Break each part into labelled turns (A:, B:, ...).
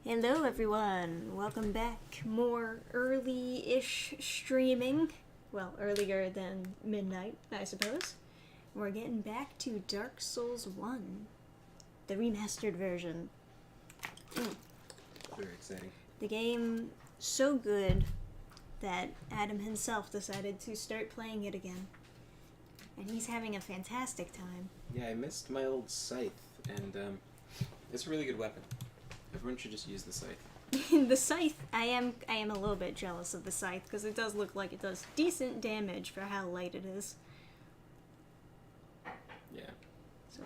A: Hello everyone, welcome back. More early-ish streaming. Well, earlier than midnight, I suppose. We're getting back to Dark Souls 1. The remastered version.
B: Very exciting.
A: The game, so good that Adam himself decided to start playing it again. And he's having a fantastic time.
B: Yeah, I missed my old scythe, and it's a really good weapon. Everyone should just use the scythe.
A: The scythe, I am a little bit jealous of the scythe because it does look like it does decent damage for how light it is.
B: Yeah.
A: So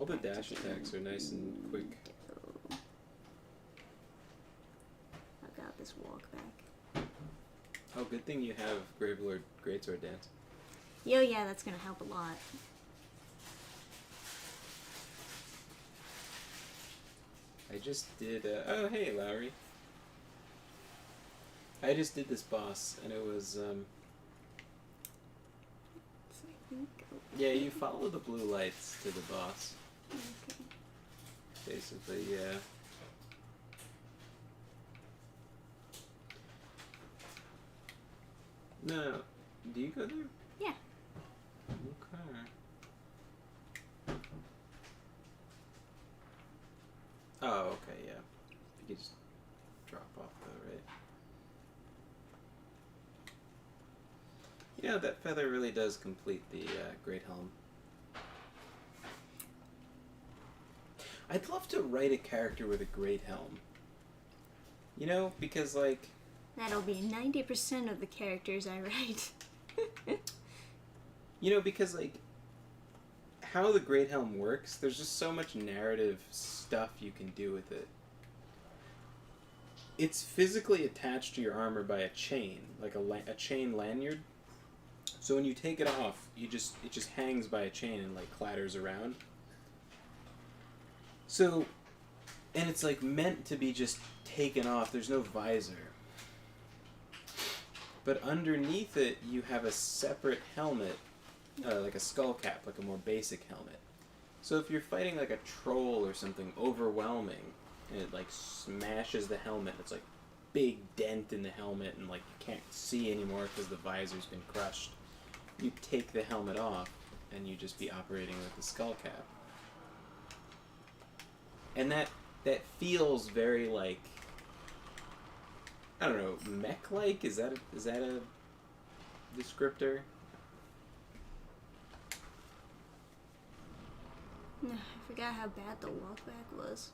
B: All the dash attacks are nice and quick.
A: I got this walk back.
B: Oh, good thing you have Gravelord Greatsword Dance.
A: Yo, yeah, that's gonna help a lot.
B: I just did. Oh, hey, Lowry. I just did this boss, and it was. Yeah, you follow the blue lights to the boss.
A: Okay.
B: Basically, yeah. No, do you go there?
A: Yeah.
B: Okay. Oh, okay, yeah. You could just drop off though, right? You know, that feather really does complete the Great Helm. I'd love to write a character with a Great Helm. You know, because, like...
A: That'll be 90% of the characters I write.
B: You know, because, like, how the Great Helm works, there's just so much narrative stuff you can do with it. It's physically attached to your armor by a chain, like a chain lanyard. So when you take it off, it just hangs by a chain and, like, clatters around. So, and it's, like, meant to be just taken off. There's no visor. But underneath it, you have a separate helmet, like a skull cap, like a more basic helmet. So if you're fighting, like, a troll or something overwhelming, and it, like, smashes the helmet, it's, like, big dent in the helmet, and, like, you can't see anymore because the visor's been crushed. You take the helmet off, and you just be operating with the skull cap. And that feels very, like, I don't know, mech-like? Is that a descriptor?
A: I forgot how bad the walkback was.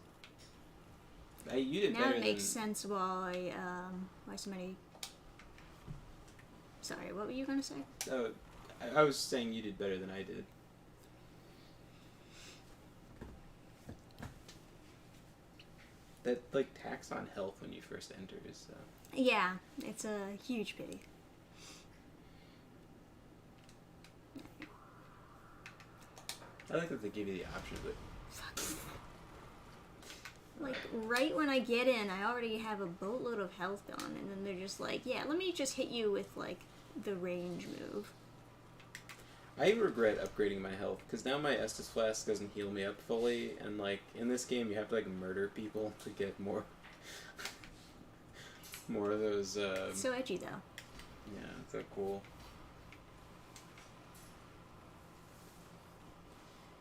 B: You did
A: now
B: better
A: it makes
B: than...
A: sense why somebody... Sorry, what were you gonna say?
B: Oh, I was saying you did better than I did. That, like, tax on health when you first enter is...
A: Yeah, it's a huge pity.
B: I like that they give you the option, but...
A: Like, right when I get in, I already have a boatload of health gone, and then they're just like, yeah, let me just hit you with, like, the range move.
B: I regret upgrading my health, because now my Estus Flask doesn't heal me up fully, and, like, in this game you have to, like, murder people to get more... more of those,
A: It's so edgy, though.
B: Yeah, it's so cool.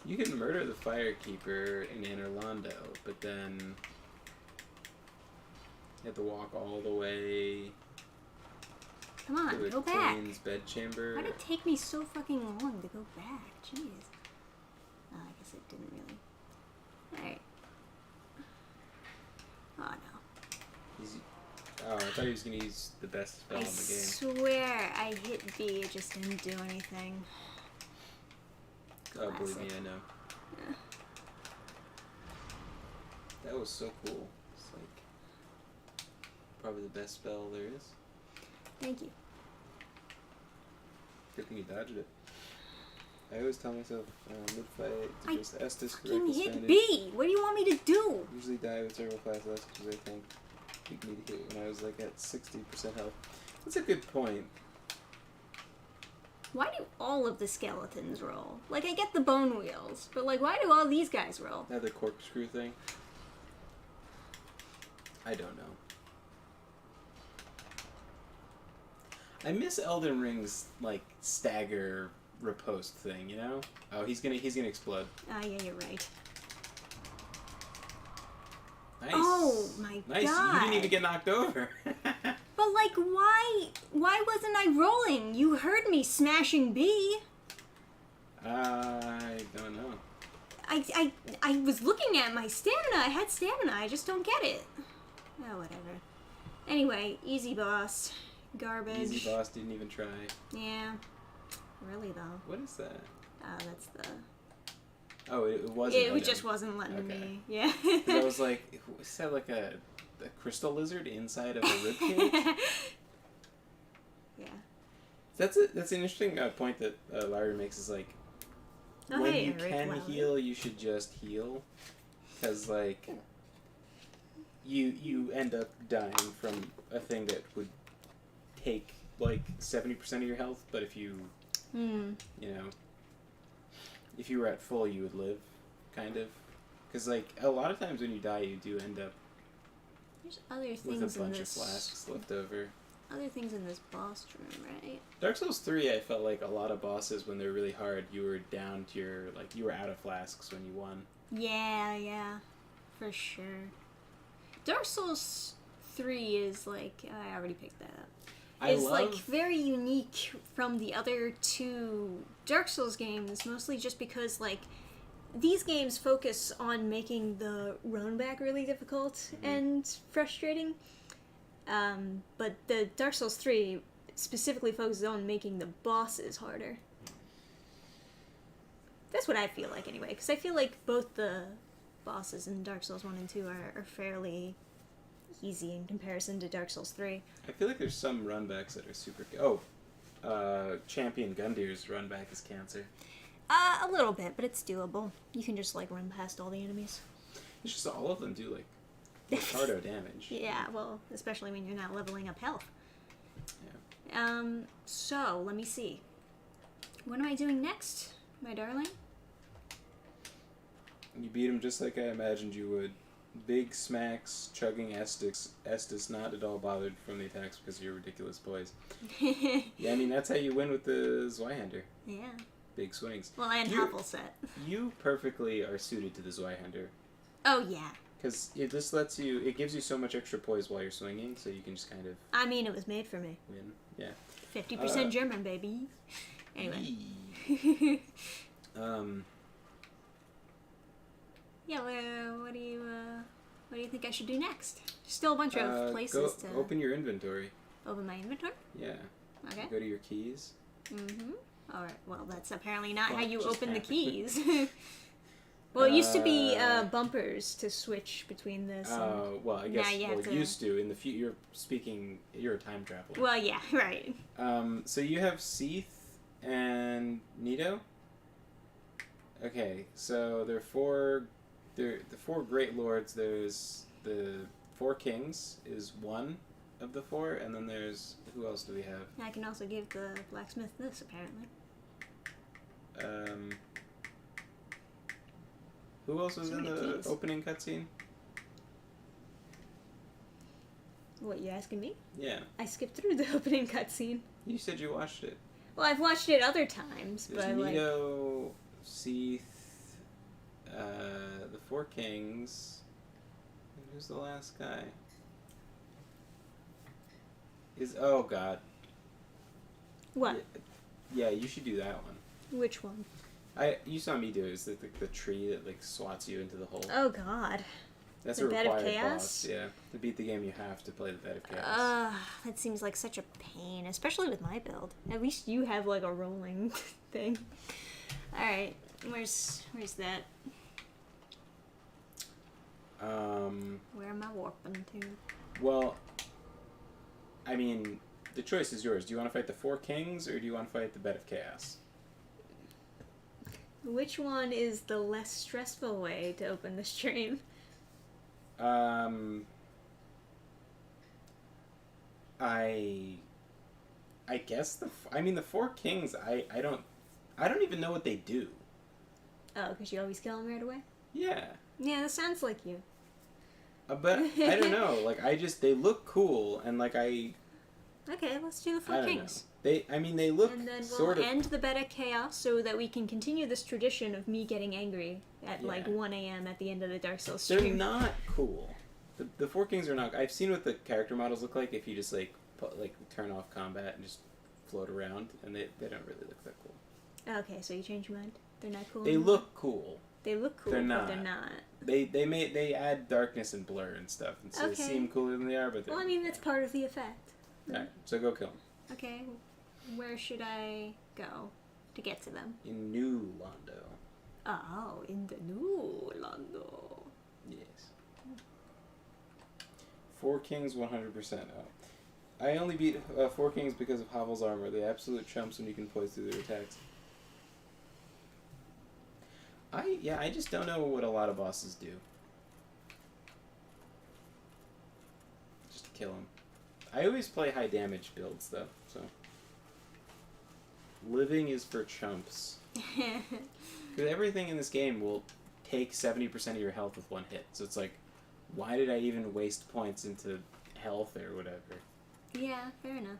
B: You can murder the Firekeeper in Anor Londo, but then you have to walk all the way
A: Come on,
B: to
A: go
B: a
A: back.
B: Queen's bedchamber.
A: Why did it take me so fucking long to go back? Jeez. Oh, I guess it didn't really. Alright. Oh, no.
B: Oh, I thought he was going to use the best spell
A: I
B: in the game.
A: swear I hit B, it just didn't do anything.
B: Oh, believe me,
A: Classic.
B: I know.
A: Yeah.
B: That was so cool. It's like probably the best spell there is.
A: Thank you.
B: Good thing you dodged it. I always tell myself mid-fight to
A: I
B: just Estus
A: fucking
B: correct
A: hit
B: advantage.
A: B! What do you want me to do?
B: Usually die with several class less because I think you need to hit when I was like at 60% health. That's a good point.
A: Why do all of the skeletons roll? Like, I get the bone wheels, but like, why do all these guys roll?
B: Now the corkscrew thing. I don't know. I miss Elden Ring's like stagger riposte thing, you know? Oh, he's gonna explode.
A: Ah, yeah, you're right.
B: Nice.
A: Oh my
B: nice.
A: god!
B: You didn't even get knocked over.
A: But like, why wasn't I rolling? You heard me smashing B.
B: I don't know.
A: I was looking at my stamina. I had stamina. I just don't get it. Oh, whatever. Anyway, easy boss. Garbage.
B: Easy boss didn't even try.
A: Yeah. Really, though.
B: What is that?
A: That's the...
B: Oh, it wasn't.
A: It just wasn't letting me. Yeah.
B: I was like, is that like a crystal lizard inside of a ribcage?
A: Yeah.
B: That's an interesting point that Larry makes is like,
A: Oh,
B: when
A: hey,
B: you can heal, you should just heal. Because, like, you end up dying from a thing that would take, like, 70% of your health, but if you, you know, if you were at full, you would live, kind of. Because, like, a lot of times when you die, you do end up
A: There's other things
B: with a bunch
A: in
B: of
A: this...
B: flasks left over.
A: Other things in this boss room, right?
B: Dark Souls 3, I felt like a lot of bosses, when they're really hard, you were down to your, like, you were out of flasks when you won.
A: Yeah, for sure. Dark Souls 3 is like, I already picked that up. It's like very unique from the other two Dark Souls games, mostly just because like these games focus on making the run back really difficult and frustrating. But the Dark Souls 3 specifically focuses on making the bosses harder. That's what I feel like anyway, because I feel like both the bosses in Dark Souls 1 and 2 are fairly easy in comparison to Dark Souls 3.
B: I feel like there's some runbacks that are super... Champion Gundir's runback is cancer.
A: A little bit, but it's doable. You can just, like, run past all the enemies.
B: It's just all of them do, like, Ricardo damage.
A: Yeah, well, especially when you're not leveling up health.
B: Yeah.
A: So, let me see. What am I doing next, my darling?
B: You beat him just like I imagined you would. Big smacks, chugging Estus, not at all bothered from the attacks because of your ridiculous poise. Yeah, I mean, that's how you win with the Zweihander.
A: Yeah.
B: Big swings.
A: Well, and Happel set.
B: You perfectly are suited to the Zweihander.
A: Oh, yeah.
B: Because it just lets you, it gives you so much extra poise while you're swinging, so you can just kind of...
A: I mean, it was made for me.
B: Win, yeah.
A: 50% German, baby. Anyway. Yeah, what do you think I should do next? Still a bunch of places to...
B: Open your inventory.
A: Open my inventory?
B: Yeah.
A: Okay.
B: Go to your keys.
A: Mm-hmm. Alright, well, that's apparently not how you
B: just
A: open the
B: happened.
A: keys. Well, it used to be bumpers to switch between this.
B: Well, I guess
A: now you have to...
B: used to. In the future, you're a time traveler.
A: Well, yeah, right.
B: So you have Seath and Nito? Okay, so there are the four great lords. There's the four kings is one of the four, and then there's, who else do we have?
A: I can also give the blacksmith this, apparently.
B: Who else was
A: So
B: in
A: many
B: the
A: kings.
B: opening cutscene?
A: What, you asking me?
B: Yeah.
A: I skipped through the opening cutscene.
B: You said you watched it.
A: Well, I've watched it other times,
B: There's
A: but
B: Nito, Seath, the four kings. And who's the last guy? Oh god.
A: What?
B: Yeah, you should do that one.
A: Which one?
B: You saw me do it. It's the tree that like swats you into the hole.
A: Oh god.
B: That's
A: the
B: a
A: Bed of
B: required
A: Chaos?
B: boss. Yeah, to beat the game, you have to play the Bed of Chaos.
A: That seems like such a pain, especially with my build. At least you have like a rolling thing. Alright, where's that? Where am I warping to?
B: Well, I mean, the choice is yours. Do you want to fight the four kings, or do you want to fight the Bed of Chaos?
A: Which one is the less stressful way to open the stream?
B: I guess the four kings. I don't even know what they do.
A: Oh, because you always kill them right away?
B: Yeah.
A: Yeah, that sounds like you.
B: But I don't know. Like they look cool, and like
A: Okay, let's do the Four
B: I don't
A: Kings.
B: know. They look
A: And then
B: sort
A: we'll
B: of.
A: end the beta chaos so that we can continue this tradition of me getting angry at like 1 a.m. at the end of the Dark Souls
B: They're
A: stream.
B: not cool. The Four Kings are not. I've seen what the character models look like if you just turn off combat and just float around, and they don't really look that cool.
A: Okay, so you changed your mind. They're not cool.
B: They
A: anymore?
B: look cool.
A: They look cool,
B: They're
A: but
B: not.
A: they're not.
B: They add darkness and blur and stuff, and so they seem cooler than they are. But
A: well, I mean that's part of the effect.
B: Alright, so go kill them.
A: Okay, where should I go to get to them?
B: In New Londo.
A: Oh, in the new Lando.
B: Yes. Four Kings 100%. Oh. I only beat Four Kings because of Havel's armor. The absolute chumps when you can poise through their attacks. I just don't know what a lot of bosses do. Just to kill them. I always play high damage builds though, so. Living is for chumps. Because everything in this game will take 70% of your health with one hit. So it's like, why did I even waste points into health or whatever?
A: Yeah, fair enough.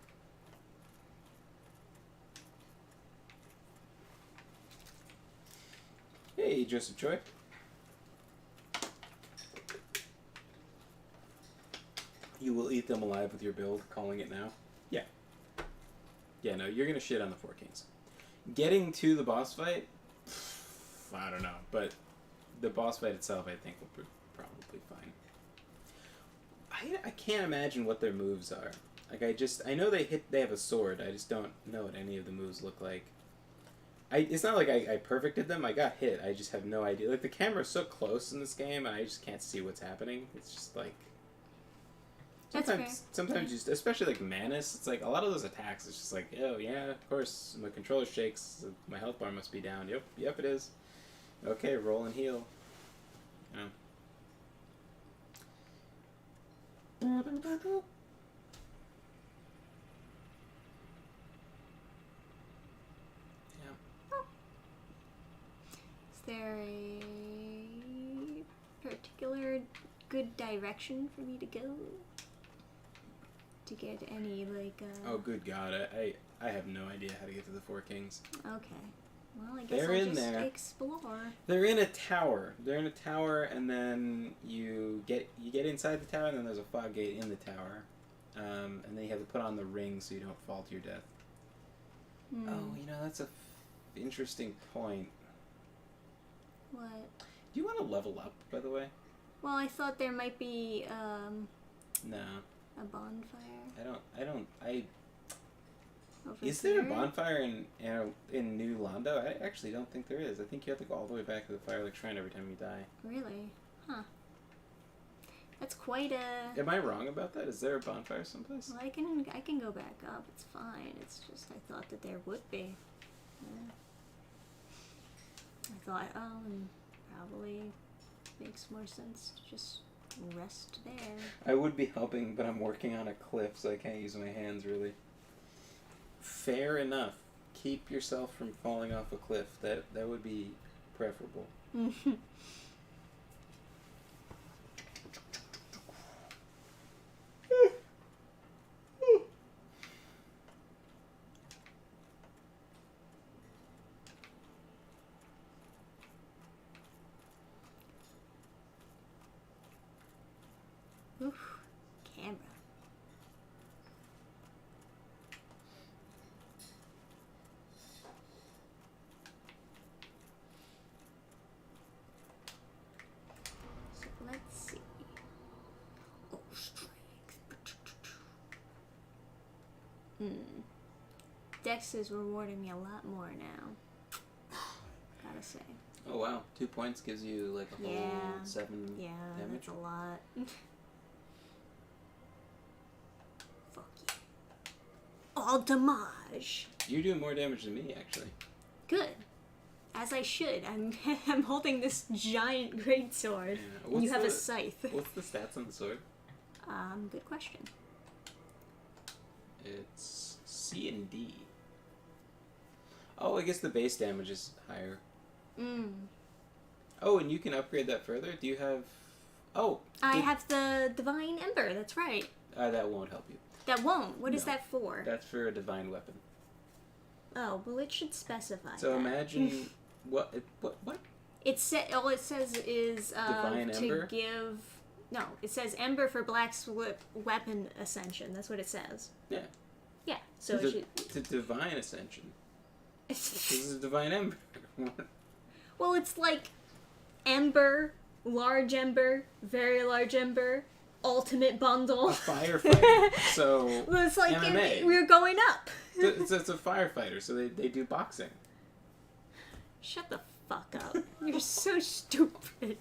B: Hey, Joseph Choi. You will eat them alive with your build, calling it now? Yeah. Yeah, no, you're gonna shit on the Four Kings. Getting to the boss fight, I don't know, but the boss fight itself, I think, will be probably fine. I can't imagine what their moves are. Like, I know they have a sword, I just don't know what any of the moves look like. It's not like I perfected them, I got hit, I just have no idea. Like, the camera's so close in this game, and I just can't see what's happening. It's just like... Sometimes you just, especially like Manus, it's like a lot of those attacks, it's just like, oh yeah, of course, my controller shakes, so my health bar must be down. Yep, it is. Okay, roll and heal. Yeah.
A: Is there a particular good direction for me to go? To get any, like,
B: Oh, good God, I have no idea how to get to the Four Kings.
A: Okay. Well, I guess
B: They're
A: I'll
B: in
A: just
B: there.
A: explore.
B: They're in a tower. And then you get inside the tower, and then there's a fog gate in the tower. And then you have to put on the ring so you don't fall to your death. Oh, that's a interesting point.
A: What?
B: Do you want to level up, by the way?
A: Well, I thought there might be,
B: No.
A: a bonfire. Over
B: Is there a bonfire in New Londo? I actually don't think there is. I think you have to go all the way back to the Firelink Shrine every time you die.
A: Really? Huh. That's quite a...
B: Am I wrong about that? Is there a bonfire someplace?
A: Well, I can go back up. It's fine. It's just I thought that there would be. Yeah. I thought, probably makes more sense to just rest there.
B: I would be helping, but I'm working on a cliff, so I can't use my hands, really. Fair enough. Keep yourself from falling off a cliff. That would be preferable.
A: Oof. Camera. So let's see. Oh, strength. Dex is rewarding me a lot more now. Gotta say.
B: Oh wow, 2 points gives you like a whole 7
A: Yeah,
B: damage.
A: that's a lot. Fuck yeah. All damage.
B: You're doing more damage than me, actually.
A: Good. As I should. I'm holding this giant greatsword.
B: Yeah.
A: And you have a scythe.
B: What's the stats on the sword?
A: Good question.
B: It's C and D. Oh, I guess the base damage is higher. Oh, and you can upgrade that further? Do you have Oh,
A: I have the divine ember. That's right.
B: that won't help you.
A: That won't. What is
B: No.
A: that for?
B: That's for a divine weapon.
A: Oh, well, it should specify.
B: So
A: that.
B: imagine what?
A: All it says is
B: Divine
A: to
B: ember?
A: give. No, it says ember for black's weapon ascension. That's what it says.
B: Yeah.
A: Yeah. So
B: it's
A: it
B: a divine ascension. This
A: should.
B: is a divine ember.
A: Well, it's like ember, large ember, very large ember, ultimate bundle.
B: A firefighter. So
A: Well, it's like
B: MMA.
A: we're going up.
B: it's a firefighter, so they do boxing.
A: Shut the fuck up. You're so stupid.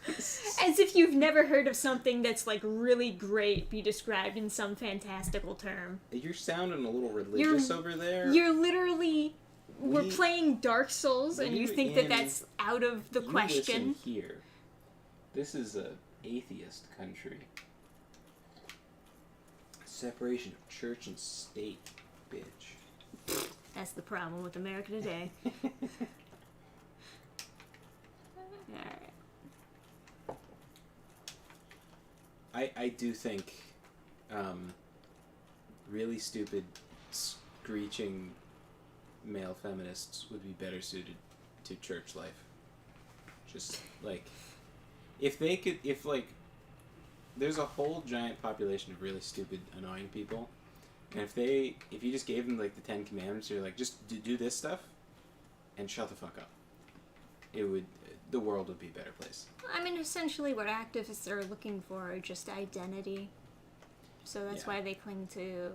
A: As if you've never heard of something that's like really great be described in some fantastical term.
B: You're sounding a little religious over there.
A: You're literally... We're playing Dark Souls and you think that that's out of the question.
B: Listen here. This is a atheist country. Separation of church and state, bitch.
A: That's the problem with America today. Alright.
B: I do think really stupid, screeching male feminists would be better suited to church life. Just, like, if there's a whole giant population of really stupid, annoying people, and if you just gave them, like, the 10 Commandments, you're like, just do this stuff, and shut the fuck up. The world would be a better place.
A: I mean, essentially what activists are looking for are just identity. So that's why they cling to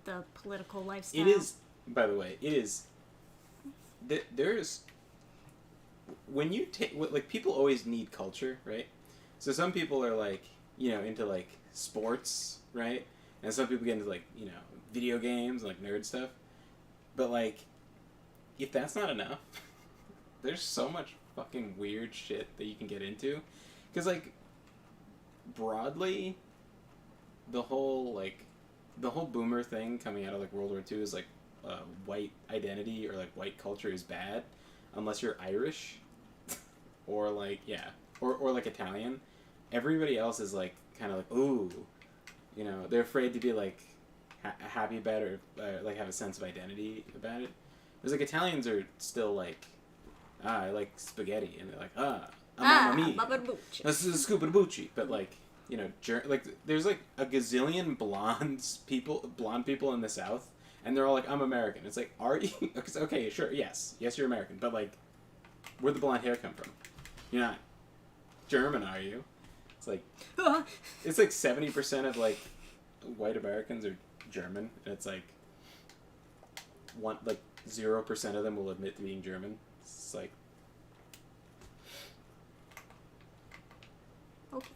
A: the political lifestyle.
B: It is, by the way, there's, when you take, like, people always need culture, right? So some people are, like, into, like, sports, right? And some people get into, like, video games, like, nerd stuff. But, like, if that's not enough, there's so much fucking weird shit that you can get into. Because, like, broadly, the whole boomer thing coming out of, like, World War II is, like, white identity or, like, white culture is bad unless you're Irish or, like, or like, Italian. Everybody else is, like, kind of like, ooh, they're afraid to be, like, happy about it or, like, have a sense of identity about it. Whereas, like, Italians are still, like, I like spaghetti, and they're like, mamma mia,
A: bababucci.
B: this is scubabucci. But, like, like, there's, like, a gazillion blonde people in the South, and they're all like, I'm American. It's like, are you? Okay, sure, yes, you're American, but, like, where'd the blonde hair come from? You're not German, are you? It's like, it's like 70% of, like, white Americans are German, and it's like 0% of them will admit to being German. It's like,
A: Okay.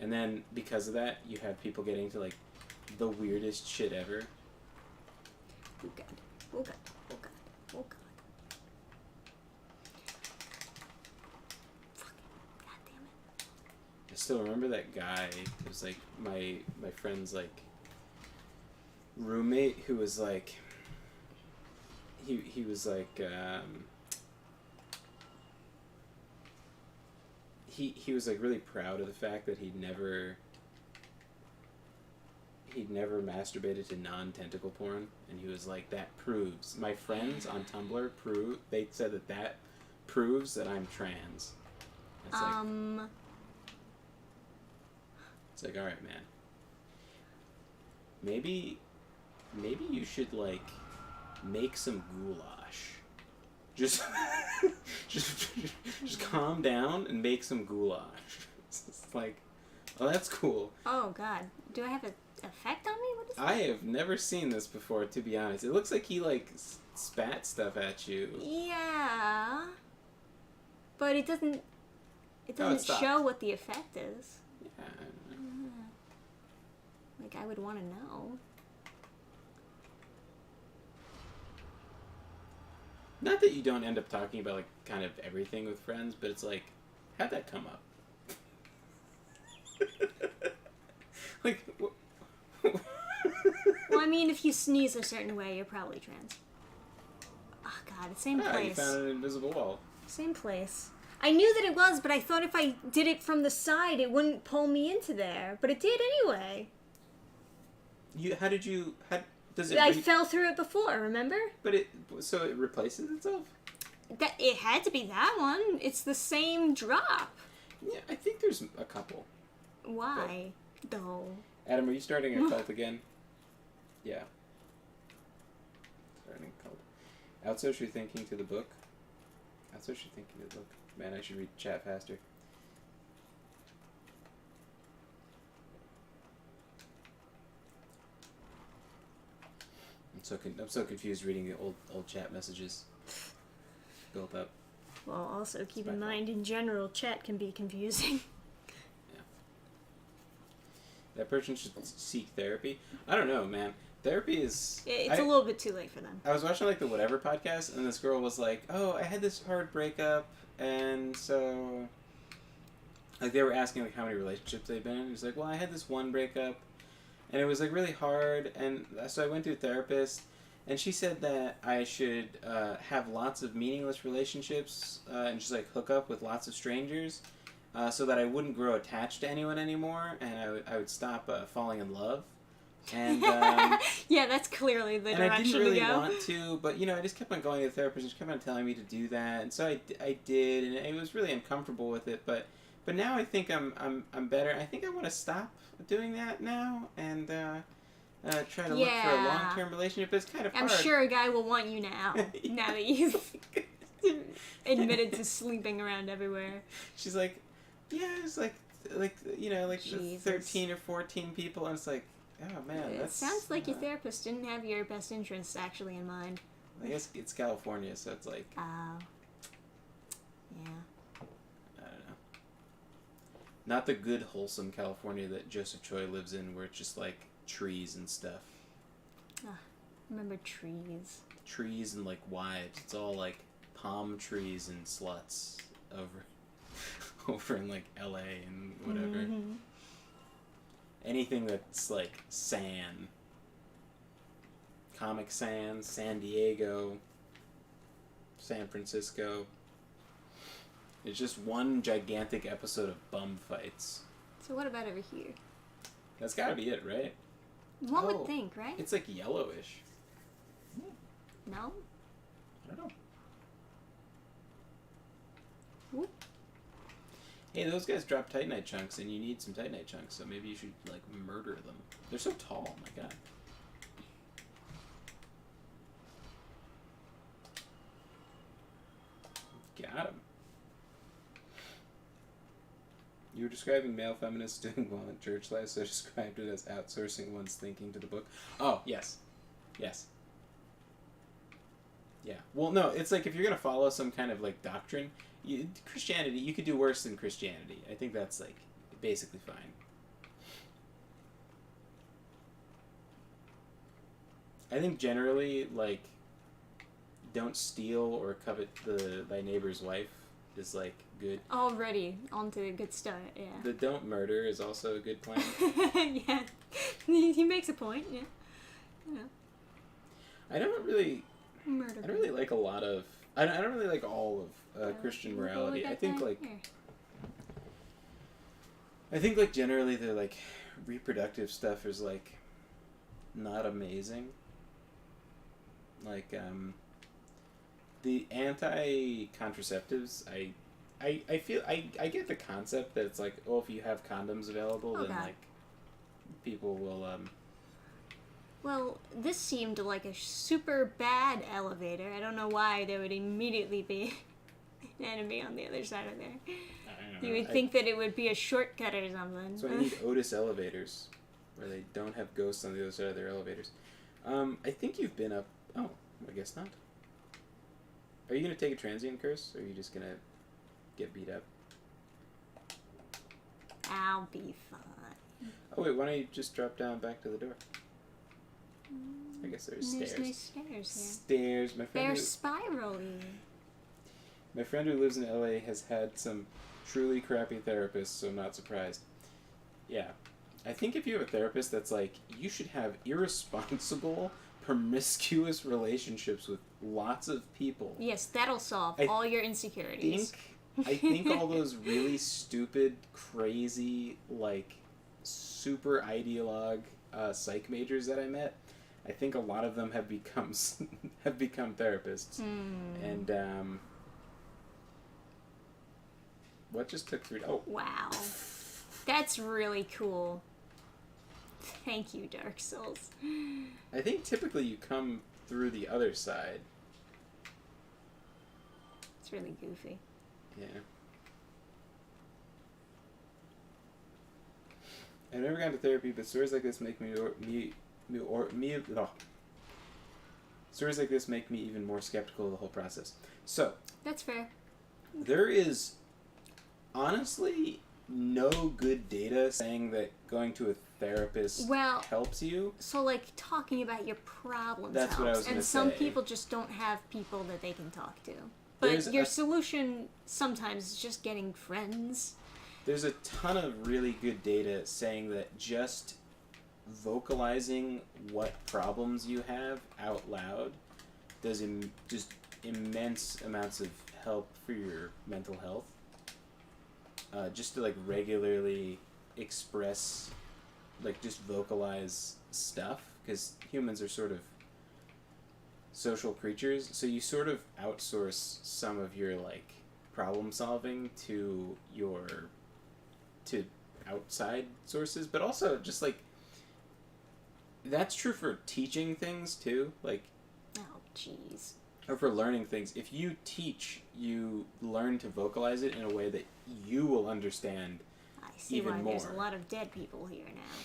B: and then because of that, you have people getting to, like, the weirdest shit ever.
A: Oh god. Oh god. Oh god. Oh god. Fucking god damn it.
B: I still remember that guy. It was, like, my friend's, like, roommate who was, like, he was, like, he was, like, really proud of the fact that he'd never masturbated to non-tentacle porn, and he was like, that proves, my friends on Tumblr they said that proves that I'm trans. It's like, all right, man, maybe you should, like, make some goulash. Just calm down and make some goulash. It's like, oh, that's cool.
A: Oh god. Do I have an effect on me? What is that?
B: I have never seen this before, to be honest. It looks like he, like, spat stuff at you.
A: Yeah. But it doesn't
B: stopped.
A: show what the effect is.
B: Yeah.
A: Like, I would want to know.
B: Not that you don't end up talking about, like, kind of everything with friends, but it's like, how'd that come up? Like,
A: Well, I mean, if you sneeze a certain way, you're probably trans. Oh god, same
B: you
A: place.
B: found an invisible wall.
A: Same place. I knew that it was, but I thought if I did it from the side, it wouldn't pull me into there. But it did anyway.
B: How does it?
A: I fell through it before, remember?
B: So it replaces itself?
A: It had to be that one. It's the same drop.
B: Yeah, I think there's a couple.
A: Why, though?
B: Adam, are you starting a cult again? Yeah. Starting a cult. Outsource your thinking to the book. Outsource your thinking to the book. Man, I should read chat faster. I'm so confused reading the old chat messages built up.
A: Well, also keep in mind, in general, chat can be confusing.
B: Yeah. That person should seek therapy. I don't know, man. Therapy is...
A: It's a little bit too late for them.
B: I was watching, like, the Whatever podcast, and this girl was like, oh, I had this hard breakup, and so... Like, they were asking, like, how many relationships they've been in. It was like, well, I had this one breakup, and it was, like, really hard, and so I went to a therapist, and she said that I should have lots of meaningless relationships and just, like, hook up with lots of strangers so that I wouldn't grow attached to anyone anymore, and I would stop falling in love. And
A: yeah, that's clearly the direction to go.
B: And I didn't really want to, but I just kept on going to the therapist. And she kept on telling me to do that, and so I did, and I was really uncomfortable with it. But now I think I'm better. I think I want to stop doing that now and try to look for a long-term relationship. But it's kind of hard.
A: I'm sure a guy will want you now. Now that you've admitted to sleeping around everywhere.
B: She's like, yeah, it's like 13 or 14 people, and it's like. Oh man,
A: it sounds like your therapist didn't have your best interests actually in mind.
B: I guess it's California, so it's like.
A: Oh. Yeah.
B: I don't know. Not the good, wholesome California that Joseph Choi lives in, where it's just like trees and stuff.
A: Remember trees.
B: Trees and like wives. It's all like palm trees and sluts over in like LA and whatever. Mm-hmm. Anything that's like sand. Comic Sans, San Diego, San Francisco. It's just one gigantic episode of bum fights.
A: So what about over here?
B: That's gotta be it, right?
A: One would think, right?
B: It's like yellowish.
A: No?
B: I don't know.
A: Whoop.
B: Hey, those guys drop Titanite chunks, and you need some Titanite chunks, so maybe you should, like, murder them. They're so tall, my god. Got him. You were describing male feminists doing well in church life, so I described it as outsourcing one's thinking to the book. Oh, yes. Yes. Yeah. Well, no, it's like if you're going to follow some kind of, like, doctrine... Christianity, you could do worse than Christianity. I think that's, like, basically fine. I think generally, like, don't steal or covet thy neighbor's wife is, like, good.
A: Already on to a good start, yeah.
B: The don't murder is also a good plan.
A: Yeah. He makes a point, yeah.
B: I don't really like a lot of... I don't really like all of Christian morality. I think like generally the like reproductive stuff is like not amazing. Like the anti-contraceptives, I feel I get the concept that it's like, oh, if you have condoms available, then like people will
A: Well, this seemed like a super bad elevator. I don't know why there would immediately be an enemy on the other side of there.
B: I don't know.
A: You would think that it would be a shortcut or something.
B: So I need Otis elevators, where they don't have ghosts on the other side of their elevators. I think you've been up... Oh, I guess not. Are you going to take a transient curse, or are you just going to get beat up?
A: I'll be fine.
B: Oh, wait, why don't you just drop down back to the door? I guess there's stairs.
A: There's stairs here.
B: Stairs.
A: They're spirally.
B: My friend who lives in LA has had some truly crappy therapists, so I'm not surprised. Yeah. I think if you have a therapist that's like, you should have irresponsible, promiscuous relationships with lots of people.
A: Yes, that'll solve all your insecurities.
B: I think I think all those really stupid, crazy, like, super ideologue psych majors that I met, I think a lot of them have become have become therapists. And what just took 3? Oh,
A: Wow. That's really cool. Thank you, Dark Souls.
B: I think typically you come through the other side.
A: It's really goofy.
B: Yeah. I've never gone to therapy, but stories like this make stories like this make me even more skeptical of the whole process. So,
A: That's fair.
B: there is honestly no good data saying that going to a therapist helps you.
A: So, like, talking about your problems
B: That's
A: helps.
B: what I was gonna
A: and some
B: say.
A: people just don't have people that they can talk to. But your solution sometimes is just getting friends.
B: There's a ton of really good data saying that just vocalizing what problems you have out loud does just immense amounts of help for your mental health. Just to like regularly express, like just vocalize stuff, because humans are sort of social creatures, so you sort of outsource some of your like problem solving to outside sources, but also just like that's true for teaching things too, like
A: jeez.
B: Or for learning things. If you teach, you learn to vocalize it in a way that you will understand.
A: I see
B: even
A: why
B: more.
A: There's a lot of dead people here now.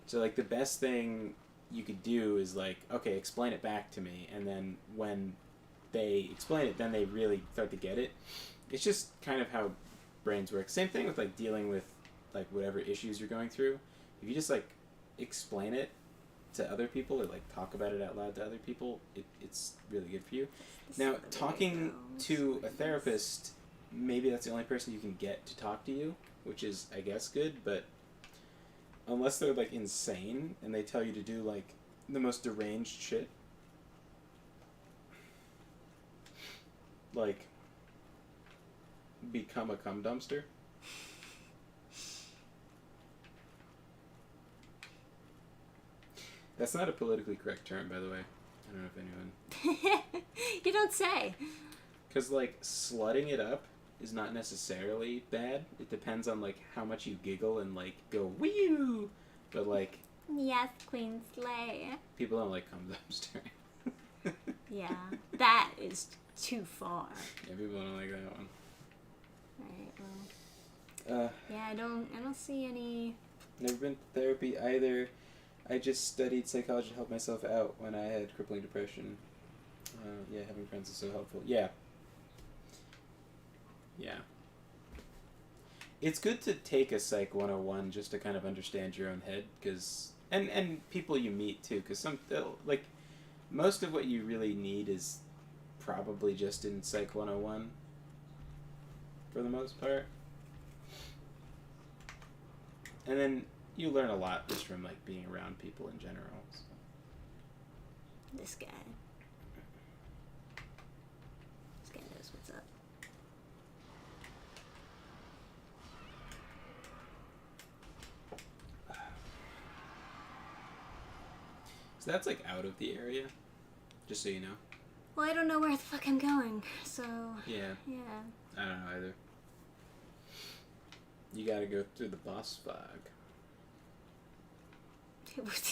B: So like the best thing you could do is like, okay, explain it back to me, and then when they explain it, then they really start to get it. It's just kind of how brains work. Same thing with like dealing with like whatever issues you're going through. If you just like explain it to other people or like talk about it out loud to other people, it's really good for you. Now, talking to a therapist, maybe that's the only person you can get to talk to you, which is, I guess, good, but unless they're like insane and they tell you to do like the most deranged shit, like become a cum dumpster. That's not a politically correct term, by the way. I don't know if anyone...
A: You don't say.
B: Because, like, slutting it up is not necessarily bad. It depends on, like, how much you giggle and, like, go, wee-oo! But, like...
A: Yes, Queen Slay.
B: People don't like cum dumpster.
A: Yeah, that is too far.
B: Yeah, people don't like that one.
A: Right, well... yeah, I don't see any...
B: Never been to therapy either. I just studied psychology to help myself out when I had crippling depression. Yeah, having friends is so helpful. Yeah. Yeah. It's good to take a Psych 101 just to kind of understand your own head, because... And people you meet, too, because like, most of what you really need is probably just in Psych 101, for the most part. And then... you learn a lot just from, like, being around people in general. So.
A: This guy knows what's up.
B: So that's, like, out of the area, just so you know.
A: Well, I don't know where the fuck I'm going, so...
B: Yeah.
A: Yeah.
B: I don't know either. You gotta go through the boss fog.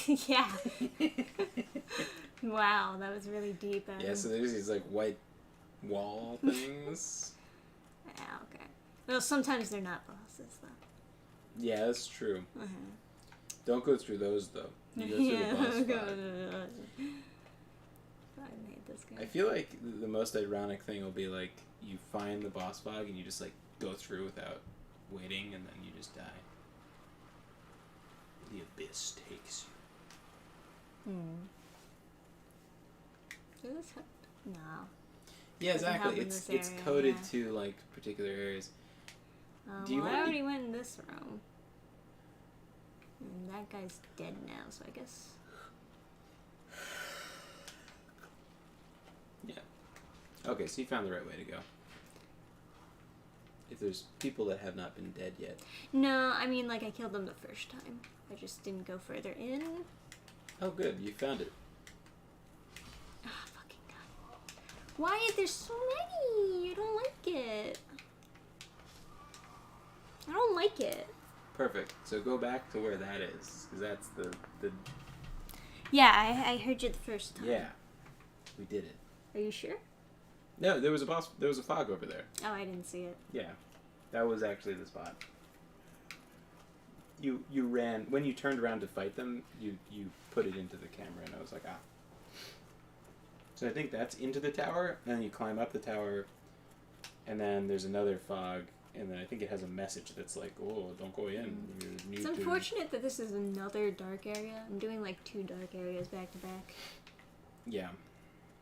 A: Yeah. Wow, that was really deep.
B: Yeah, so there's these like white wall things.
A: Yeah, okay. Well, sometimes they're not bosses, though.
B: Yeah, that's true.
A: Uh-huh.
B: Don't go through those, though. You go through the boss fog.
A: I hate this guy.
B: I feel like the most ironic thing will be like you find the boss fog and you just like go through without waiting, and then you just die. The abyss takes you.
A: Does this help? No.
B: Yeah, exactly.
A: It's
B: It's
A: area,
B: coded
A: yeah.
B: to like particular areas. Do you
A: Well, I
B: want
A: already went in this room. And that guy's dead now, so I guess...
B: Yeah. Okay, so you found the right way to go. If there's people that have not been dead yet.
A: No, I mean, like, I killed them the first time. I just didn't go further in.
B: Oh, good. You found it.
A: Ah, fucking god. Why? There's so many! I don't like it. I don't like it.
B: Perfect. So go back to where that is, because that's the...
A: Yeah, I heard you the first time.
B: Yeah. We did it.
A: Are you sure?
B: No, there was a fog over there.
A: Oh, I didn't see it.
B: Yeah. That was actually the spot. You ran... When you turned around to fight them, you put it into the camera, and I was like, ah. So I think that's into the tower, and then you climb up the tower, and then there's another fog, and then I think it has a message that's like, oh, don't go in. You need
A: It's unfortunate that this is another dark area. I'm doing like 2 dark areas back to back.
B: Yeah.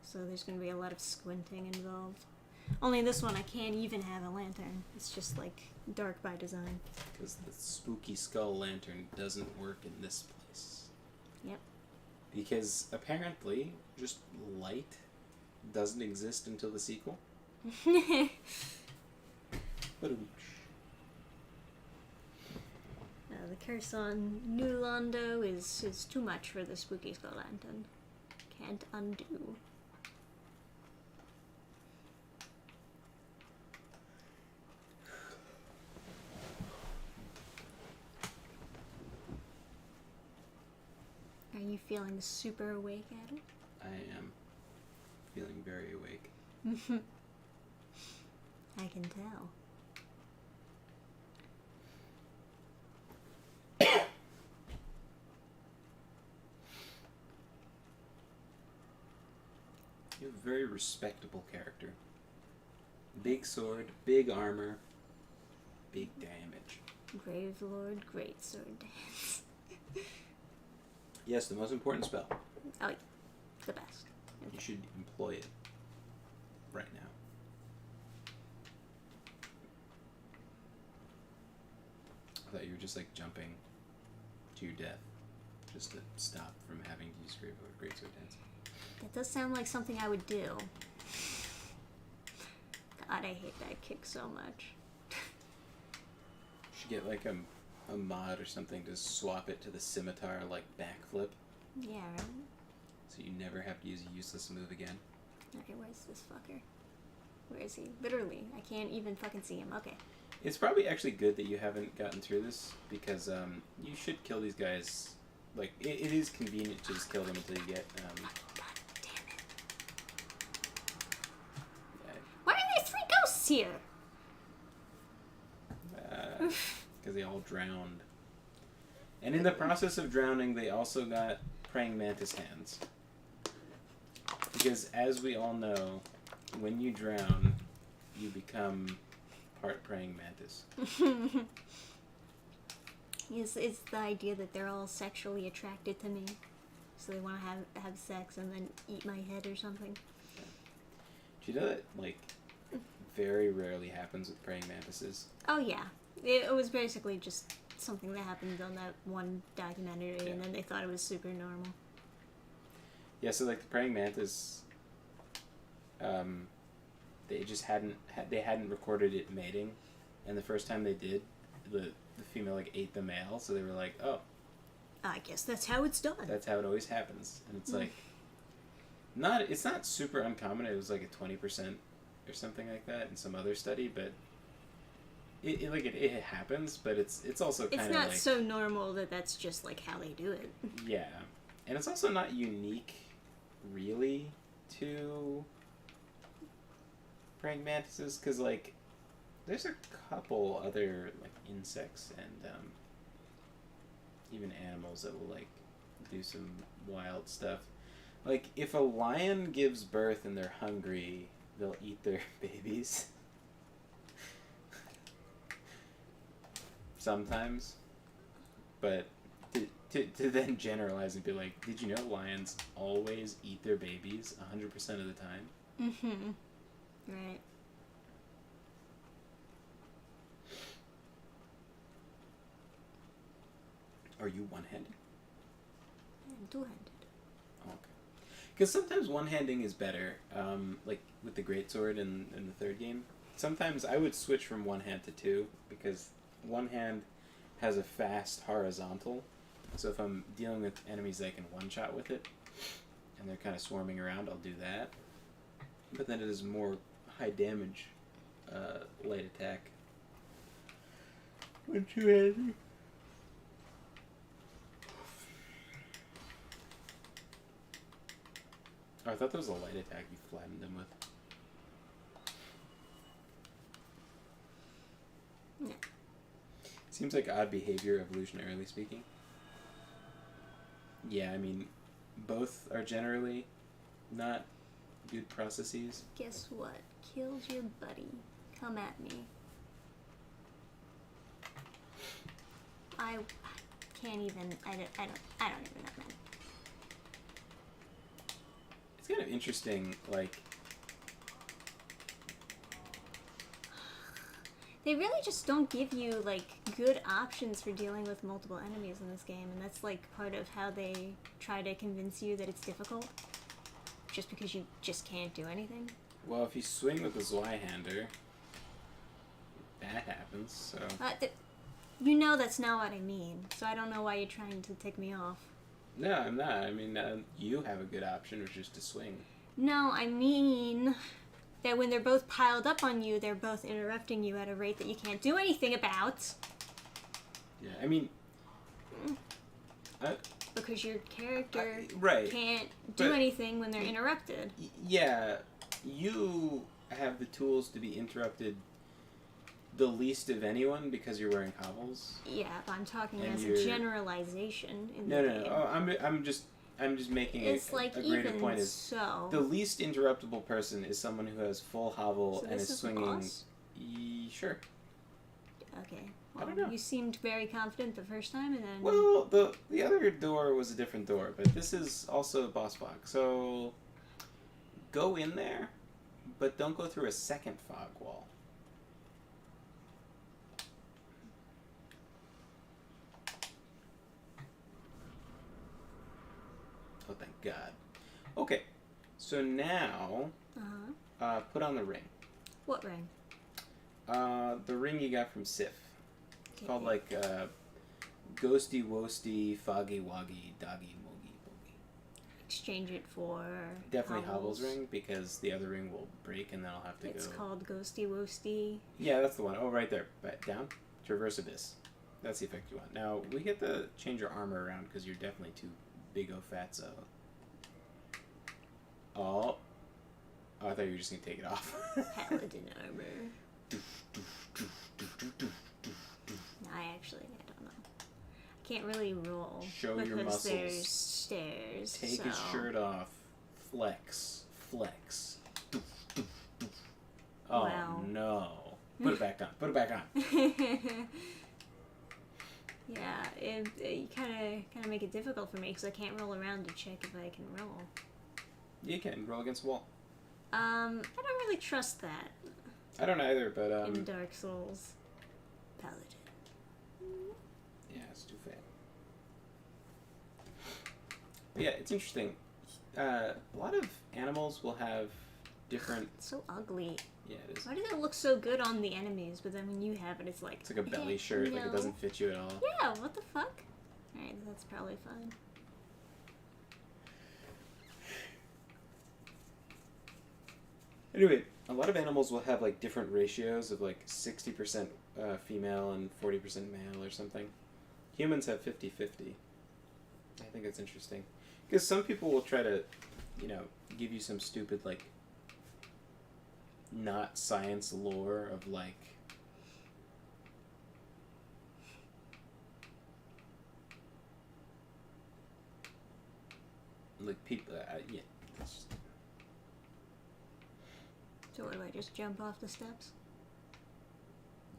A: So there's going to be a lot of squinting involved. Only this one I can't even have a lantern. It's just like dark by design.
B: Because the spooky skull lantern doesn't work in this place.
A: Yep.
B: Because apparently, just light doesndoesn't until the sequel.
A: The curse on New Londo is too much for the spooky skull lantern. Can't undo. Are you feeling super awake, Adam?
B: I am feeling very awake.
A: I can tell.
B: You have a very respectable character. Big sword, big armor, big damage.
A: Grave Lord, Great Sword Dance.
B: Yes, the most important spell.
A: Oh, yeah. The best.
B: You should employ it right now. I thought you were just like jumping to your death just to stop from having to use Great Sword Dance.
A: That does sound like something I would do. God, I hate that kick so much.
B: You should get like a mod or something to swap it to the scimitar like backflip.
A: Yeah, right?
B: So you never have to use a useless move again.
A: Okay, where's this fucker? Where is he? Literally, I can't even fucking see him. Okay.
B: It's probably actually good that you haven't gotten through this because you should kill these guys. Like it is convenient to just kill them until you get.
A: God damn it!
B: Yeah,
A: Why are there 3 ghosts here?
B: because they all drowned. And in the process of drowning, they also got praying mantis hands. Because as we all know, when you drown, you become part praying mantis.
A: It's the idea that they're all sexually attracted to me. So they want to have sex and then eat my head or something.
B: Do you know that, like, very rarely happens with praying mantises?
A: Oh, yeah. It was basically just something that happened on that one documentary,
B: Yeah.
A: and then they thought it was super normal.
B: Yeah, so, like, the praying mantis, they just hadn't recorded it mating, and the first time they did, the female, like, ate the male, so they were like, oh.
A: I guess that's how it's done.
B: That's how it always happens. And it's like, it's not super uncommon. It was like a 20% or something like that in some other study, but it happens, but it's also kind of
A: It's
B: like...
A: not so normal that that's just like how they do it.
B: Yeah. And it's also not unique, really, to praying mantises, because, like, there's a couple other, like, insects and even animals that will, like, do some wild stuff. Like, if a lion gives birth and they're hungry, they'll eat their babies. Sometimes. But to then generalize and be like, did you know lions always eat their babies 100% of the time?
A: Mm-hmm. Right.
B: Are you one-handed?
A: I'm two-handed.
B: Oh, okay. Because sometimes one-handing is better. Like with the greatsword in the third game, sometimes I would switch from one hand to two because one hand has a fast horizontal. So if I'm dealing with enemies that I can one-shot with it, and they're kind of swarming around, I'll do that. But then it is more high damage, light attack. When two-handed. Oh, I thought that was a light attack you flattened them with.
A: No.
B: Seems like odd behavior, evolutionarily speaking. Yeah, I mean, both are generally not good processes.
A: Guess what? Killed your buddy. Come at me. I can't even. I don't even know, man.
B: It's kind of interesting, like...
A: They really just don't give you, like, good options for dealing with multiple enemies in this game, and that's, like, part of how they try to convince you that it's difficult. Just because you just can't do anything.
B: Well, if you swing with the Zweihander, that happens, so...
A: You know that's not what I mean, so I don't know why you're trying to tick me off.
B: No, I'm not. I mean, you have a good option, which is to swing.
A: No, I mean... that when they're both piled up on you, they're both interrupting you at a rate that you can't do anything about.
B: Yeah, I mean...
A: because your character
B: right,
A: can't do anything when they're interrupted.
B: Yeah, you have the tools to be interrupted the least of anyone because you're wearing cobbles.
A: Yeah, but I'm talking
B: and
A: as a generalization in the game.
B: No. Oh, I'm just making
A: it's
B: a
A: like
B: greater
A: even
B: point. Is
A: so.
B: the least interruptible person is someone who has full hovel
A: So
B: and
A: this
B: is
A: is
B: swinging.
A: the boss?
B: Sure.
A: Okay.
B: I
A: Well,
B: don't know.
A: You seemed very confident the first time, and then.
B: Well, the other door was a different door, but this is also a boss fog. So go in there, but don't go through a second fog wall. Oh, thank God. Okay, so now put on the ring.
A: What ring?
B: The ring you got from Sif. It's
A: Okay.
B: called like Ghosty Wosty Foggy Woggy Doggy Mogi Bogie.
A: Exchange it for.
B: Definitely Hobble's ring because the other ring will break and then I'll have to
A: It's
B: go.
A: called Ghosty Woasty.
B: Yeah, that's the one. Oh, right there. Back down. Traverse Abyss. That's the effect you want. Now we get to change your armor around because you're definitely too big o fatso. Oh, I thought you were just gonna take it off.
A: Paladin armor. I don't know. I can't really roll.
B: Show your
A: because
B: muscles.
A: There's stairs.
B: Take his shirt off. Flex. Oh
A: Wow.
B: no. Put it back on. Put it back on.
A: Yeah, it kind of make it difficult for me because I can't roll around to check if I can roll.
B: You can roll against the wall.
A: I don't really trust that
B: I don't either, but
A: in Dark Souls. Paladin.
B: yeah, it's too fat. But yeah, it's interesting. A lot of animals will have different.
A: It's so ugly.
B: Yeah, it is.
A: Why does it look so good on the enemies, but then when you have it, it's like.
B: It's like a belly shirt. Like it
A: no.
B: doesn't fit you at all.
A: Yeah, what the fuck? Alright, that's probably fine.
B: Anyway, a lot of animals will have like different ratios of like 60% female and 40% male or something. Humans have 50-50. I think that's interesting. Because some people will try to, give you some stupid like not science lore of like people yeah. It's just,
A: So what do I just jump off the steps?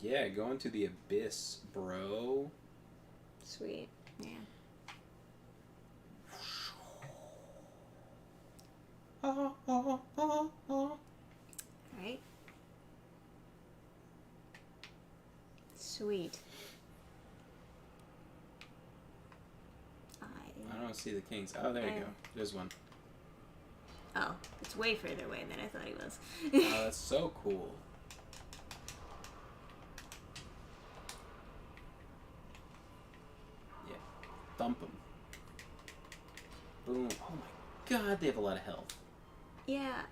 B: yeah, go into the abyss, bro.
A: Sweet. Yeah. Alright. Sweet.
B: I don't see the kings. Oh, there you go. There's one.
A: Oh, it's way further away than I thought he was.
B: Oh, that's so cool. thump them. Boom. Oh my god, they have a lot of health.
A: Yeah.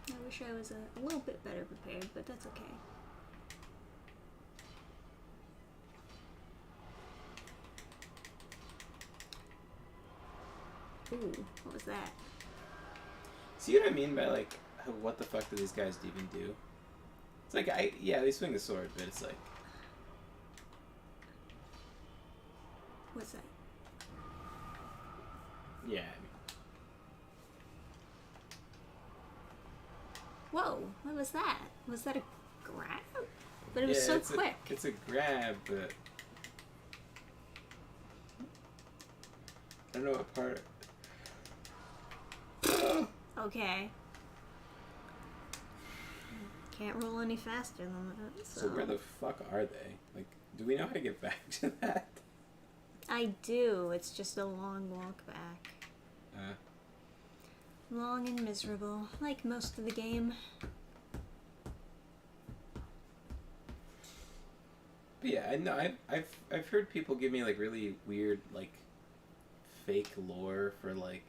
A: I wish I was a little bit better prepared, but that's okay. Ooh, what was that?
B: See what I mean by, like, what the fuck do these guys even do? It's like, they swing the sword, but it's like...
A: What's that?
B: Yeah,
A: Whoa, what was that? Was that a grab? But it was so quick.
B: It's a grab, but... I don't know what part...
A: Okay. Can't roll any faster than that.
B: So where the fuck are they? Like, do we know how to get back to that?
A: I do. It's just a long walk back. Long and miserable, like most of the game.
B: But yeah, I know. I've heard people give me like really weird like fake lore for like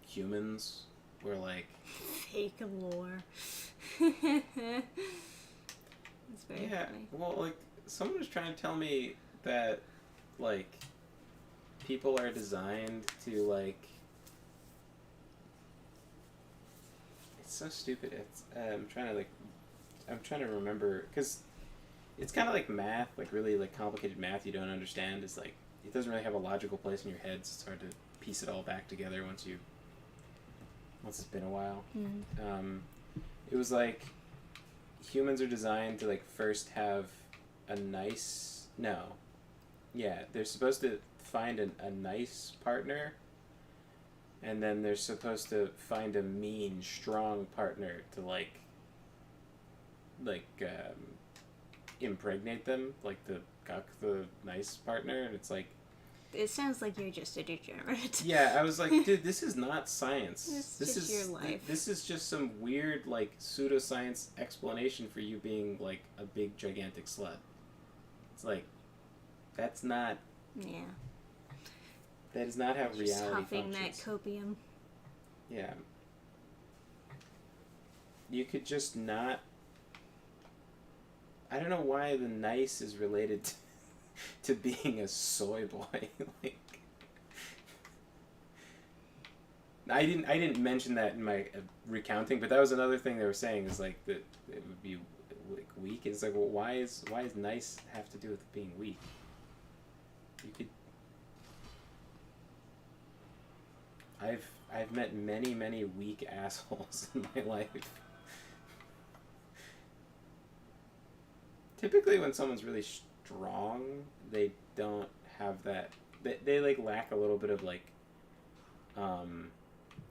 B: humans, where like
A: fake lore. It's very funny.
B: Well, like someone was trying to tell me that like people are designed to like. It's so stupid. It's I'm trying to remember because it's kind of like math, like really like complicated math you don't understand. It's like it doesn't really have a logical place in your head, so it's hard to piece it all back together once it's been a while.
A: Mm.
B: It was like humans are designed to like first have a nice they're supposed to find a nice partner. And then they're supposed to find a mean, strong partner to impregnate them, like to cuck the nice partner, and it's like.
A: It sounds like you're just a degenerate.
B: Yeah, I was like, dude, this is not science.
A: This is your life.
B: This is just some weird like pseudoscience explanation for you being like a big gigantic slut. It's like, that's not.
A: Yeah.
B: That is not how
A: Just
B: reality
A: huffing
B: functions.
A: that copium.
B: Yeah. You could just not... I don't know why the nice is related to being a soy boy. Like, I didn't mention that in my recounting, but that was another thing they were saying is like that it would be like weak. It's like, well, why is nice have to do with being weak? You could. I've met many weak assholes in my life. Typically when someone's really strong, they don't have that. They like lack a little bit of like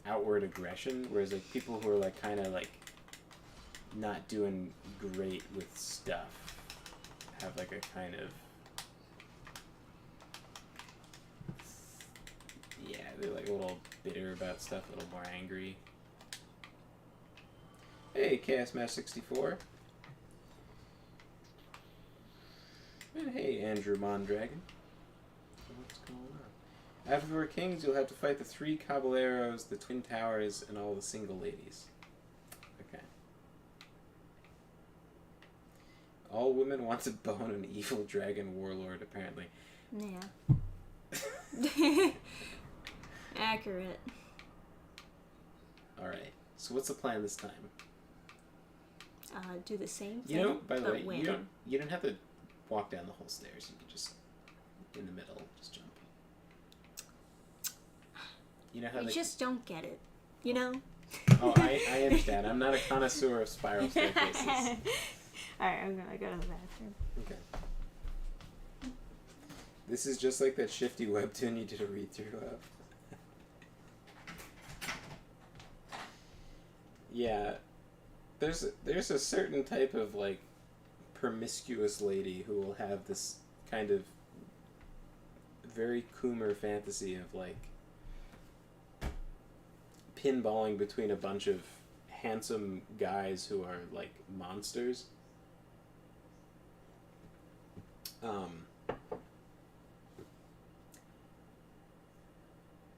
B: outward aggression, whereas like people who are like kind of like not doing great with stuff have like a kind of they're like a little bitter about stuff, a little more angry. Hey, Chaos Match 64. And hey, Andrew Mondragon. What's going on? After we're kings, you'll have to fight the 3 caballeros, the Twin Towers, and all the single ladies. Okay. All women want to bone an evil dragon warlord, apparently.
A: Yeah. Accurate.
B: Alright, so what's the plan this time?
A: Do the same thing.
B: You know, by the way,
A: win.
B: you don't have to walk down the whole stairs. You can just, in the middle, just jump. You know how
A: I
B: they...
A: just don't get it. You know?
B: Oh, I understand. I'm not a connoisseur of spiral staircases.
A: Alright, I'm gonna go to the bathroom.
B: Okay. This is just like that shifty webtoon you did a read-through of. Yeah, there's a certain type of like promiscuous lady who will have this kind of very Coomer fantasy of like pinballing between a bunch of handsome guys who are like monsters.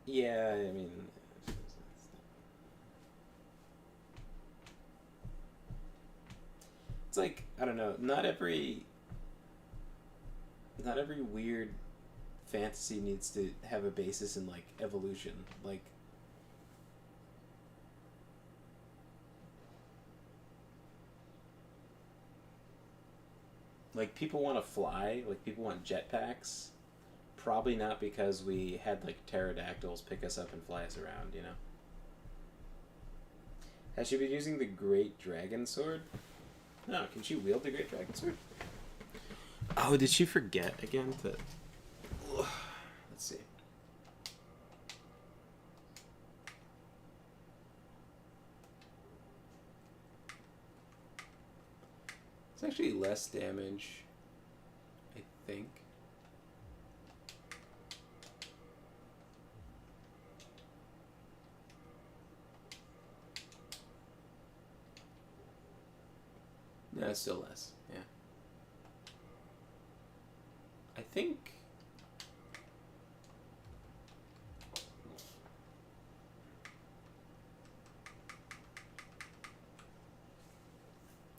B: Yeah, I mean, it's like I don't know. Not every weird fantasy needs to have a basis in like evolution. Like people want to fly. Like people want jetpacks. Probably not because we had like pterodactyls pick us up and fly us around. You know. Has she been using the Great Dragon Sword? No, can she wield the Great Dragon Sword? Oh, did she forget again to... Let's see. It's actually less damage, I think. No, it's still less, yeah. I think...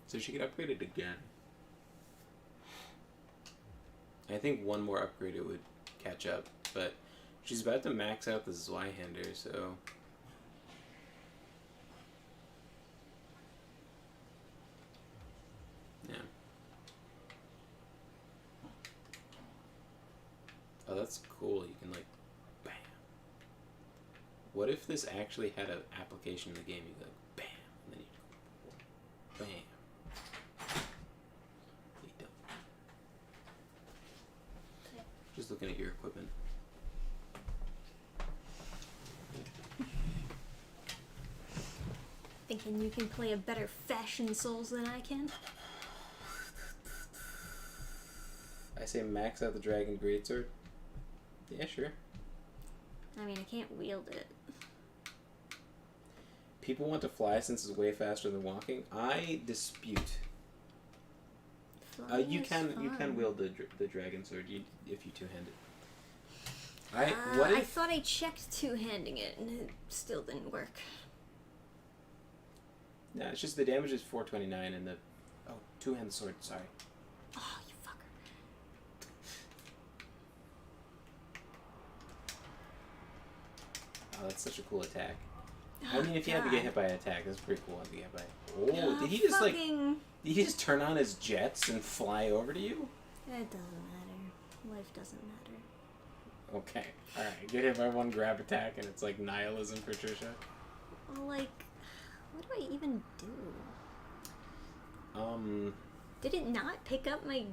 B: So she could upgrade it again. I think one more upgrade it would catch up, but she's about to max out the Zweihander, so... Yeah. Oh, that's cool. You can, like, bam. What if this actually had an application in the game? You go, like, bam, and then you go, bam. You don't. Just looking at your equipment.
A: Thinking you can play a better Fashion Souls than I can?
B: I say max out the Dragon Greatsword. Yeah, sure.
A: I mean, I can't wield it.
B: People want to fly since it's way faster than walking. I dispute. You can wield the Dragon Sword if you two-handed.
A: I thought I checked two-handing it and it still didn't work.
B: No, it's just the damage is 429 and the two-handed sword. Sorry.
A: Oh, you fucker.
B: Oh, that's such a cool attack. I mean, if you had to get hit by an attack, that's pretty cool. To get hit by. Oh, did he just Did he just turn on his jets and fly over to you?
A: It doesn't matter. Life doesn't matter.
B: Okay. All right. Get hit by one grab attack, and it's like nihilism for Trisha.
A: Well, like, what do I even do? Did it not pick up my...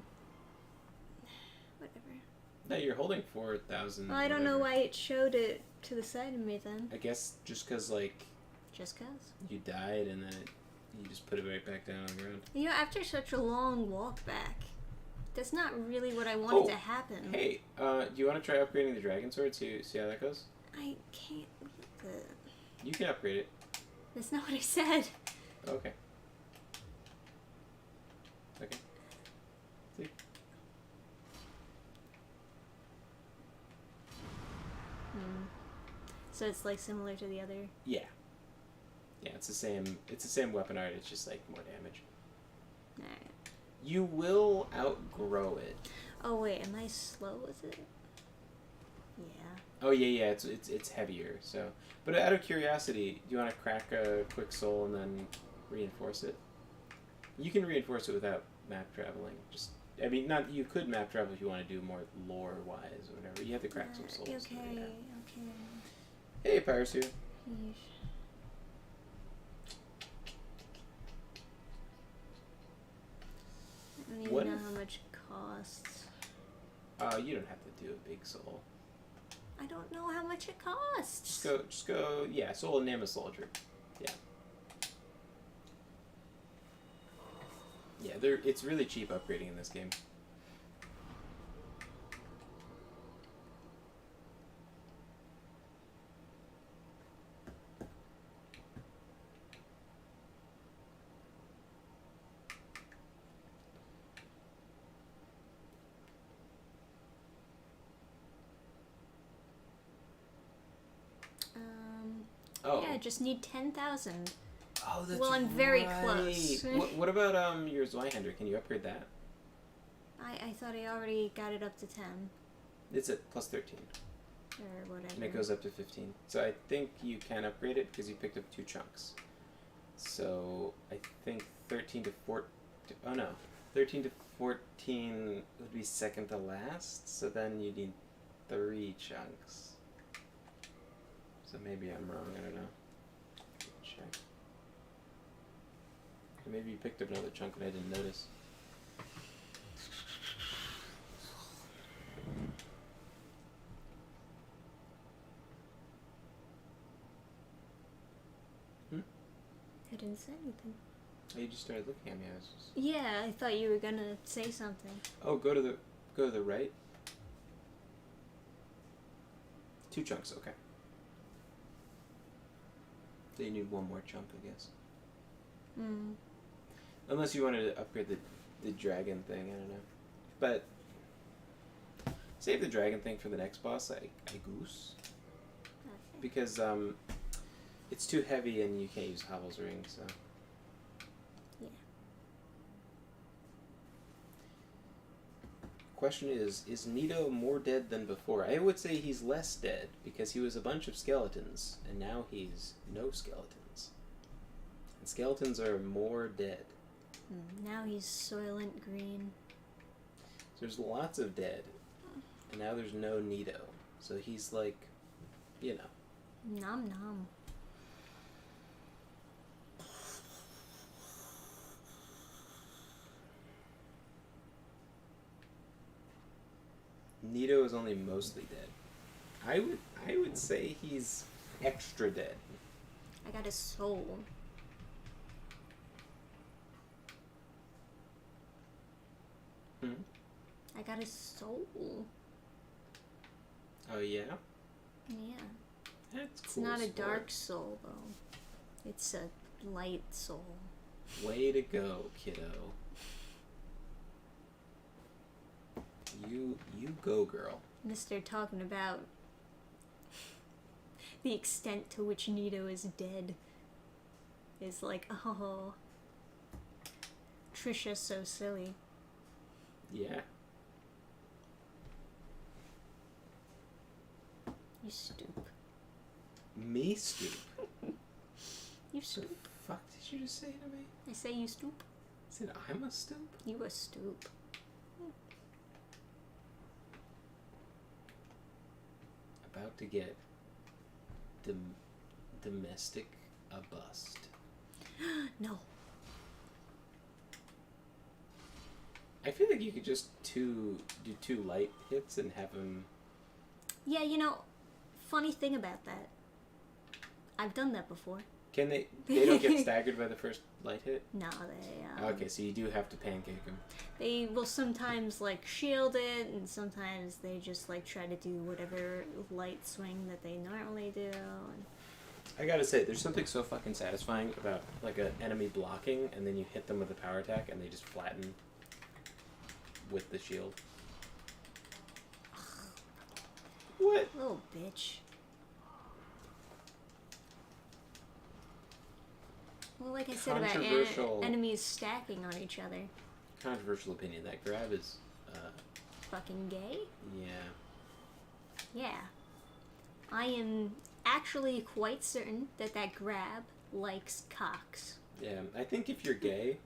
A: Whatever.
B: No, you're holding 4,000.
A: Well, I don't know why it showed it to the side of me then.
B: I guess just because, like...
A: Just cause?
B: You died, and then you just put it right back down on the ground.
A: You know, after such a long walk back, that's not really what I wanted to happen.
B: Hey, do you want to try upgrading the Dragon Sword? See how that goes?
A: I can't wield it.
B: You can upgrade it.
A: That's not what I said.
B: Okay. Okay. See?
A: So it's like similar to the other?
B: Yeah. Yeah, it's the same weapon art, it's just like more damage.
A: Alright.
B: You will outgrow it.
A: Oh wait, am I slow with it? Yeah.
B: Oh yeah, it's heavier, so. But out of curiosity, do you want to crack a quick soul and then reinforce it? You can reinforce it without map traveling. Not you could map travel if you want to do more lore wise or whatever. You have to crack some souls.
A: Okay.
B: Hey, Pirates here.
A: I don't even know how much it costs.
B: You don't have to do a big soul.
A: I don't know how much it costs.
B: Just go, yeah, soul and name a soldier. Yeah. Yeah, it's really cheap upgrading in this game. Oh.
A: Yeah, just need 10,000.
B: Oh, that's
A: Well, I'm very close.
B: What about your Zweihander? Can you upgrade that?
A: I thought I already got it up to 10.
B: It's at plus 13.
A: Or whatever.
B: And it goes up to 15. So I think you can upgrade it because you picked up 2 chunks. So I think 13 to 14... Oh no. 13 to 14 would be second to last. So then you need 3 chunks. So maybe I'm wrong. I don't know. Check. Maybe you picked up another chunk and I didn't notice.
A: I didn't say anything.
B: Oh, you just started looking at me. I was just...
A: Yeah, I thought you were gonna say something.
B: Oh, go to the right. 2 chunks, okay. So you need 1 more chunk, I guess.
A: Hmm.
B: Unless you wanted to upgrade the dragon thing, I don't know. But save the dragon thing for the next boss, I goose.
A: Okay.
B: Because it's too heavy and you can't use Havel's ring, so.
A: Yeah.
B: Question is Nito more dead than before? I would say he's less dead because he was a bunch of skeletons and now he's no skeletons. And skeletons are more dead.
A: Now he's Soylent Green.
B: So there's lots of dead. And now there's no Nito. So he's like, you know.
A: Nom nom.
B: Nito is only mostly dead. I would say he's extra dead.
A: I got his soul.
B: Hmm?
A: I got his soul.
B: Oh yeah?
A: Yeah.
B: That's
A: It's
B: cool.
A: not a
B: sport.
A: dark soul, though. It's a light soul.
B: Way to go, kiddo. You go, girl.
A: Mr. talking about the extent to which Nito is dead is like, oh, Trisha's so silly.
B: Yeah.
A: You stoop.
B: Me stoop.
A: You
B: The
A: stoop.
B: fuck did you just say to me?
A: I say you stoop.
B: I said I'm a stoop?
A: You a stoop.
B: About to get domestic a bust.
A: No.
B: I feel like you could just do 2 light hits and have him.
A: Yeah, you know, funny thing about that. I've done that before.
B: Can they? They don't get staggered by the first light hit.
A: No, they.
B: Okay, so you do have to pancake him.
A: They will sometimes like shield it, and sometimes they just like try to do whatever light swing that they normally do. And
B: I gotta say, there's something so fucking satisfying about like an enemy blocking, and then you hit them with a power attack, and they just flatten with the shield. What?
A: little bitch. Well, like I said about
B: Controversial.
A: enemies stacking on each other.
B: Controversial opinion. That grab is,
A: Fucking gay?
B: yeah.
A: Yeah. I am actually quite certain that that grab likes cocks.
B: Yeah, I think if you're gay,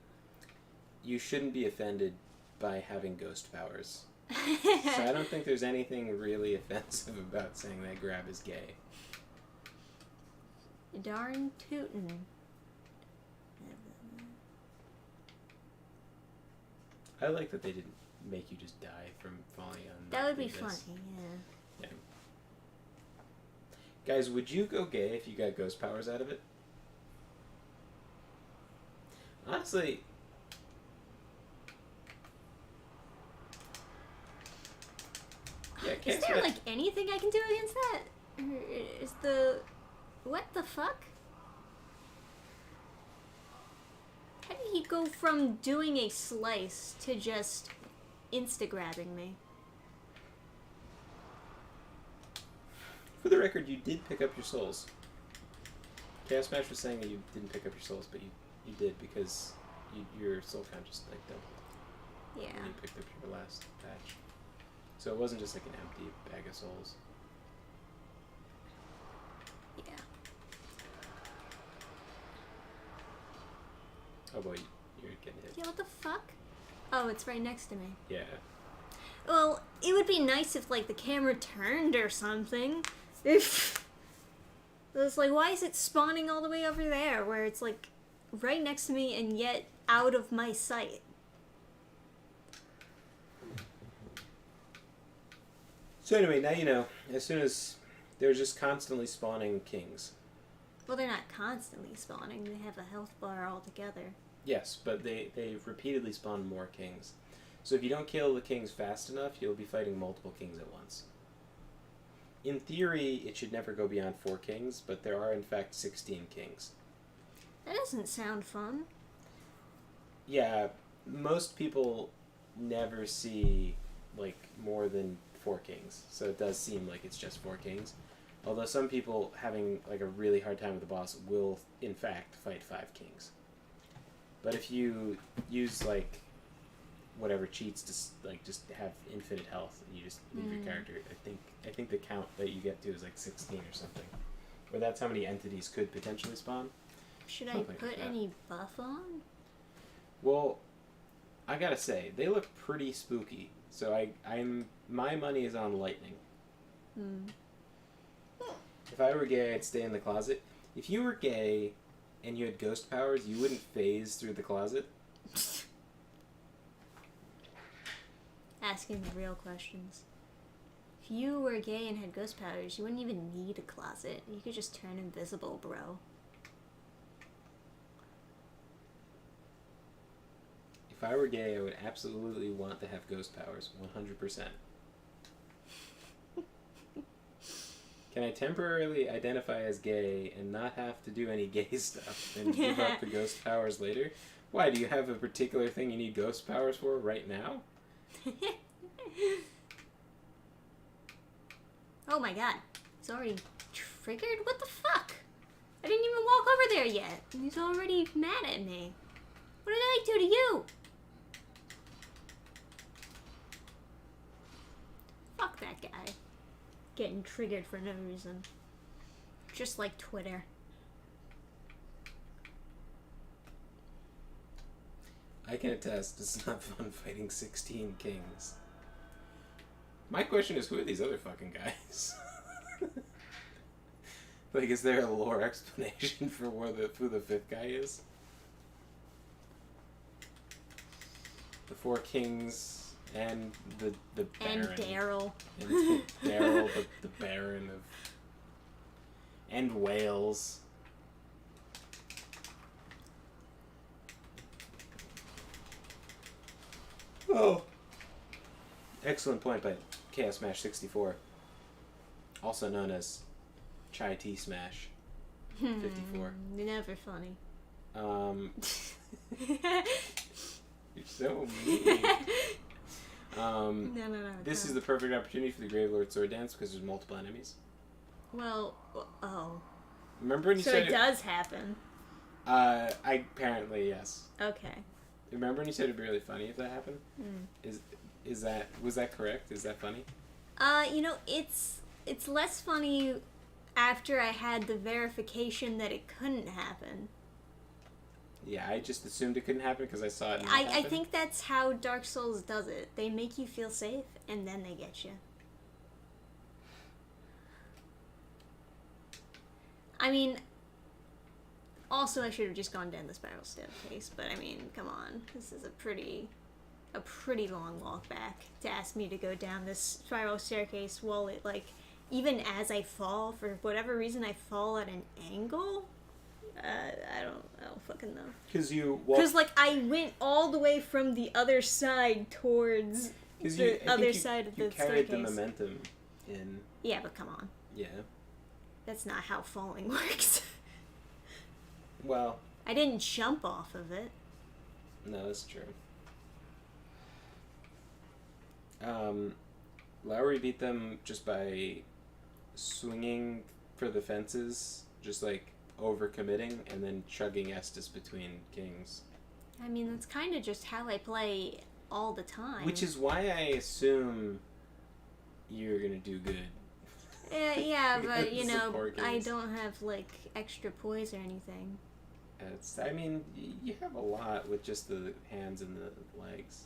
B: you shouldn't be offended by having ghost powers. So I don't think there's anything really offensive about saying that grab is gay.
A: Darn tootin'.
B: I like that they didn't make you just die from falling on.
A: That would be
B: the
A: funny,
B: abyss.
A: yeah.
B: Guys, would you go gay if you got ghost powers out of it? Honestly, yeah.
A: Is there like anything I can do against that? Or is the... What the fuck? How did he go from doing a slice to just insta-grabbing me?
B: For the record, you did pick up your souls. Chaos Smash was saying that you didn't pick up your souls, but you did because your soul count just like doubled.
A: Yeah.
B: When you picked up your last batch. So it wasn't just like an empty bag of souls.
A: Yeah.
B: Oh boy, you're getting hit.
A: Yeah, what the fuck? Oh, it's right next to me.
B: Yeah.
A: Well, it would be nice if, like, the camera turned or something. If... It's like, why is it spawning all the way over there, where it's, like, right next to me and yet out of my sight?
B: So anyway, now you know, as soon as they're just constantly spawning kings.
A: Well, they're not constantly spawning. They have a health bar altogether.
B: Yes, but they repeatedly spawn more kings. So if you don't kill the kings fast enough, you'll be fighting multiple kings at once. In theory, it should never go beyond 4 kings, but there are in fact 16 kings.
A: That doesn't sound fun.
B: Yeah, most people never see, like, more than 4 kings, so it does seem like it's just 4 kings. Although some people having, like, a really hard time with the boss will, in fact, fight 5 kings. But if you use, like, whatever cheats to, like, just have infinite health and you just leave your character, I think the count that you get to is, like, 16 or something. Or that's how many entities could potentially spawn.
A: Should I put any buff on?
B: Well, I gotta say, they look pretty spooky. So my money is on lightning. If I were gay, I'd stay in the closet. If you were gay and you had ghost powers, you wouldn't phase through the closet.
A: Asking the real questions. If you were gay and had ghost powers, you wouldn't even need a closet. You could just turn invisible, bro.
B: If I were gay, I would absolutely want to have ghost powers, 100%. Can I temporarily identify as gay and not have to do any gay stuff and give up the ghost powers later? Why, do you have a particular thing you need ghost powers for right now?
A: Oh my god. It's already triggered? What the fuck? I didn't even walk over there yet. And he's already mad at me. What did I do to you? Fuck that guy. Getting triggered for no reason. Just like Twitter.
B: I can attest, it's not fun fighting 16 kings. My question is, who are these other fucking guys? Like, is there a lore explanation for who the 5th guy is? The 4 kings and the Baron.
A: And Daryl.
B: And Daryl, the Baron of... And Wales. Oh. Excellent point by Chaos Smash 64. Also known as Chai Tea Smash 54.
A: Never funny.
B: You're so mean.
A: No.
B: This is the perfect opportunity for the Gravelord Sword Dance because there's multiple enemies.
A: Well, oh.
B: Remember when you
A: so
B: said
A: it does happen.
B: Apparently, yes.
A: Okay.
B: Remember when you said it'd be really funny if that happened? Was that correct? Is that funny?
A: You know, it's less funny after I had the verification that it couldn't happen.
B: Yeah, I just assumed it couldn't happen because I saw it.
A: I think that's how Dark Souls does it. They make you feel safe, and then they get you. I mean, also I should have just gone down the spiral staircase, but I mean, come on. This is a pretty long walk back to ask me to go down this spiral staircase while it, like, even as I fall, for whatever reason I fall at an angle. I don't fucking know. Because, like, I went all the way from the other side towards the other side of the staircase.
B: You carried the momentum in.
A: Yeah, but come on.
B: Yeah.
A: That's not how falling works.
B: Well.
A: I didn't jump off of it.
B: No, that's true. Lowry beat them just by swinging for the fences, just like overcommitting and then chugging Estus between kings.
A: I mean, that's kind of just how I play all the time.
B: Which is why I assume you're gonna do good.
A: Yeah, but you
B: The
A: know,
B: four
A: I
B: kings.
A: don't have like extra poise or anything.
B: I mean, you have a lot with just the hands and the legs.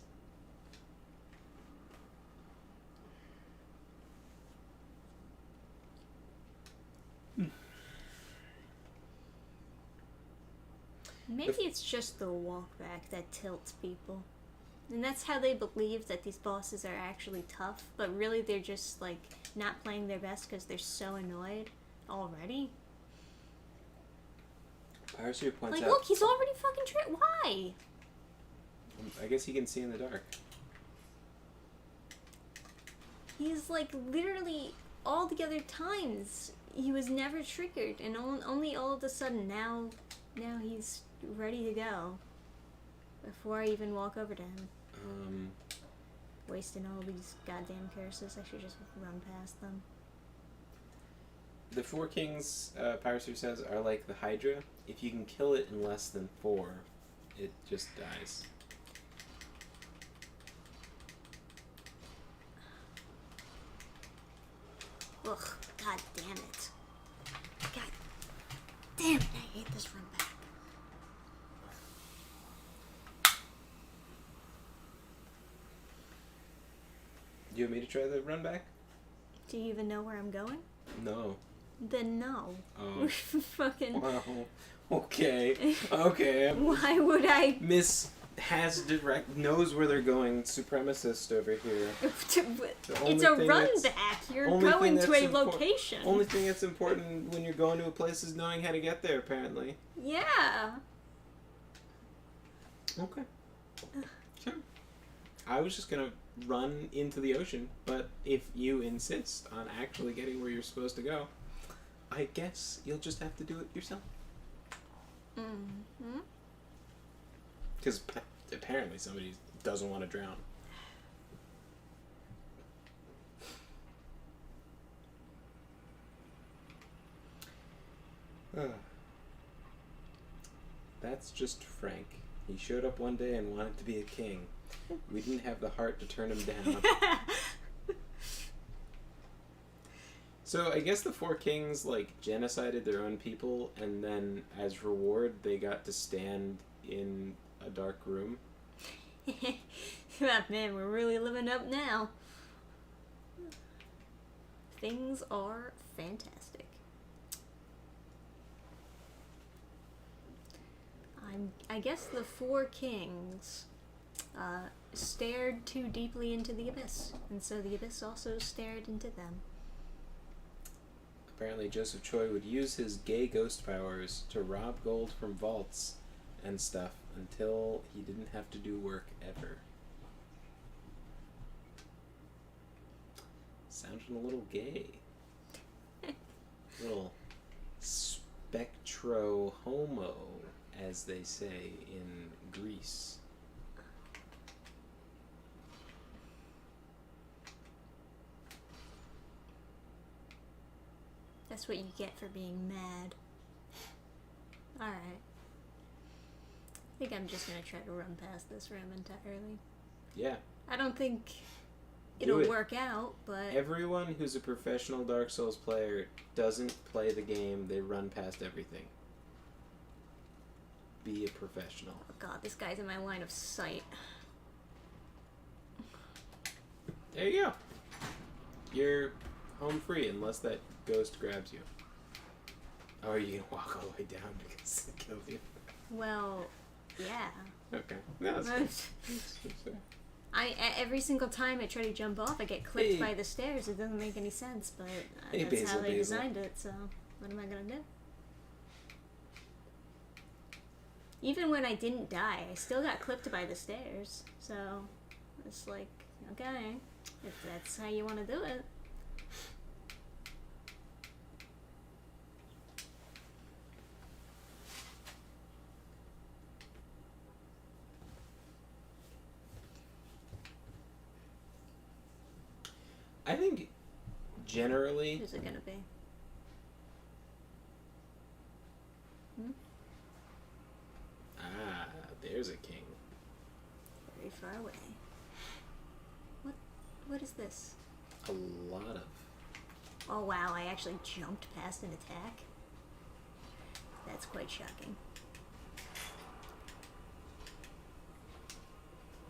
A: Maybe it's just the walkback that tilts people. And that's how they believe that these bosses are actually tough, but really they're just like not playing their best because they're so annoyed already.
B: Parser points
A: Like,
B: out.
A: look, he's already fucking tripped. Why?
B: I guess he can see in the dark.
A: He's like literally all the other times he was never triggered, and only all of a sudden now he's ready to go. Before I even walk over to him. Wasting all these goddamn curses. I should just run past them.
B: The four kings, Parser says, are like the Hydra. If you can kill it in less than 4, it just dies.
A: Ugh, god damn it. God damn it, I hate this run back.
B: Do you want me to try the run back?
A: Do you even know where I'm going?
B: No.
A: Then no.
B: Oh.
A: Fucking.
B: Wow. Okay. Okay.
A: Why would I?
B: Miss knows where they're going. Supremacist over here.
A: It's a run back. You're going to a location.
B: Only thing that's important when you're going to a place is knowing how to get there, apparently.
A: Yeah.
B: Okay. Sure. I was just gonna run into the ocean, but if you insist on actually getting where you're supposed to go, I guess you'll just have to do it yourself.
A: Mm-hmm.
B: Because apparently somebody doesn't want to drown. That's just Frank. He showed up one day and wanted to be a king. We didn't have the heart to turn him down. So I guess the four kings like genocided their own people, and then as reward they got to stand in a dark room.
A: Man, we're really living up now. Things are fantastic. I guess the four kings stared too deeply into the abyss, and so the abyss also stared into them.
B: Apparently Joseph Choi would use his gay ghost powers to rob gold from vaults and stuff until he didn't have to do work ever. Sounded a little gay. A little spectro-homo, as they say in Greece.
A: That's what you get for being mad. Alright. I think I'm just gonna try to run past this room entirely.
B: Yeah.
A: I don't think
B: Do
A: it'll
B: it.
A: work out, but...
B: Everyone who's a professional Dark Souls player doesn't play the game, they run past everything. Be a professional.
A: Oh god, this guy's in my line of sight.
B: There you go. You're home free unless that ghost grabs you. Or are you gonna walk all the way down because it kills you?
A: Well, yeah.
B: Okay. No, that's good.
A: Every single time I try to jump off, I get clipped by the stairs. It doesn't make any sense, but
B: Hey,
A: that's how
B: Basil,
A: they
B: Basil.
A: designed it, so what am I gonna do? Even when I didn't die, I still got clipped by the stairs, so it's like, okay, if that's how you want to do it.
B: I think generally
A: Who's it gonna be? Hmm?
B: Ah, there's a king.
A: Very far away. What is this?
B: A lot of.
A: Oh wow, I actually jumped past an attack. That's quite shocking.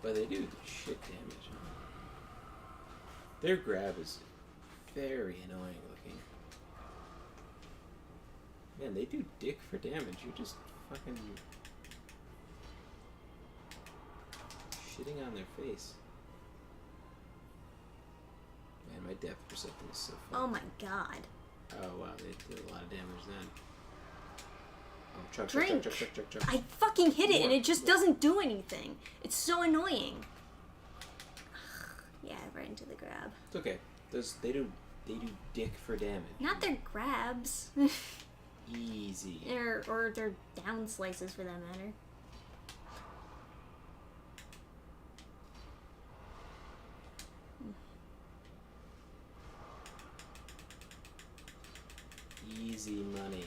B: But they do shit damage. Their grab is very annoying looking. Man, they do dick for damage. You're just fucking shitting on their face. Man, my depth perception is so fun.
A: Oh my god.
B: Oh wow, they did a lot of damage then. Oh, chuck,
A: Drink.
B: Chuck.
A: I fucking hit it and
B: More.
A: it just doesn't do anything. It's so annoying. Yeah, right into the grab.
B: It's okay. They do dick for damage.
A: Not their grabs.
B: Easy.
A: or their down slices for that matter.
B: Easy money.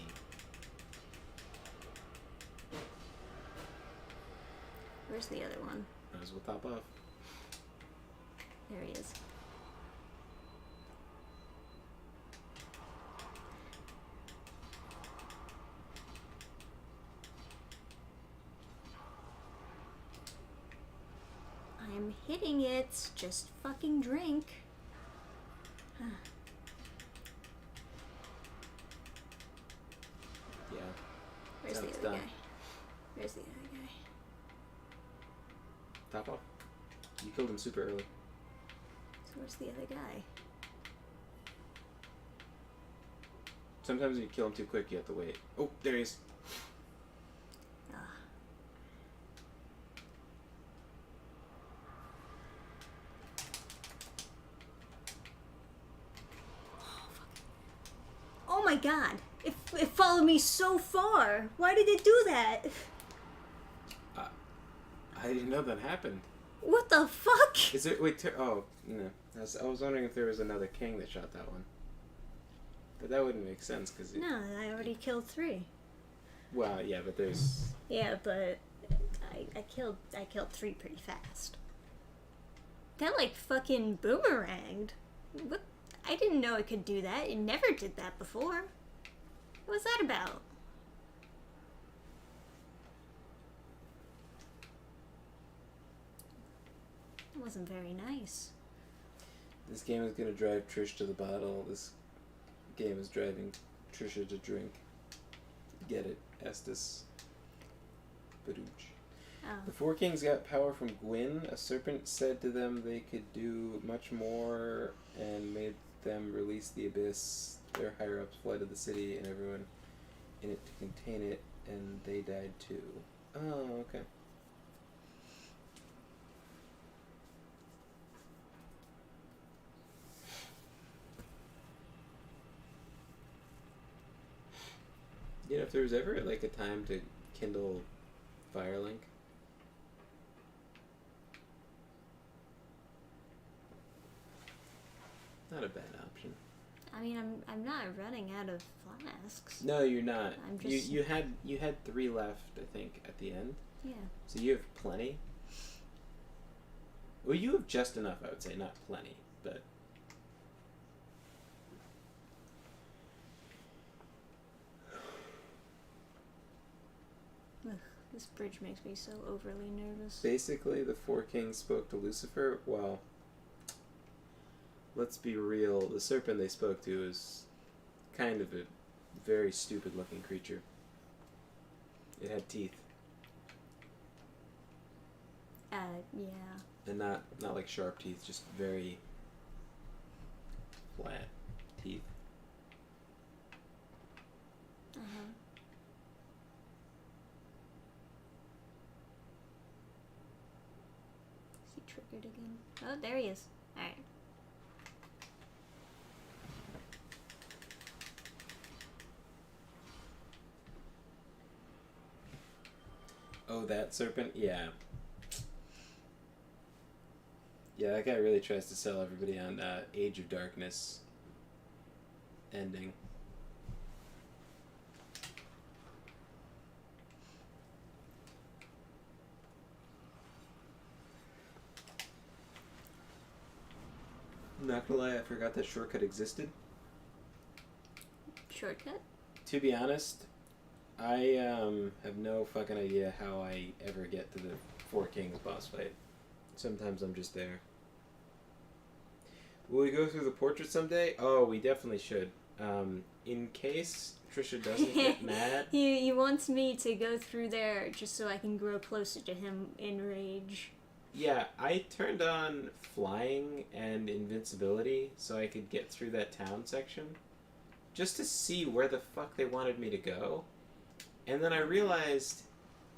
A: Where's the other one?
B: Might as well top off.
A: There he is. I'm hitting it. Just fucking drink.
B: Yeah.
A: Where's the
B: Sounds
A: other
B: done.
A: guy? Where's the other guy?
B: Top off. You killed him super early.
A: So where's the other guy?
B: Sometimes when you kill him too quick, you have to wait. Oh, there he is.
A: Ah. Oh my god! It followed me so far! Why did it do that?
B: I didn't know that happened.
A: What the fuck?
B: Is it? Wait, oh, no. I was wondering if there was another king that shot that one. But that wouldn't make sense, because...
A: No, I already killed 3.
B: Well, yeah, but there's...
A: Yeah, but I killed 3 pretty fast. That like fucking boomeranged. What? I didn't know it could do that. It never did that before. What was that about? It wasn't very nice.
B: This game is going to drive Trish to the bottle. This game is driving Trisha to drink. Get it? Estes. Badooch.
A: Oh.
B: The 4 kings got power from Gwyn. A serpent said to them they could do much more and made them release the abyss. Their higher-ups flooded the city and everyone in it to contain it, and they died too. Oh, okay. You know, if there was ever like a time to kindle Firelink, not a bad option.
A: I mean, I'm not running out of flasks.
B: No, you're not.
A: I'm just...
B: You had 3 left, I think, at the end.
A: Yeah.
B: So you have plenty. Well, you have just enough, I would say, not plenty, but.
A: Ugh, this bridge makes me so overly nervous.
B: Basically, the 4 kings spoke to Lucifer. Well, let's be real. The serpent they spoke to is kind of a very stupid-looking creature. It had teeth.
A: Yeah.
B: And not like sharp teeth, just very flat teeth.
A: Uh-huh. Is he triggered again? Oh, there he is. Alright.
B: Oh, that serpent? Yeah. Yeah, that guy really tries to sell everybody on Age of Darkness ending. Not gonna lie, I forgot that shortcut existed.
A: Shortcut?
B: To be honest, I have no fucking idea how I ever get to the Four Kings boss fight. Sometimes I'm just there. Will we go through the portrait someday? Oh, we definitely should. In case Trisha doesn't get mad.
A: He wants me to go through there just so I can grow closer to him in rage.
B: Yeah, I turned on flying and invincibility so I could get through that town section. Just to see where the fuck they wanted me to go. And then I realized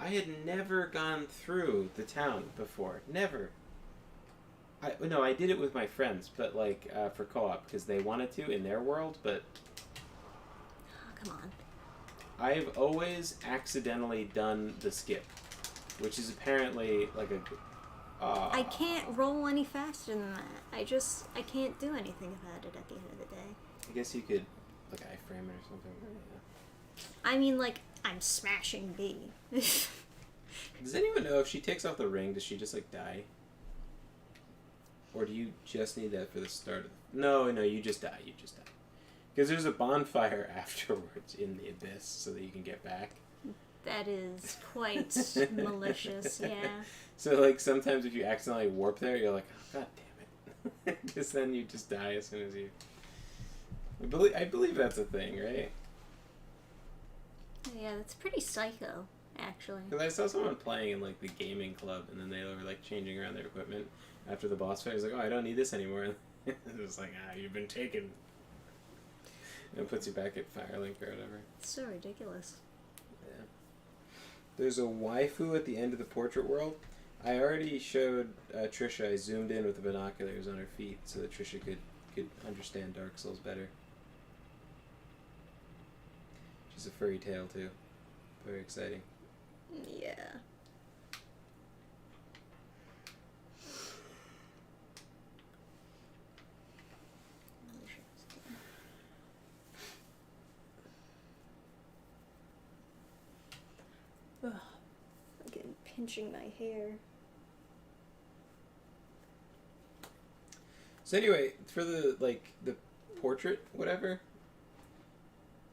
B: I had never gone through the town before. Never. I did it with my friends, but like for co-op, because they wanted to in their world, but...
A: Oh, come on.
B: I've always accidentally done the skip, which is apparently like a...
A: I can't roll any faster than that. I can't do anything about it at the end of the day.
B: I guess you could, like, iframe it or something. Yeah.
A: I mean, like, I'm smashing B.
B: Does anyone know if she takes off the ring, does she just, like, die? Or do you just need that for the start of the... No, you just die. Because there's a bonfire afterwards in the abyss so that you can get back.
A: That is quite malicious, yeah.
B: So, like, sometimes if you accidentally warp there, you're like, oh, god damn it. Because then you just die as soon as you... I believe that's a thing, right?
A: Yeah, that's pretty psycho, actually.
B: Because I saw someone playing in, like, the gaming club, and then they were, like, changing around their equipment after the boss fight. I was like, oh, I don't need this anymore. And it was like, you've been taken. And it puts you back at Firelink or whatever.
A: It's so ridiculous.
B: Yeah. There's a waifu at the end of the portrait world. I already showed Trisha, I zoomed in with the binoculars on her feet so that Trisha could understand Dark Souls better. She's a furry tail too. Very exciting.
A: Yeah. Ugh. I'm getting pinching my hair.
B: So anyway, for the portrait, whatever,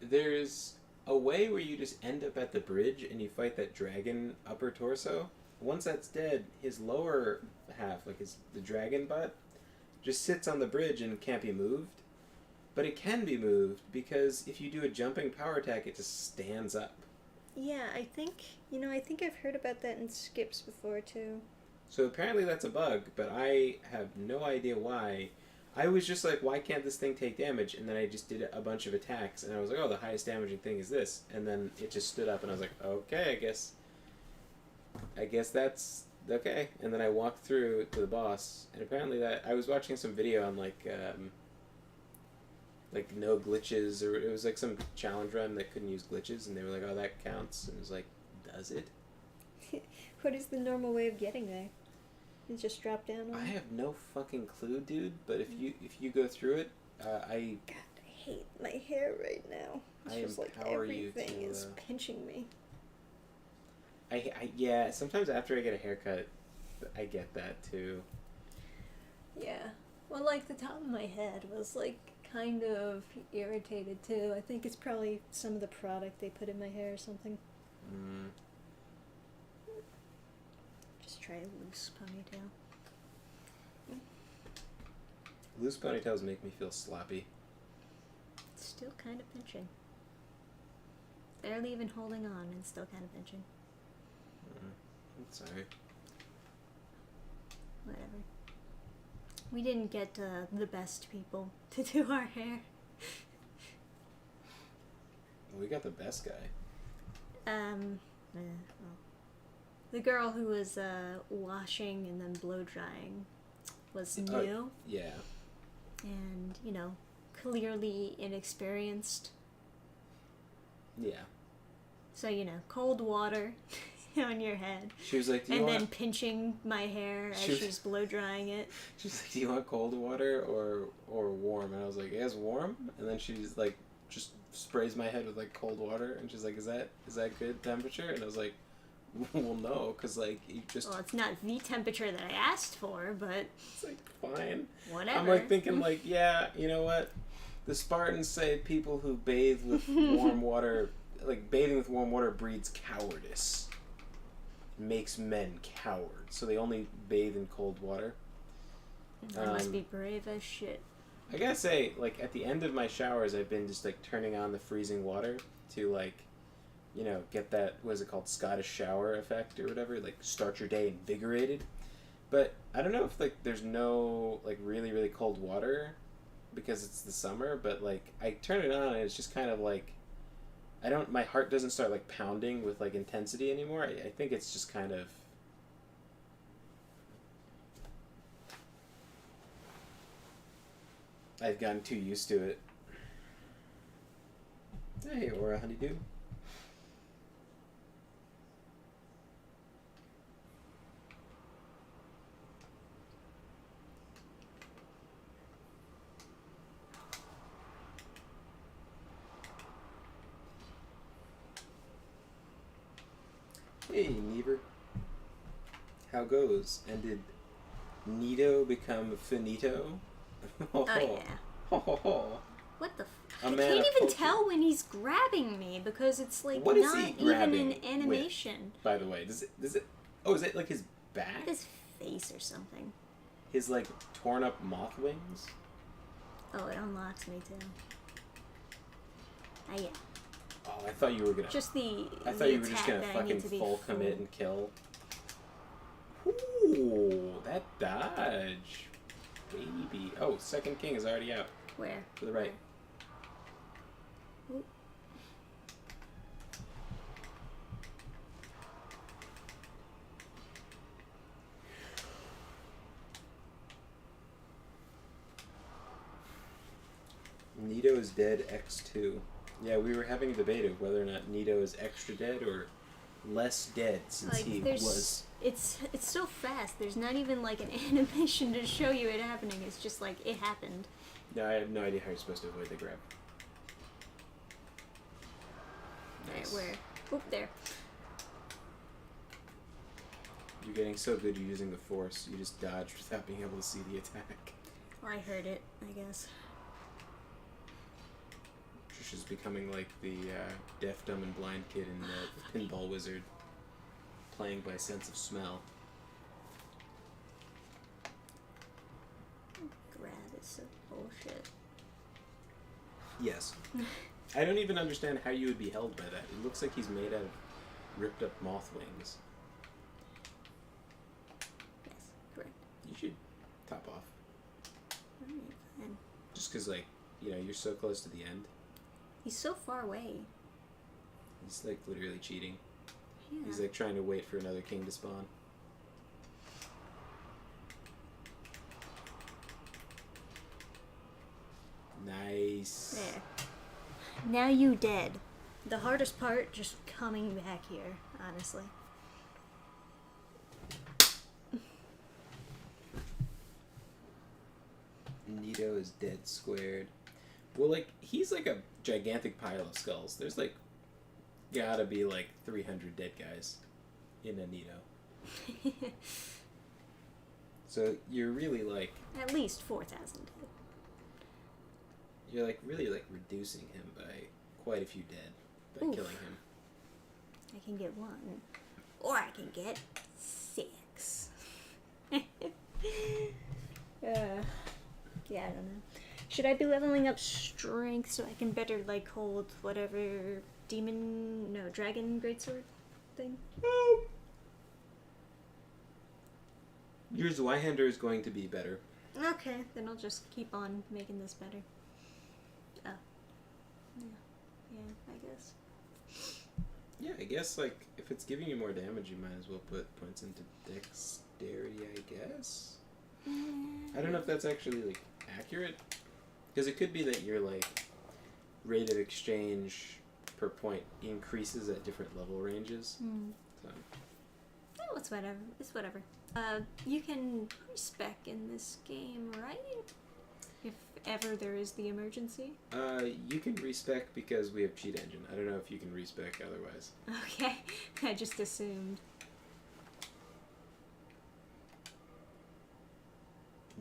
B: there's a way where you just end up at the bridge and you fight that dragon upper torso. Once that's dead, his lower half, the dragon butt, just sits on the bridge and can't be moved. But it can be moved because if you do a jumping power attack, it just stands up.
A: Yeah, I think I've heard about that in skips before too.
B: So apparently that's a bug, but I have no idea why. I was just like, why can't this thing take damage? And then I just did a bunch of attacks, and I was like, oh, the highest damaging thing is this. And then it just stood up, and I was like, okay, I guess that's okay. And then I walked through to the boss, and apparently I was watching some video on like no glitches, or it was like some challenge run that couldn't use glitches, and they were like, oh, that counts. And it was like, does it?
A: What is the normal way of getting there? You just drop down on
B: I
A: it?
B: have no fucking clue, dude. But if you go through it,
A: God, I hate my hair right now. It's just like everything is pinching me.
B: Yeah. Sometimes after I get a haircut, I get that too.
A: Yeah. Well, like the top of my head was like kind of irritated too. I think it's probably some of the product they put in my hair or something.
B: Mm.
A: Just try a loose ponytail.
B: Loose ponytails make me feel sloppy.
A: It's still kind of pinching. Barely even holding on and still kind of pinching.
B: I'm sorry.
A: Whatever. We didn't get the best people to do our hair.
B: We got the best guy.
A: Well, the girl who was washing and then blow drying was new.
B: Yeah.
A: And, clearly inexperienced.
B: Yeah.
A: So, cold water on your head.
B: She was like,
A: then pinching my hair as she's blow drying it.
B: She's like, do you want cold water or warm? And I was like, yes, warm. And then she's like, just sprays my head with like cold water, and she's like, is that good temperature? And I was like, Well, no, because, like, you just...
A: Well, it's not the temperature that I asked for, but
B: It's, like, fine.
A: whatever.
B: I'm, like, thinking, like, yeah, you know what? The Spartans say people who bathe with warm water, like, bathing with warm water breeds cowardice. Makes men cowards. So they only bathe in cold water.
A: I must be brave as shit.
B: I gotta say, like, at the end of my showers, I've been just, like, turning on the freezing water to, like, you know, get that, what is it called, Scottish shower effect or whatever, like, start your day invigorated. But I don't know if, like, there's no, like, really, really cold water because it's the summer, but, like, I turn it on and it's just kind of, like, my heart doesn't start, like, pounding with, like, intensity anymore. I think it's just kind of... I've gotten too used to it. Hey, Aura Honeydew. Hey, Never. How goes? And did Nito become finito?
A: Oh, yeah.
B: Ho, ho, ho.
A: What the
B: A
A: I
B: man
A: can't
B: of
A: even
B: culture.
A: tell when he's grabbing me because it's like
B: What is
A: not
B: he
A: even
B: grabbing
A: an animation.
B: with, by the way? Does it... Oh, is it like his back?
A: His face or something.
B: His, like, torn up moth wings?
A: Oh, it unlocks me too. Ah, yeah.
B: Oh, I thought you were gonna...
A: Just the
B: I thought
A: the
B: you were just
A: attack
B: gonna
A: that I need
B: fucking
A: to be
B: full commit and kill. Ooh, that dodge. Baby. Oh, second king is already out.
A: Where?
B: To the right.
A: Ooh.
B: Nito is dead X2. Yeah, we were having a debate of whether or not Nito is extra dead or less dead since
A: Like,
B: he
A: there's,
B: was...
A: it's so fast. There's not even like an animation to show you it happening. It's just like it happened.
B: No, I have no idea how you're supposed to avoid the grab. Nice.
A: Right, where? Oop, there.
B: You're getting so good you're using the force. You just dodged without being able to see the attack.
A: Well, I heard it, I guess.
B: Trisha's becoming like the deaf, dumb, and blind kid in the Pinball Wizard, playing by sense of smell.
A: Grab is so bullshit.
B: Yes. I don't even understand how you would be held by that. It looks like he's made out of ripped up moth wings.
A: Yes, correct.
B: You should top off.
A: Alright, fine.
B: Just because, like, you know, you're so close to the end.
A: He's so far away.
B: He's, like, literally cheating.
A: Yeah.
B: He's, like, trying to wait for another king to spawn. Nice.
A: There. Now you dead. The hardest part, just coming back here, honestly.
B: Nito is dead squared. Well, like, he's like a gigantic pile of skulls. There's, like, gotta be, like, 300 dead guys in a Nito. So you're really, like...
A: At least 4,000 dead.
B: You're, like, really, like, reducing him by quite a few dead by
A: Oof.
B: killing him.
A: I can get 1. Or I can get 6. Yeah, I don't know. Should I be leveling up strength so I can better, like, hold whatever dragon greatsword thing?
B: Your Zweihander is going to be better.
A: Okay, then I'll just keep on making this better. Oh. Yeah, I guess.
B: Yeah, I guess, like, if it's giving you more damage, you might as well put points into dexterity, I guess? I don't know if that's actually, like, accurate. Because it could be that your, like, rate of exchange per point increases at different level ranges. So.
A: Oh, it's whatever. It's whatever. You can respec in this game, right? If whenever there is the emergency?
B: You can respec because we have cheat engine. I don't know if you can respec otherwise.
A: Okay, I just assumed.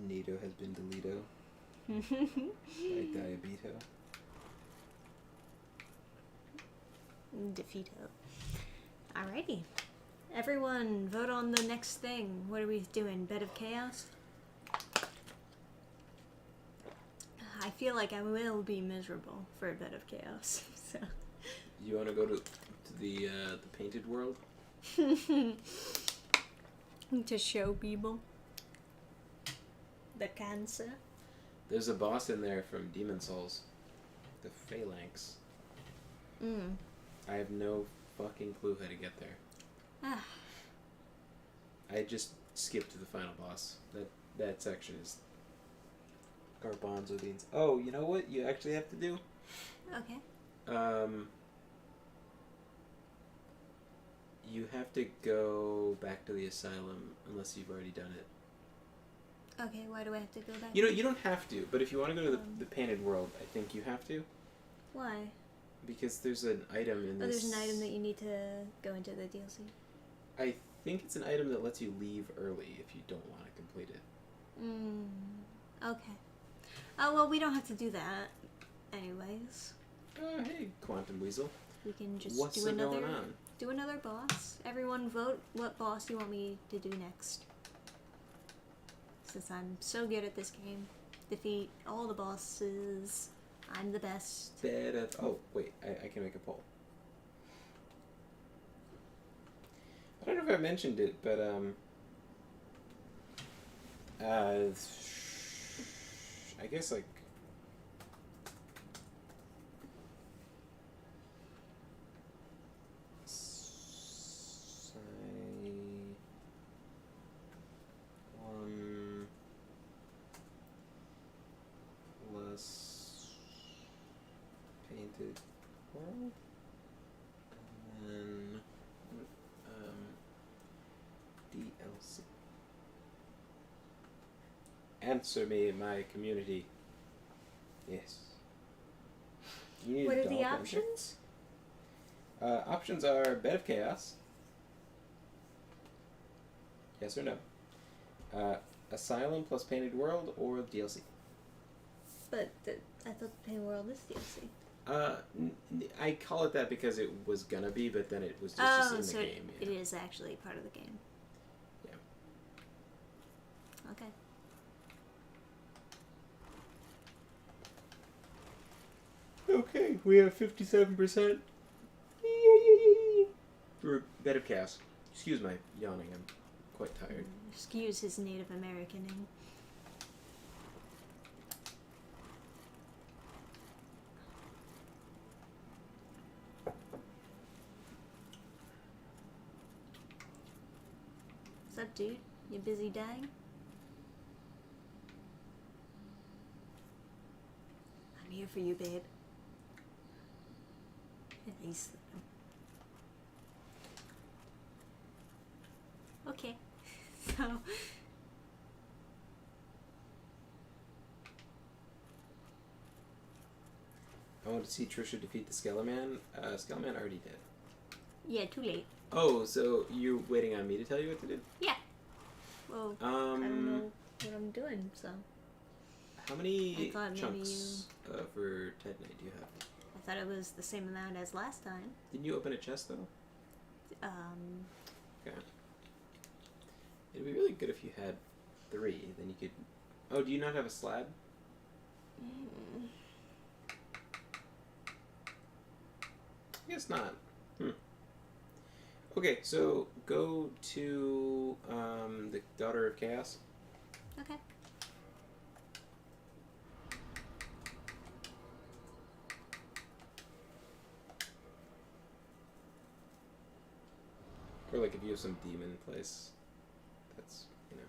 B: NATO has been deleted by Diabito.
A: Defeato. Alrighty. Everyone, vote on the next thing. What are we doing? Bed of Chaos? I feel like I will be miserable for a Bed of Chaos. So.
B: You want to go to the painted world?
A: To show people the cancer.
B: There's a boss in there from Demon Souls, the Phalanx. I have no fucking clue how to get there. I just skipped to the final boss. That section is garbanzo beans. Oh, you know what you actually have to do?
A: Okay.
B: You have to go back to the asylum unless you've already done it.
A: Okay, why do I have to go back?
B: You don't have to, but if you want to go to the painted world, I think you have to.
A: Why?
B: Because there's an item in this...
A: Oh, there's an item that you need to go into the DLC.
B: I think it's an item that lets you leave early if you don't want to complete it.
A: Okay. Oh, well, we don't have to do that anyways.
B: Hey, Quantum Weasel.
A: We can just
B: What's
A: do another
B: going on?
A: do another boss. Everyone vote what boss you want me to do next. Since I'm so good at this game. Defeat all the bosses. I'm the best.
B: Oh, wait, I can make a poll. I don't know if I mentioned it, but, I guess, like, painted world, and then DLC. Answer me, my community. Yes. You need
A: What
B: a
A: are the
B: doll
A: options?
B: Options are Bed of Chaos. Yes or no? Asylum plus Painted World or DLC.
A: But I thought the Pain World is DLC.
B: I call it that because it was gonna be, but then it was just in the game.
A: It is actually part of the game.
B: Yeah.
A: Okay.
B: Okay, we have 57%. For Bed of Chaos. Excuse my yawning, I'm quite tired.
A: Excuse his Native Americaning. What's up, dude? You busy dying? I'm here for you, babe. And he's sleeping. Okay. So...
B: I want to see Trisha defeat the Skeleman. Skeleman already did.
A: Yeah, too late.
B: Oh, so you're waiting on me to tell you what to do?
A: Yeah. Well, I don't know what I'm doing, so...
B: How many
A: I thought
B: chunks for Ted Knight do you have?
A: I thought it was the same amount as last time.
B: Didn't you open a chest, though? Okay. It'd be really good if you had 3, then you could... Oh, do you not have a slab? I guess not. Okay, so go to the Daughter of Chaos.
A: Okay.
B: Or like if you have some demon place, that's, you know.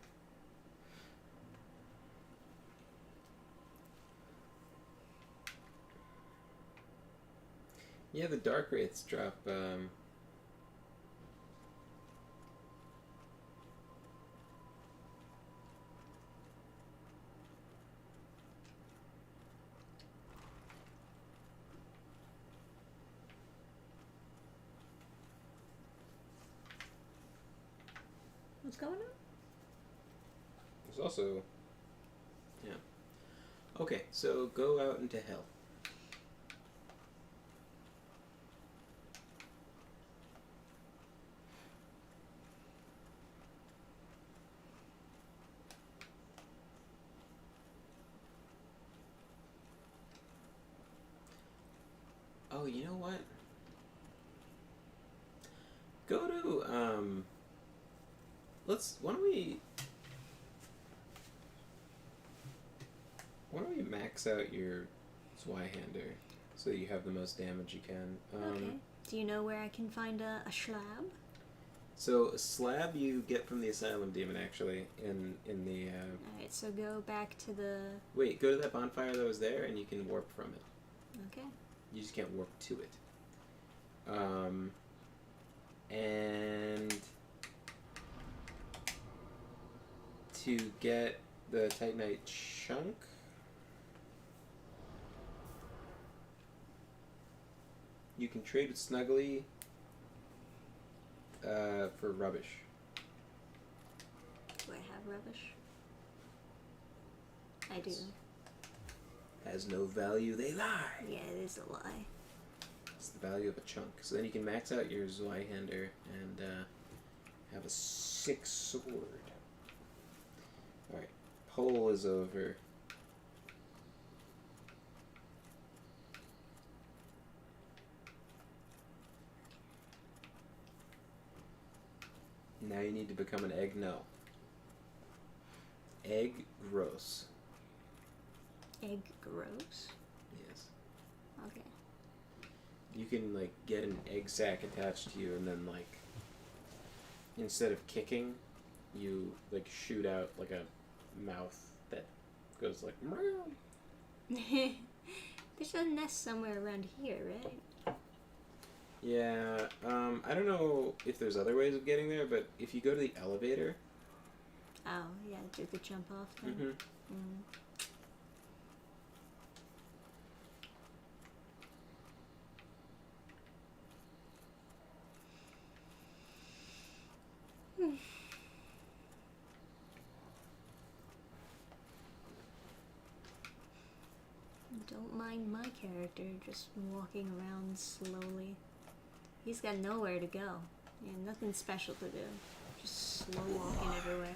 B: Yeah, the Dark Wraiths drop,
A: What's going on?
B: There's also... Yeah. Okay, so go out into hell. Oh, you know what? Go to, why don't we max out your Zweihander so that you have the most damage you can?
A: Okay. Do you know where I can find a slab?
B: So, a slab you get from the Asylum Demon, actually, in the,
A: Alright, so go back to the...
B: Wait, go to that bonfire that was there, and you can warp from it.
A: Okay.
B: You just can't warp to it. And to get the Titanite chunk, you can trade with Snuggly for rubbish.
A: Do I have rubbish? I do.
B: Has no value, they lie.
A: Yeah, it is a lie.
B: It's the value of a chunk. So then you can max out your Zweihander and have a 6 sword. Alright, poll is over. Now you need to become an egg. No. Egg gross.
A: Egg gross?
B: Yes.
A: Okay.
B: You can like get an egg sac attached to you, and then like instead of kicking, you like shoot out like a mouth that goes like.
A: There's a nest somewhere around here, right?
B: Yeah. I don't know if there's other ways of getting there, but if you go to the elevator.
A: Oh yeah, do the jump off thing.
B: Mm-hmm.
A: Mm. Don't mind my character just walking around slowly. He's got nowhere to go. Yeah, nothing special to do. Just slow walking everywhere.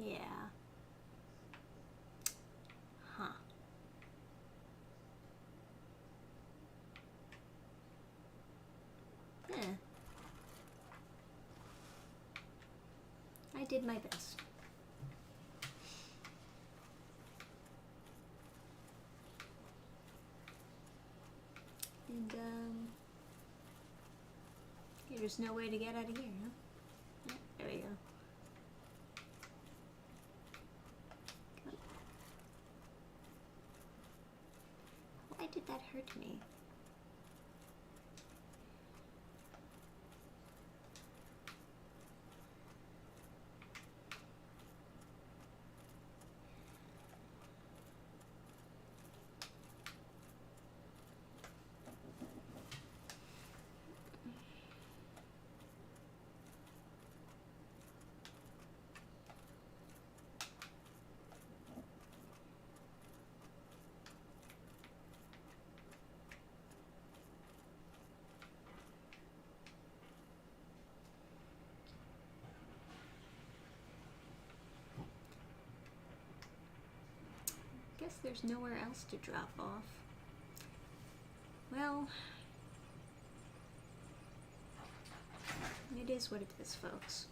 A: Yeah. Huh. I did my best. And, there's no way to get out of here, huh? Yeah, there we go. Why did that hurt me? Guess there's nowhere else to drop off. Well, it is what it is, folks.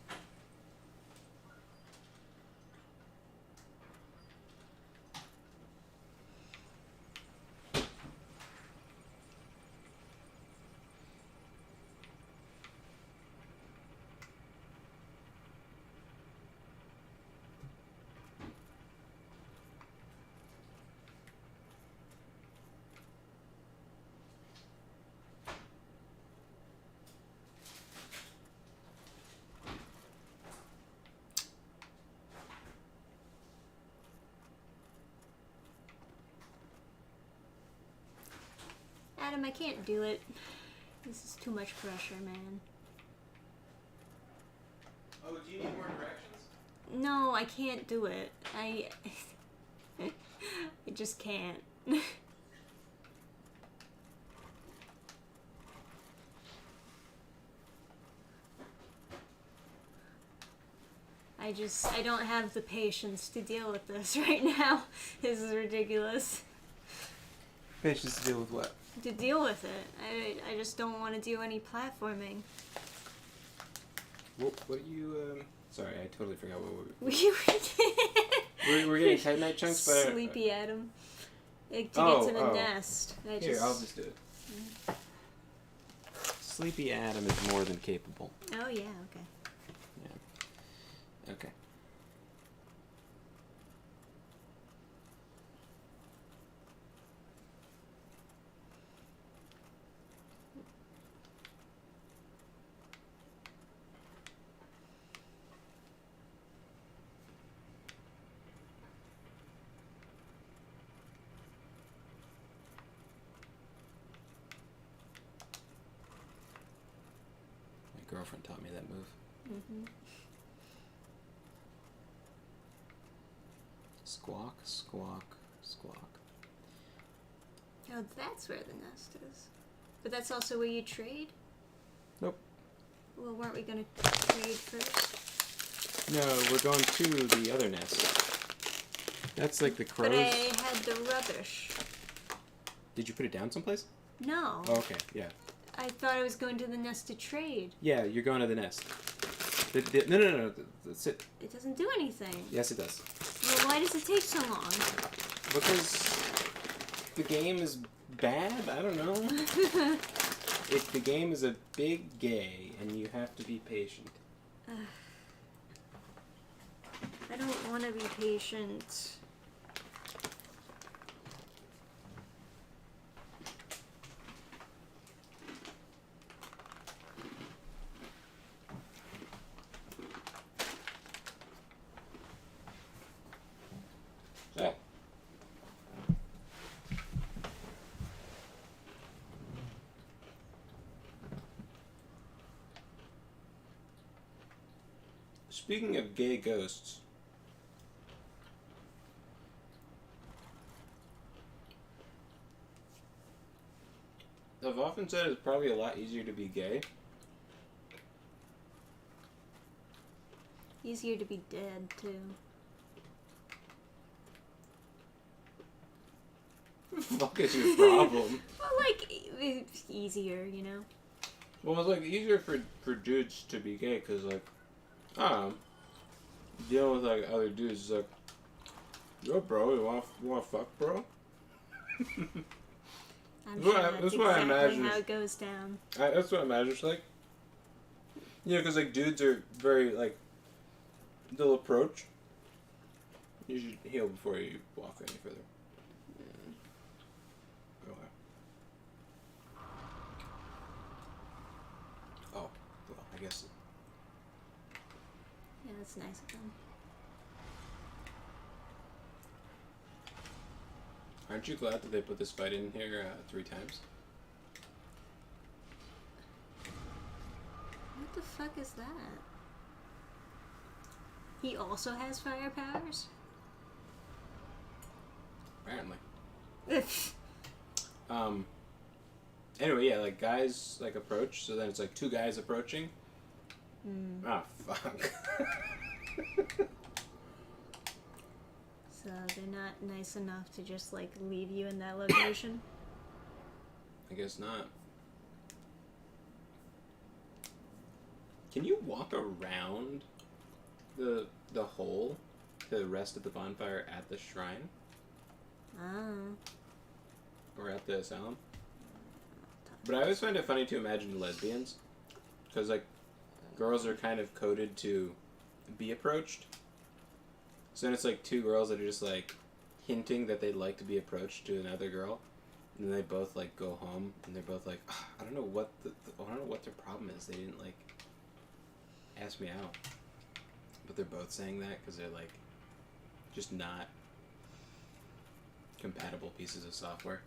A: Adam, I can't do it. This is too much pressure, man.
B: Oh, do you need more directions?
A: No, I can't do it. I just can't. I don't have the patience to deal with this right now. This is ridiculous.
B: Patience to deal with what?
A: To deal with it. I just don't want to do any platforming.
B: What are you, Sorry, I totally forgot what
A: We
B: we're getting Tight Night chunks, but...
A: Sleepy Adam. To get
B: Oh,
A: to the
B: oh.
A: nest.
B: Here, I'll just do it. Sleepy Adam is more than capable.
A: Oh, yeah, okay.
B: Yeah. Okay. My girlfriend taught me that move.
A: Mm-hmm.
B: Squawk, squawk, squawk.
A: Oh, that's where the nest is. But that's also where you trade?
B: Nope.
A: Well, weren't we gonna trade first?
B: No, we're going to the other nest. That's like the crows.
A: But I had the rubbish.
B: Did you put it down someplace?
A: No.
B: Oh, okay, yeah.
A: I thought I was going to the nest to trade.
B: Yeah, you're going to the nest. No. That's it.
A: It doesn't do anything.
B: Yes, it does.
A: Well, why does it take so long?
B: Because the game is bad? I don't know. The game is a big gay, and you have to be patient.
A: I don't want to be patient.
B: So. Speaking of gay ghosts, I've often said it's probably a lot easier to be gay.
A: Easier to be dead, too.
B: What the fuck is your problem?
A: Well, like, it's easier, you know?
B: Well, it's like easier for dudes to be gay because, like, I don't know, dealing with like other dudes is like, yo, bro, you want to fuck, bro?
A: I'm
B: That's
A: sure
B: what
A: that's
B: that's what I
A: exactly
B: imagine.
A: how it goes down.
B: That's what I imagine. It's like, you know, because like dudes are very like, they'll approach. You should heal before you walk any further. Go ahead. Oh, well, I guess.
A: Yeah, that's nice of them.
B: Aren't you glad that they put this fight in here 3 times?
A: What the fuck is that? He also has fire powers?
B: Apparently. Anyway, yeah, like guys like approach, so then it's like 2 guys approaching. Ah, fuck.
A: So they're not nice enough to just like leave you in that location?
B: I guess not. Can you walk around the hole to the rest of the bonfire at the shrine?
A: Oh.
B: Or at the asylum? But I always find it funny to imagine lesbians. Because, like, girls are kind of coded to be approached. So then it's like 2 girls that are just, like, hinting that they'd like to be approached to another girl. And then they both, like, go home. And they're both like, oh, I don't know what I don't know what their problem is. They didn't, like, ask me out. But they're both saying that because they're, like, just not compatible pieces of software.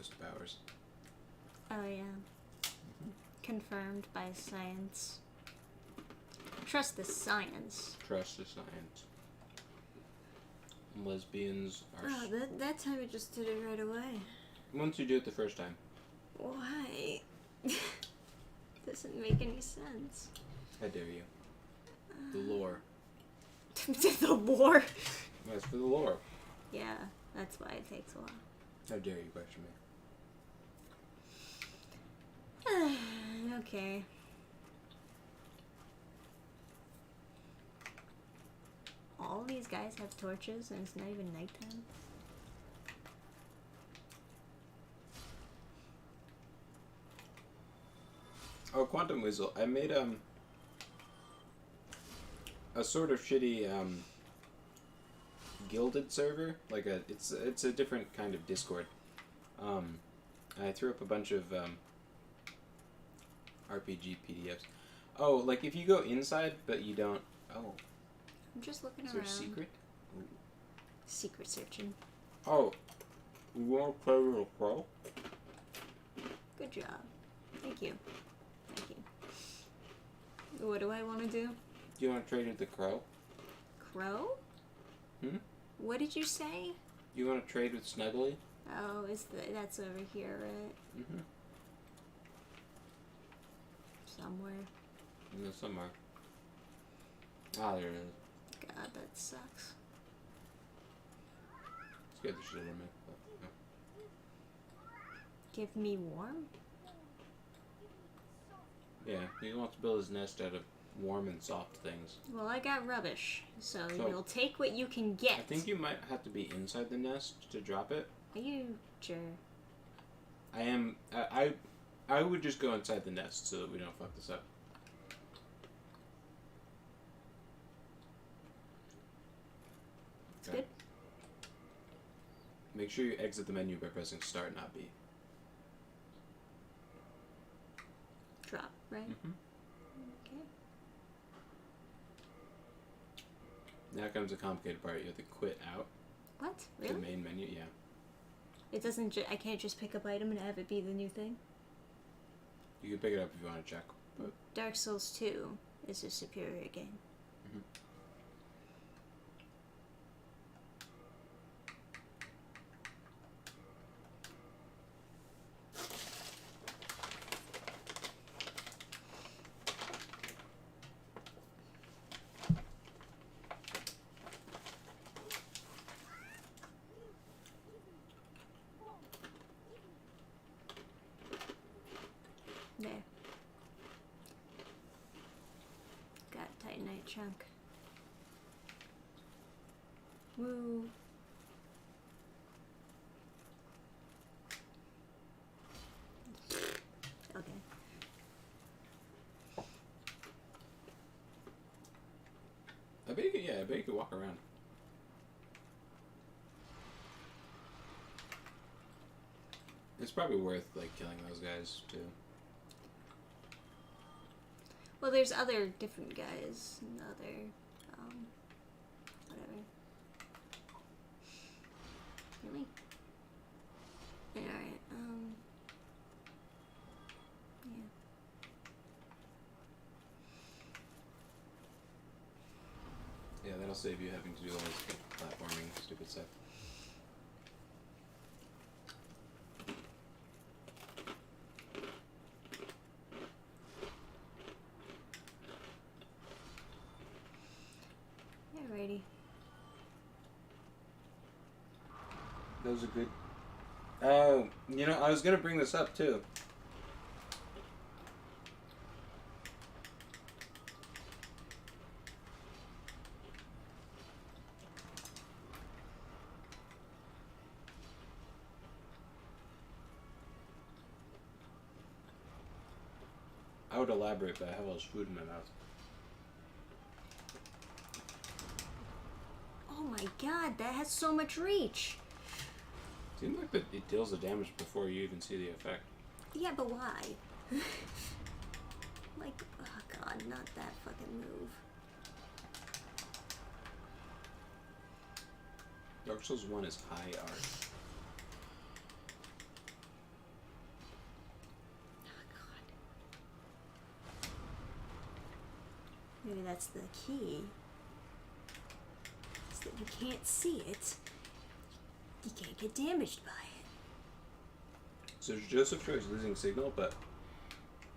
B: ghost powers.
A: Oh yeah. Confirmed by science. Trust the science.
B: Trust the science. Lesbians are.
A: Oh, that time it just did it right away.
B: Once you do it the first time.
A: Why? Doesn't make any sense.
B: How dare you? The lore.
A: The lore.
B: That's for the lore.
A: Yeah, that's why it takes a while.
B: How dare you question me?
A: Okay. All these guys have torches and it's not even nighttime.
B: Oh, Quantum Weasel. I made a sort of shitty gilded server. Like it's a different kind of Discord. I threw up a bunch of RPG PDFs. Oh, like if you go inside but you don't. Oh,
A: I'm just looking
B: is there
A: around.
B: a secret?
A: Secret searching.
B: Oh, you want to play with a crow?
A: Good job. Thank you. Thank you. What do I want to do?
B: Do you want to trade with the crow?
A: Crow?
B: Hmm?
A: What did you say?
B: You want to trade with Snuggly?
A: Oh, that's over here, right?
B: Mm-hmm.
A: Somewhere.
B: No, somewhere. Ah, there it is.
A: God, that sucks.
B: Scared the shit out of me. Oh,
A: Give me warm?
B: yeah, he wants to build his nest out of warm and soft things.
A: Well, I got rubbish, so
B: So-
A: you'll take what you can get.
B: I think you might have to be inside the nest to drop it.
A: Are you sure?
B: I am. I would just go inside the nest so that we don't fuck this up.
A: It's good.
B: Make sure you exit the menu by pressing start, not B.
A: Drop, right?
B: Mm-hmm.
A: Okay.
B: Now comes the complicated part. You have to quit out
A: What?
B: to
A: Really?
B: the main menu. Yeah.
A: It doesn't. I can't just pick up item and have it be the new thing.
B: You can pick it up if you want to check. But
A: Dark Souls 2 is a superior game.
B: Mhm.
A: There. Got Titanite chunk. Woo. Okay.
B: I bet you could, I bet you could walk around. It's probably worth like killing those guys too.
A: Well, there's other different guys and other, whatever. Really? Alright, yeah.
B: Yeah, that'll save you having to do all this platforming stupid stuff.
A: Alrighty.
B: That was a good. Oh, you know, I was gonna bring this up too. I would elaborate, but I have all this food in my mouth.
A: Oh my god, that has so much reach!
B: Seems like it deals the damage before you even see the effect.
A: Yeah, but why? Like, oh god, not that fucking move.
B: Dark Souls 1 is high art.
A: Maybe that's the key. It's that you can't see it. You can't get damaged by it.
B: So Joseph Joy's losing signal, but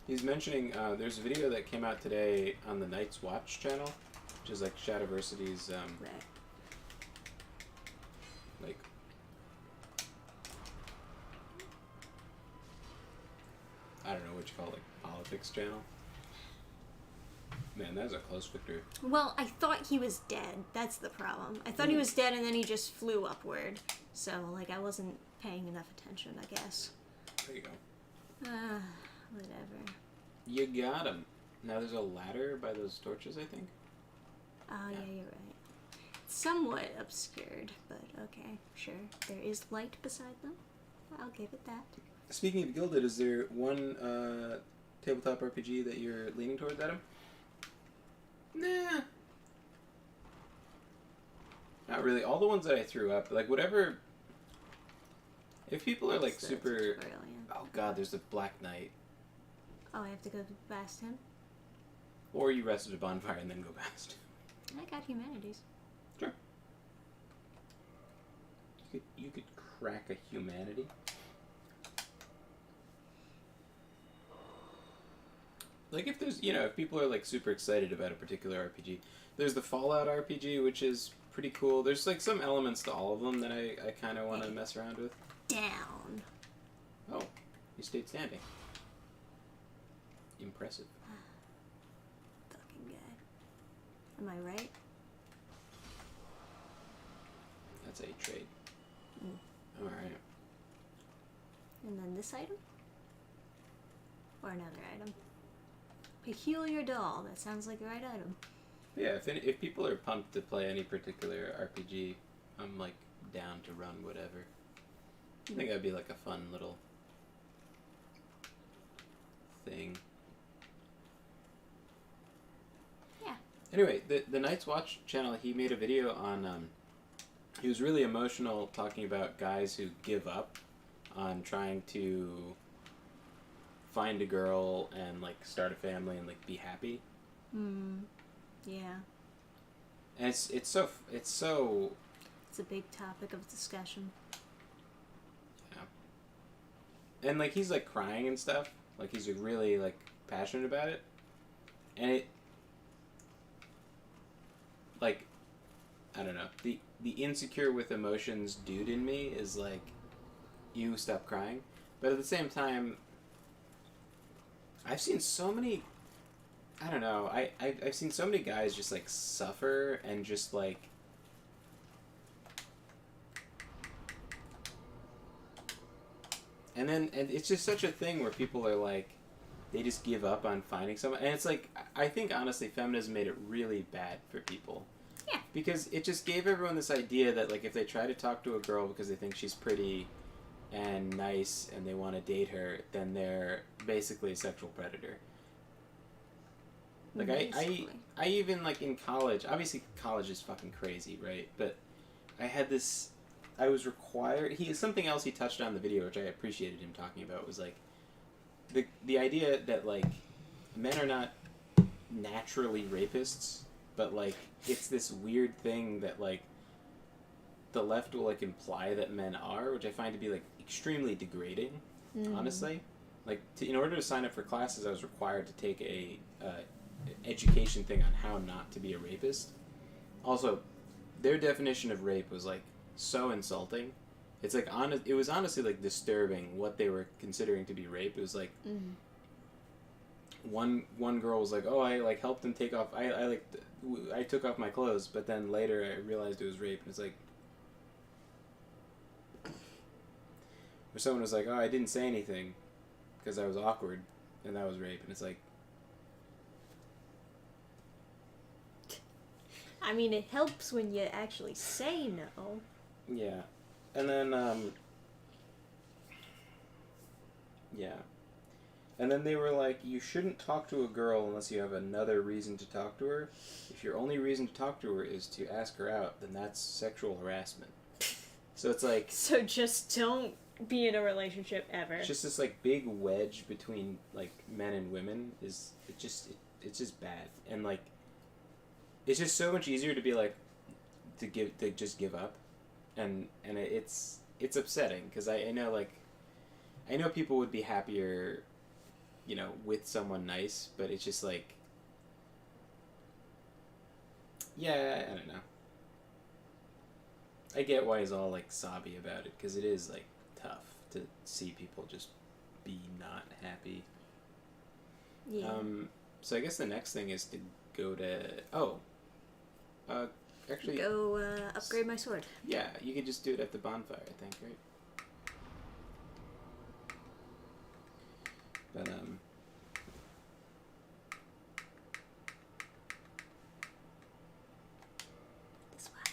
B: he's mentioning there's a video that came out today on the Night's Watch channel, which is like Shadowversity's
A: Right.
B: like I don't know what you call it, like politics channel. Man, that was a close victory.
A: Well, I thought he was dead. That's the problem. I thought he was dead and then he just flew upward. So, like, I wasn't paying enough attention, I guess.
B: There you go.
A: Whatever.
B: You got him. Now there's a ladder by those torches, I think.
A: Oh, yeah, you're right. Somewhat obscured, but okay, sure. There is light beside them. I'll give it that.
B: Speaking of Gilded, is there one tabletop RPG that you're leaning towards, Adam? Nah. Not really. All the ones that I threw up, like whatever. If people are like
A: That's the
B: super.
A: tutorial, yeah.
B: Oh god, there's the Black Knight.
A: Oh, I have to go past him?
B: Or you rest at a bonfire and then go past.
A: I got humanities.
B: Sure. You could crack a humanity. Like if there's, if people are like super excited about a particular RPG, there's the Fallout RPG, which is pretty cool. There's like some elements to all of them that I kind of want to mess around with.
A: Down.
B: Oh, you stayed standing. Impressive.
A: Fucking guy. Am I right?
B: That's a trade.
A: Mm.
B: Alright.
A: And then this item? Or another item? Peculiar doll. That sounds like the right item.
B: Yeah, if people are pumped to play any particular RPG, I'm like down to run whatever. I think that'd be like a fun little thing.
A: Yeah.
B: Anyway, the Night's Watch channel, he made a video on, he was really emotional talking about guys who give up on trying to find a girl and like start a family and like be happy.
A: Yeah.
B: And it's so
A: It's a big topic of discussion.
B: yeah. And like he's like crying and stuff. Like he's really like passionate about it. And it like I don't know. The insecure with emotions dude in me is like you stop crying. But at the same time I've seen so many I don't know. I've seen so many guys just like suffer and just like and it's just such a thing where people are like they just give up on finding someone and it's like I think honestly feminism made it really bad for people.
A: Yeah.
B: Because it just gave everyone this idea that like if they try to talk to a girl because they think she's pretty and nice and they want to date her, then they're basically a sexual predator. Like I even like in college, obviously college is fucking crazy, right? But I was required, something else he touched on in the video, which I appreciated him talking about, was like the idea that like men are not naturally rapists, but like it's this weird thing that like the left will like imply that men are, which I find to be like extremely degrading, honestly. Like in order to sign up for classes, I was required to take a education thing on how not to be a rapist. Also, their definition of rape was like so insulting. It's like it was honestly like disturbing what they were considering to be rape. It was like one girl was like, "Oh, I like helped him take off. I took off my clothes," but then later I realized it was rape. And it's like, or someone was like, "Oh, I didn't say anything because I was awkward," and that was rape. And it's like,
A: I mean, it helps when you actually say no.
B: yeah. And then, yeah. And then they were like, you shouldn't talk to a girl unless you have another reason to talk to her. If your only reason to talk to her is to ask her out, then that's sexual harassment. So it's like...
A: So just don't be in a relationship ever.
B: It's just this, like, big wedge between, like, men and women it's just bad. And, like, it's just so much easier to be like, to just give up, and it's upsetting because I know like, I know people would be happier, you know, with someone nice, but it's just like, yeah, I don't know. I get why he's all like sobby about it because it is like tough to see people just be not happy.
A: Yeah.
B: So I guess the next thing is to go to actually
A: Go upgrade my sword.
B: yeah, you could just do it at the bonfire, I think, right? But
A: This way.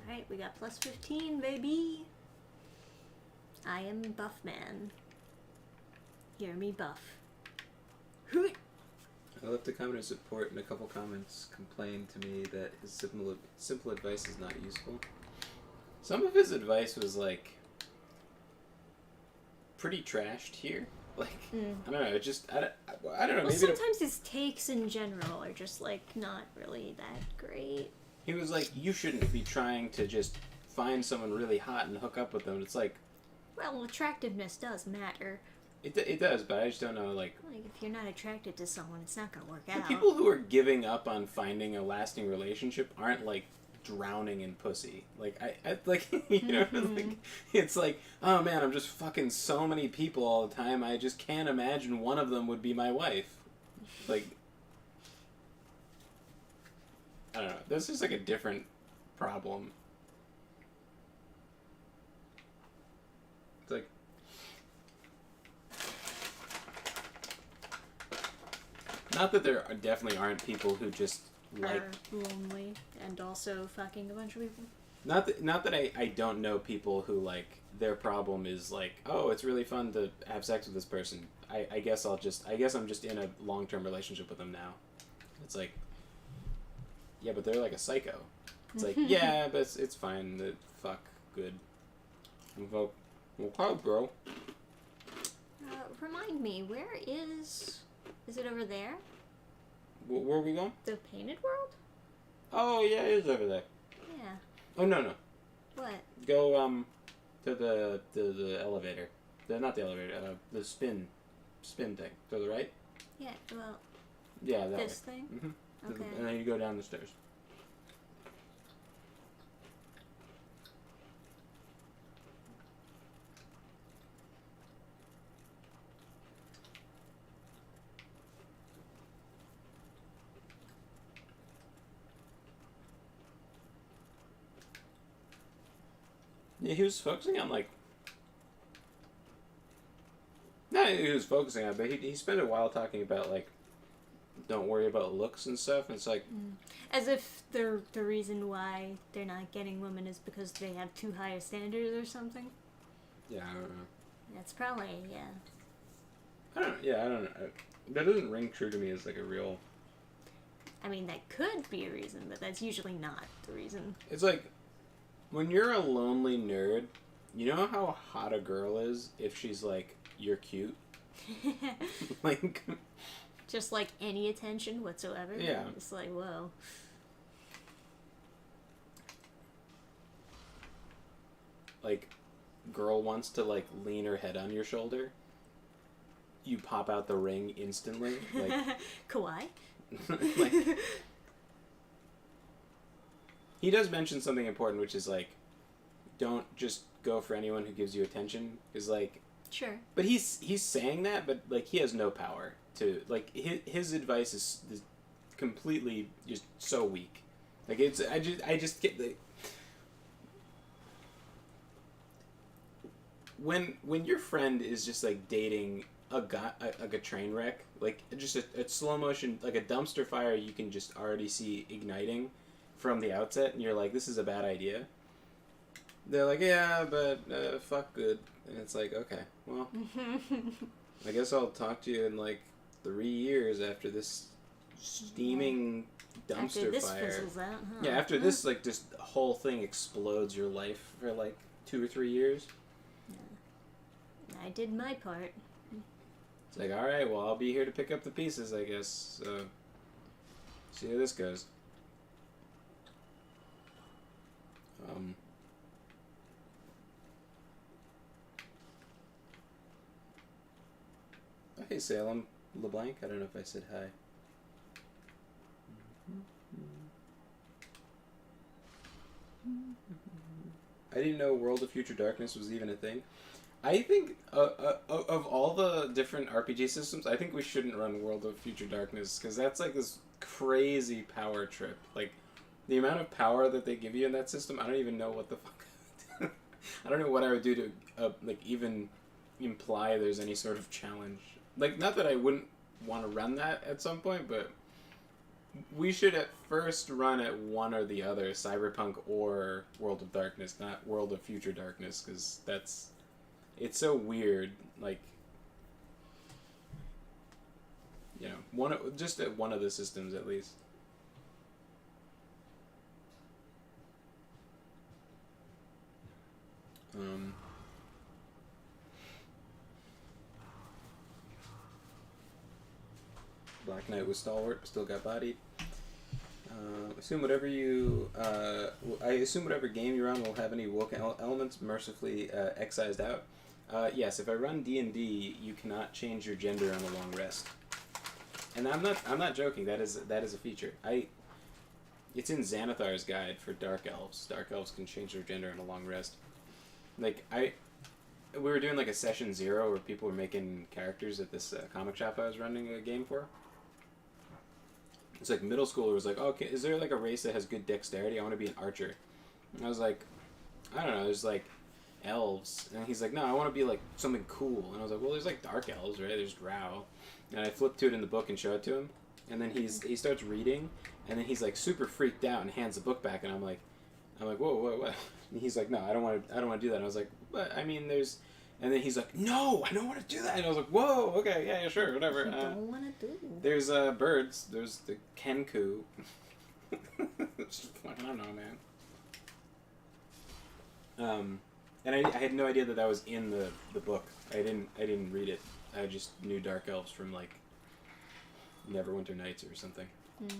A: Alright, we got plus 15, baby. I am buff man. Hear me buff. Hooey.
B: I left a comment of support and a couple comments complained to me that his simple advice is not useful. Some of his advice was like pretty trashed here. Like I don't know, it just I don't know.
A: Well,
B: Maybe
A: sometimes his takes in general are just like not really that great.
B: he was like, you shouldn't be trying to just find someone really hot and hook up with them. It's like,
A: Well, attractiveness does matter.
B: it does, but I just don't know like.
A: Like, if you're not attracted to someone, it's not gonna work
B: The
A: out.
B: people who are giving up on finding a lasting relationship aren't like drowning in pussy. Like I like you know like it's like, oh man, I'm just fucking so many people all the time. I just can't imagine one of them would be my wife. Like I don't know. This is like a different problem. It's like not that there definitely aren't people who just like
A: are lonely and also fucking a bunch of people.
B: not that I don't know people who like their problem is like, oh, it's really fun to have sex with this person. I guess I'm just in a long-term relationship with them now. It's like, yeah, but they're like a psycho. It's like, yeah, but it's fine. The fuck good. Well, bro.
A: Remind me, where is it over there?
B: Where are we going?
A: The painted world?
B: Oh yeah, it is over there.
A: Yeah.
B: Oh no.
A: What?
B: Go to the elevator. Not the elevator. The spin thing. To the right.
A: Yeah. Well.
B: Yeah, that
A: This
B: way.
A: thing.
B: Mm-hmm.
A: Okay.
B: And then you go down the stairs. Yeah, he was focusing on like. No, he was focusing on, but he spent a while talking about like, don't worry about looks and stuff. And it's like,
A: As if the reason why they're not getting women is because they have too high a standards or something.
B: yeah, I don't know.
A: That's probably
B: I don't know. That doesn't ring true to me as like a real.
A: I mean, that could be a reason, but that's usually not the reason.
B: It's like, when you're a lonely nerd, you know how hot a girl is if she's like, you're cute? Like,
A: Just like any attention whatsoever.
B: Yeah.
A: It's like, whoa.
B: like, girl wants to like lean her head on your shoulder, you pop out the ring instantly. Like,
A: Kawaii?
B: like, he does mention something important, which is like, don't just go for anyone who gives you attention. Is like,
A: Sure.
B: but he's saying that, but like he has no power to like his advice is completely just so weak. Like it's I just get the when your friend is just like dating a guy like a train wreck, like just a slow motion, like a dumpster fire you can just already see igniting from the outset, and you're like, this is a bad idea. They're like, yeah, but fuck good. And it's like, okay, well, I guess I'll talk to you in like 3 years after this steaming dumpster
A: After this
B: fire.
A: fizzles out, huh?
B: Yeah, after this, like, just whole thing explodes your life for like 2 or 3 years.
A: I did my part.
B: It's like, alright, well, I'll be here to pick up the pieces, I guess. So, see how this goes. Hey, Salem LeBlanc. I don't know if I said hi. I didn't know World of Future Darkness was even a thing. I think of all the different RPG systems, I think we shouldn't run World of Future Darkness because that's like this crazy power trip. Like the amount of power that they give you in that system, I don't even know what the fuck. I don't know what I would do to like even imply there's any sort of challenge. Like not that I wouldn't want to run that at some point, but we should at first run at one or the other, Cyberpunk or World of Darkness, not World of Future Darkness, because it's so weird. Like, you know, just at one of the systems at least. Black Knight was stalwart, still got bodied. I assume whatever game you run will have any woke elements mercifully excised out. Yes, if I run D&D, you cannot change your gender on a long rest. And I'm not joking. That is a feature. It's in Xanathar's guide for Dark Elves. Dark Elves can change their gender on a long rest. Like we were doing like a session 0 where people were making characters at this comic shop I was running a game for. It's like middle schooler was like, oh, okay, is there like a race that has good dexterity? I want to be an archer. And I was like, I don't know, there's like elves. And he's like, no, I want to be like something cool. And I was like, well, there's like dark elves, right? There's drow. And I flipped to it in the book and show it to him. And then he starts reading, and then he's like super freaked out and hands the book back. And I'm like, whoa. And he's like, no, I don't want to do that. And I was like, but I mean, there's. And then he's like, no, I don't want to do that. And I was like, whoa, okay, yeah, sure, whatever.
A: I don't want to do.
B: There's birds. There's the Kenku. I don't know, man. And I had no idea that was in the book. I didn't read it. I just knew Dark Elves from like Neverwinter Nights or something.
A: Mm.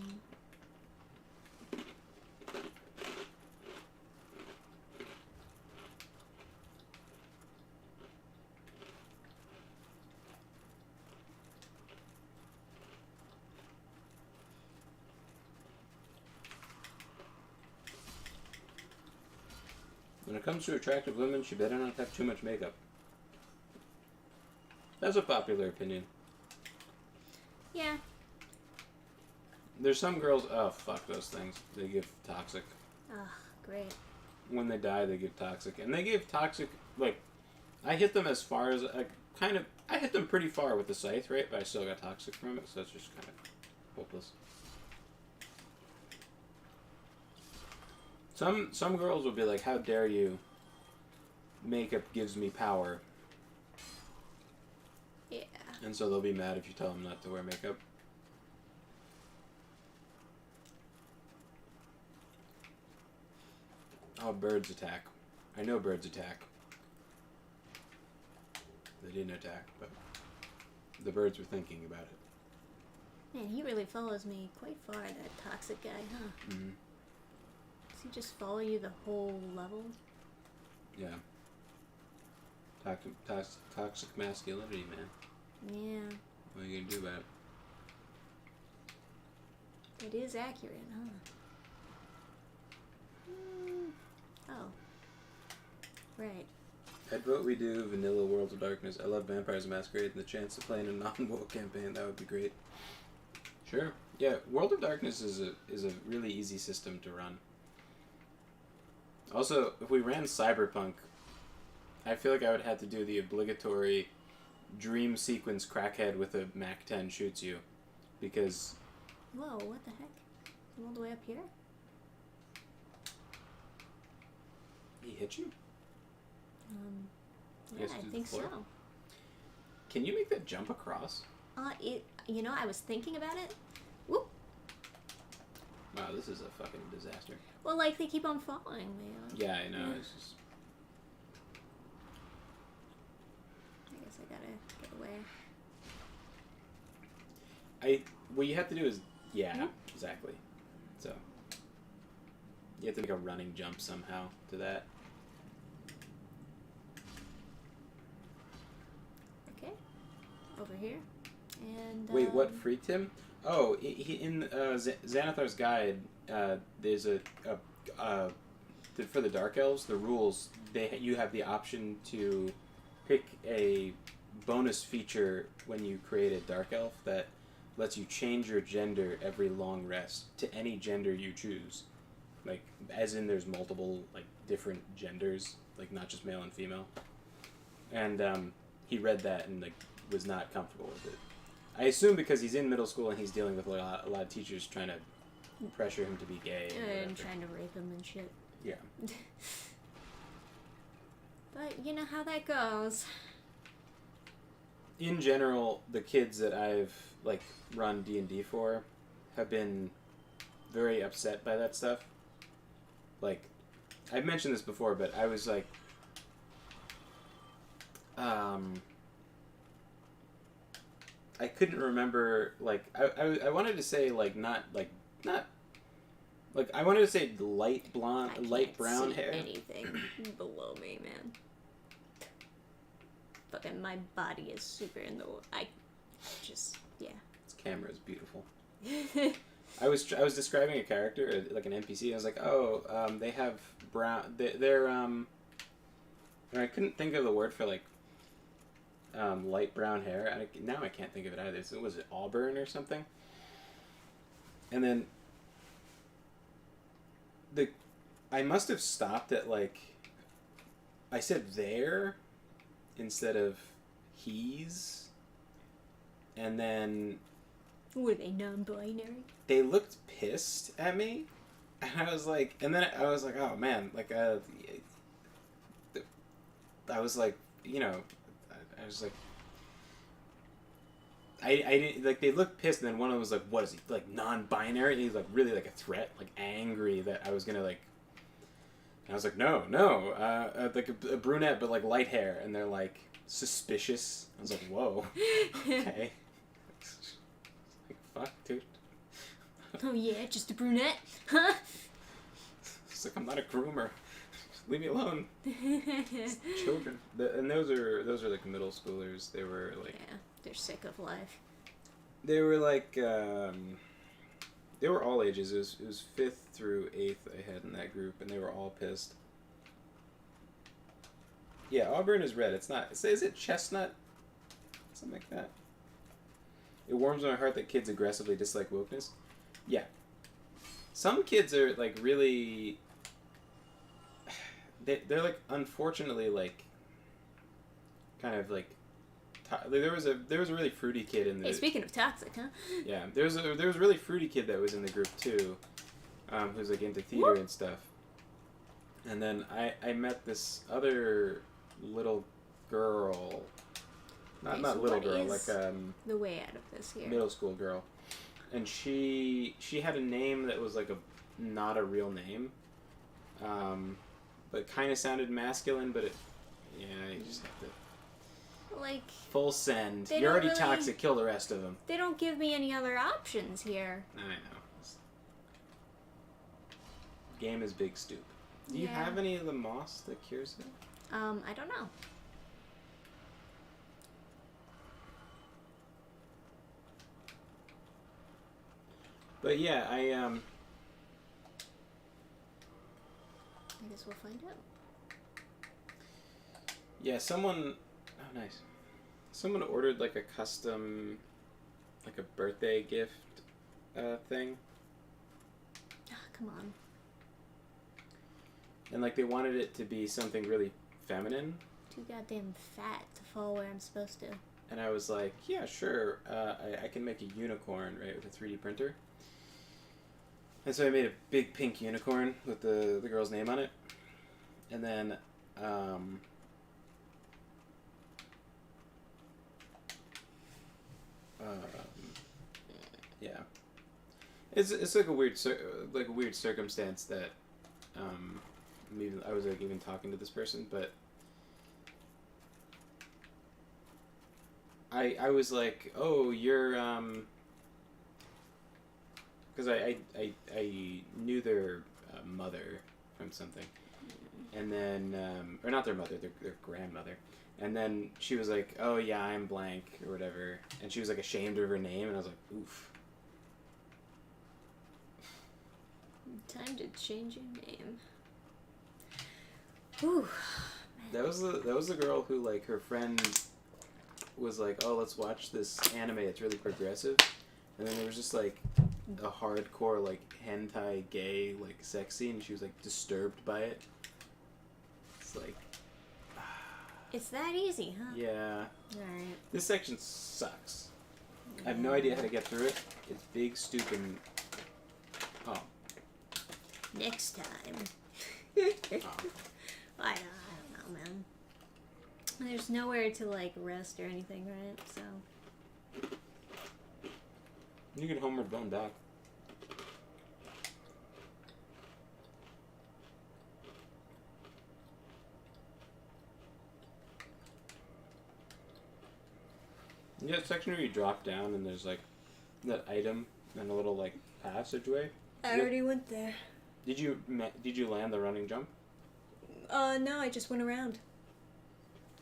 B: When it comes to attractive women, she better not have too much makeup. That's a popular opinion.
A: Yeah.
B: There's some girls, oh, fuck those things. They give toxic.
A: Ugh, great.
B: When they die, they give toxic. And they give toxic, like, I hit them as far as, I hit them pretty far with the scythe, right? But I still got toxic from it, so that's just kind of hopeless. Some girls will be like, how dare you? Makeup gives me power.
A: Yeah.
B: And so they'll be mad if you tell them not to wear makeup. Oh, birds attack. I know birds attack. They didn't attack, but the birds were thinking about it.
A: Man, he really follows me quite far, that toxic guy, huh?
B: Mm-hmm.
A: Does he just follow you the whole level?
B: Yeah. Toxic masculinity, man.
A: Yeah.
B: What are you gonna do about it?
A: It is accurate, huh? Oh. Right.
B: I'd vote we do vanilla World of Darkness. I love Vampires Masquerade, and the chance to play in a non-WoW campaign, that would be great. Sure. Yeah, World of Darkness is a really easy system to run. Also, if we ran Cyberpunk, I feel like I would have to do the obligatory dream sequence crackhead with a MAC-10 shoots you. Because...
A: Whoa, what the heck? I'm all the way up here?
B: He hit you?
A: Yeah, I think so.
B: Can you make that jump across?
A: I was thinking about it. Whoop!
B: Wow, this is a fucking disaster.
A: Well, like, they keep on following me.
B: Yeah, I know. It's just...
A: I guess I gotta get away.
B: what you have to do is exactly. So you have to make a running jump somehow to that.
A: Okay. Over here. And
B: Wait, what freaked him? Oh, he in Xanathar's guide. There's for the Dark Elves, the rules. You have the option to pick a bonus feature when you create a Dark Elf that lets you change your gender every long rest to any gender you choose. Like, as in, there's multiple like different genders, like not just male and female. And he read that and like was not comfortable with it. I assume because he's in middle school and he's dealing with a lot of teachers trying to pressure him to be gay
A: and trying to rape him and shit.
B: Yeah.
A: But you know how that goes.
B: In general, the kids that I've like run D&D for have been very upset by that stuff. Like, I've mentioned this before, but I was like, I couldn't remember, like, I wanted to say, like, not I wanted to say light blonde, light brown hair.
A: Anything below me, man. Fucking my body is super in the... yeah.
B: This camera is beautiful. I was describing a character, like an NPC. I was like, they have brown... They're I couldn't think of the word for, like, light brown hair. Now I can't think of it either. So was it auburn or something? And then I must have stopped at like I said there instead of he's, and then
A: were they non-binary?
B: They looked pissed at me, and I was like, oh man, like I was like, I was like, I didn't, like, they looked pissed, and then one of them was like, what is he, like, non-binary? And he's like, really, like, a threat, like, angry that I was gonna, like, and I was like, no, like, a brunette, but, like, light hair, and they're, like, suspicious. I was like, whoa, okay. Like, fuck, dude.
A: Oh, yeah, just a brunette? Huh?
B: It's like, I'm not a groomer. Leave me alone. Children. And those are like middle schoolers. They were like...
A: Yeah, they're sick of life.
B: They were like... they were all ages. It was 5th through 8th I had in that group, and they were all pissed. Yeah, auburn is red. It's not... Is it chestnut? Something like that. It warms my heart that kids aggressively dislike wokeness. Yeah. Some kids are like really... They're like, unfortunately, like, kind of like, there was a really fruity kid in the...
A: Hey, speaking of toxic, huh?
B: Yeah, there was a really fruity kid that was in the group too, who's like into theater and stuff. And then I met this other little girl, not little girl, like
A: the way out of this here,
B: middle school girl, and she had a name that was like not a real name. But kind of sounded masculine, but you just have to...
A: Like...
B: Full send. You're already toxic, kill the rest of them.
A: They don't give me any other options here.
B: I know. Game is big stoop. Do you have any of the moss that cures it?
A: I don't know.
B: But yeah, I
A: guess we'll find out.
B: Yeah, someone... Oh, nice. Someone ordered, like, a custom... Like, a birthday gift thing.
A: Oh, come on.
B: And, like, they wanted it to be something really feminine.
A: Too goddamn fat to fall where I'm supposed to.
B: And I was like, yeah, sure. I can make a unicorn, right, with a 3D printer. And so I made a big pink unicorn with the girl's name on it. And then, yeah. It's like a weird circumstance that, I was like even talking to this person, but I was like, oh, you're because I knew their mother from something, and then or not their mother, their grandmother, and then she was like, "Oh yeah, I'm blank" or whatever, and she was like ashamed of her name, and I was like, "Oof."
A: Time to change your name. Whew.
B: That was the girl who, like, her friend was like, "Oh, let's watch this anime. It's really progressive," and then there was just like a hardcore like hentai gay like sex scene. And she was like disturbed by it. It's like,
A: It's that easy, huh?
B: yeah.
A: Alright.
B: This section sucks. I have no idea how to get through it. It's big, stupid. Oh.
A: Next time.
B: Oh.
A: I don't know, man. There's nowhere to, like, rest or anything, right? So.
B: You can homeward bound back. You got a section where you drop down and there's like that item and a little like passageway.
A: I already went there.
B: Did you land the running jump?
A: No, I just went around.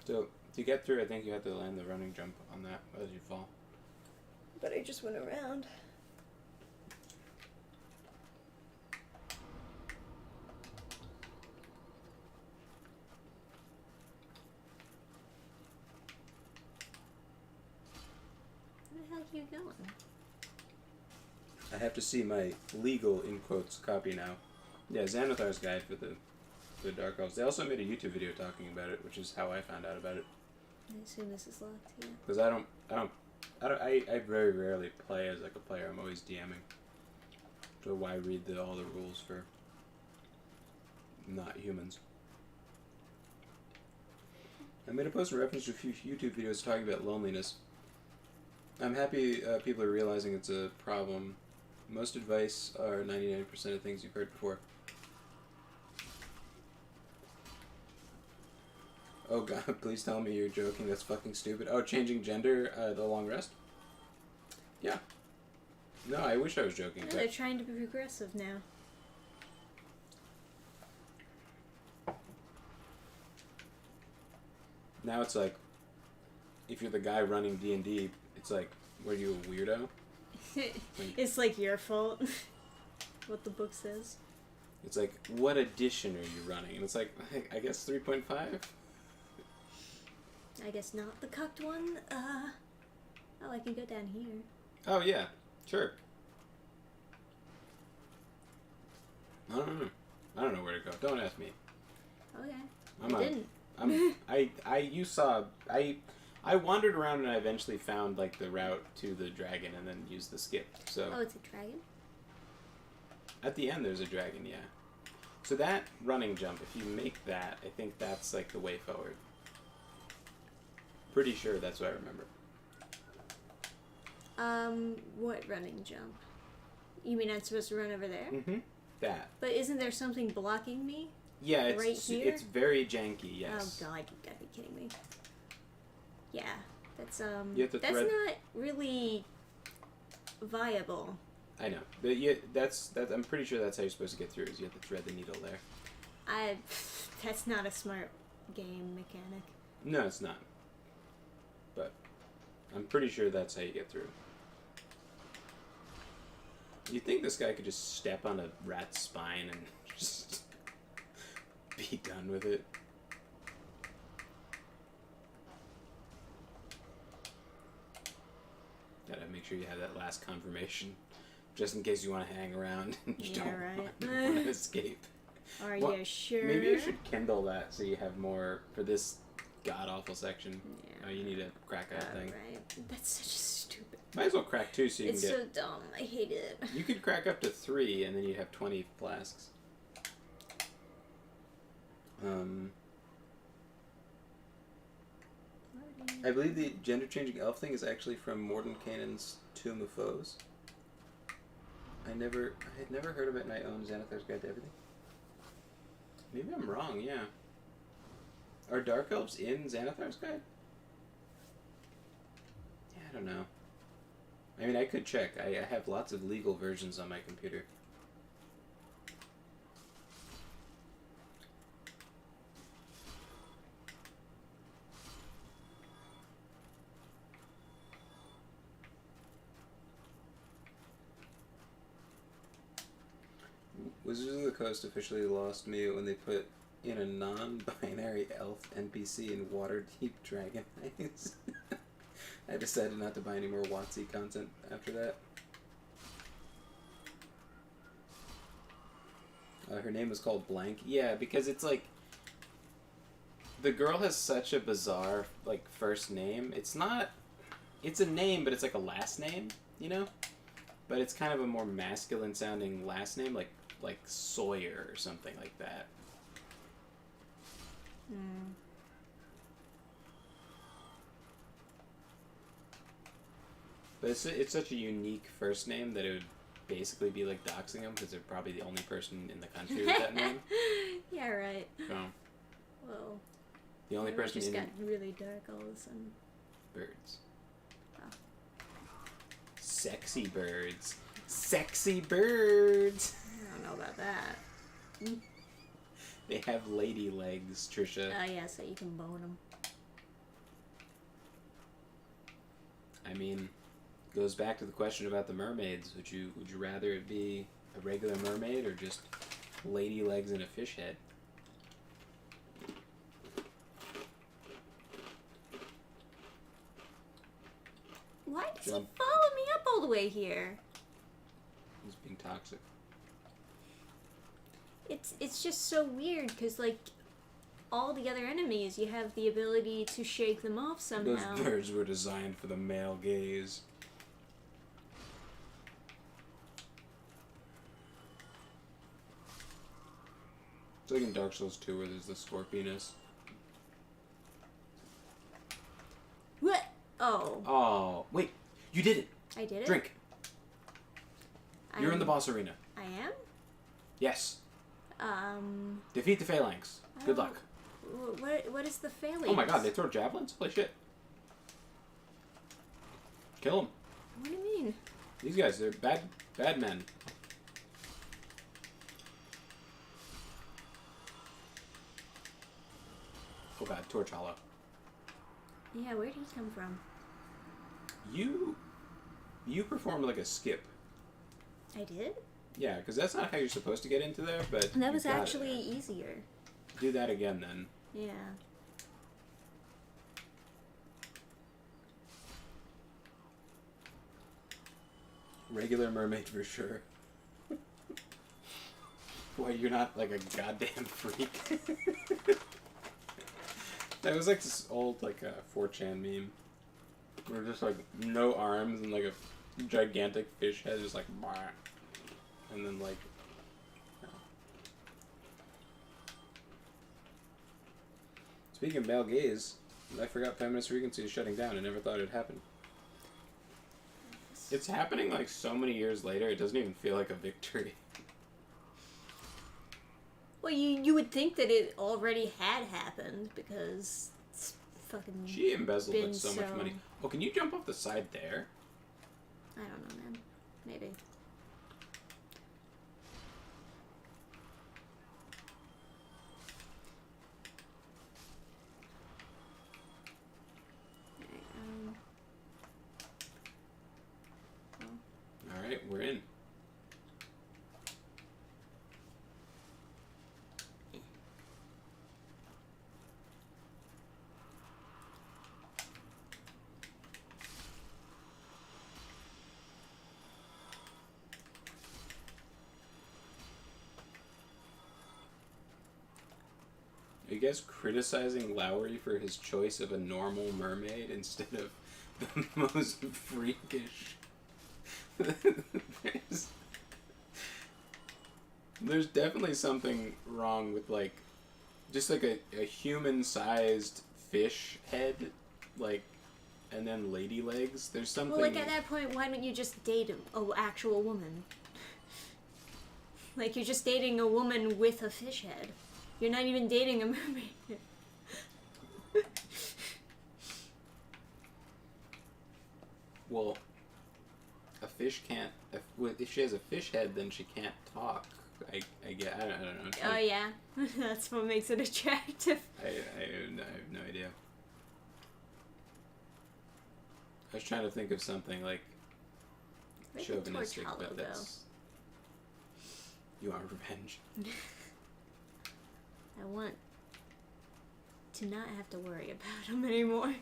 B: So to get through, I think you have to land the running jump on that as you fall.
A: But I just went around. Where the hell are you going?
B: I have to see my legal, in quotes, copy now. Yeah, Xanathar's Guide for the Dark Elves. They also made a YouTube video talking about it, which is how I found out about it.
A: I assume this is locked, yeah.
B: Because I very rarely play as like a player. I'm always DMing. So why read all the rules for not humans? I made a post in reference to a few YouTube videos talking about loneliness. I'm happy people are realizing it's a problem. Most advice are 99% of things you've heard before. Oh god, please tell me you're joking. That's fucking stupid. Oh, changing gender, the long rest? Yeah. No, I wish I was joking.
A: No, they're trying to be progressive now.
B: Now it's like, if you're the guy running D&D, it's like, were you a weirdo?
A: It's like your fault. What the book says.
B: It's like, what edition are you running? And it's like, I guess 3.5?
A: I guess not the cucked one. Oh, I can go down here.
B: Oh, yeah. Sure. I don't know. I don't know where to go. Don't ask me.
A: Okay.
B: I wandered around and I eventually found like the route to the dragon and then used the skip. So
A: Oh, it's a dragon?
B: at the end there's a dragon, yeah. So that running jump, if you make that, I think that's like the way forward. Pretty sure that's what I remember.
A: What running jump? You mean I'm supposed to run over there?
B: Mm-hmm. That.
A: But isn't there something blocking me?
B: Yeah, it's
A: Right here?
B: it's very janky, yes.
A: Oh god, you gotta be kidding me. Yeah, that's
B: You have to
A: that's
B: thread-
A: not really viable.
B: I know. But yeah, that's I'm pretty sure that's how you're supposed to get through is you have to thread the needle there.
A: That's not a smart game mechanic.
B: No, it's not. But I'm pretty sure that's how you get through. You'd think this guy could just step on a rat's spine and just be done with it. Gotta make sure you have that last confirmation, just in case you want to hang around and you don't want to escape.
A: Are you sure?
B: Maybe you should kindle that so you have more for this god-awful section.
A: Yeah.
B: Oh, you need to crack that thing.
A: Right. That's such a stupid.
B: Might as well crack 2 so you
A: It's
B: can get...
A: so dumb. I hate it.
B: You could crack up to 3 and then you'd have 20 flasks. I believe the gender-changing elf thing is actually from Mordenkainen's Tomb of Foes. I had never heard of it and I own Xanathar's Guide to Everything. Maybe I'm wrong, yeah. Are Dark Elves in Xanathar's Guide? Yeah, I don't know. I mean, I could check. I have lots of legal versions on my computer. Wizards of the Coast officially lost me when they put in a non-binary elf NPC in Waterdeep Dragon Eyes. I decided not to buy any more WotC content after that. Her name was called Blank. Yeah, because it's like... The girl has such a bizarre, like, first name. It's not... It's a name, but it's like a last name, you know? But it's kind of a more masculine-sounding last name, like Sawyer or something like that.
A: Hmm.
B: But it's such a unique first name that it would basically be like doxing them because they're probably the only person in the country with that name.
A: Yeah, right.
B: So,
A: Well,
B: the only person
A: just
B: in
A: got really dark all of a sudden.
B: birds.
A: Oh.
B: Sexy birds. Sexy birds.
A: I don't know about that.
B: They have lady legs, Trisha.
A: Yeah, so you can bone them.
B: I mean, goes back to the question about the mermaids. Would you rather it be a regular mermaid or just lady legs and a fish head?
A: Why does
B: Jump.
A: he follow me up all the way here?
B: He's being toxic.
A: It's just so weird because like all the other enemies, you have the ability to shake them off somehow.
B: Those birds were designed for the male gaze. It's like in Dark Souls 2 where there's the Scorpioness.
A: What? Oh.
B: Oh, wait. You did it.
A: I did it?
B: Drink. You're in the boss arena.
A: I am?
B: Yes. Defeat the Phalanx. Good luck.
A: What is the phalanx?
B: Oh my god, they throw javelins? Holy shit. Kill them.
A: What do you mean?
B: These guys, they're bad men. Oh god, Torch Hollow.
A: Yeah, where'd he come from?
B: You performed like a skip.
A: I did?
B: Yeah, because that's not how you're supposed to get into there, but
A: That
B: you
A: was
B: got it
A: actually
B: there.
A: easier.
B: Do that again then.
A: Yeah.
B: Regular mermaid for sure. Boy, you're not like a goddamn freak. That was like this old like 4chan meme. Where just like no arms and like a gigantic fish head just like bah. And then like Speaking of male gaze, I forgot feminist frequency is shutting down. I never thought it'd happen. It's happening like so many years later, it doesn't even feel like a victory.
A: Well, you would think that it already had happened because it's fucking.
B: She embezzled
A: been
B: like so much money. Oh, can you jump off the side there?
A: I don't know, man. Maybe.
B: Alright, we're in. Are you guys criticizing Lowry for his choice of a normal mermaid instead of the most freakish? There's definitely something wrong with like just like a human-sized fish head, like, and then lady legs. There's something.
A: Well, like at that point, why don't you just date a actual woman? Like you're just dating a woman with a fish head. You're not even dating a mermaid.
B: Well, fish can't. If she has a fish head, then she can't talk. I don't know.
A: Oh yeah, that's what makes it attractive.
B: I have no idea. I was trying to think of something like
A: Make the
B: chauvinistic,
A: torch hollow,
B: but that's. You want revenge?
A: I want to not have to worry about him anymore.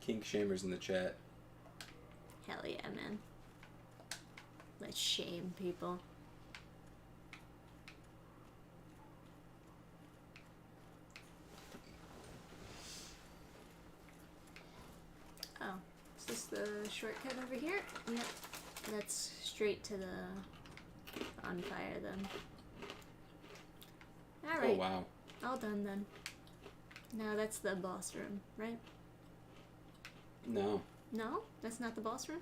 B: Kink shamers in the chat.
A: Hell yeah, man. Let's shame people. Oh, is this the shortcut over here? Yep. That's straight to the bonfire then. Alright.
B: Oh wow.
A: All done then. Now that's the boss room, right?
B: No.
A: No? That's not the boss room?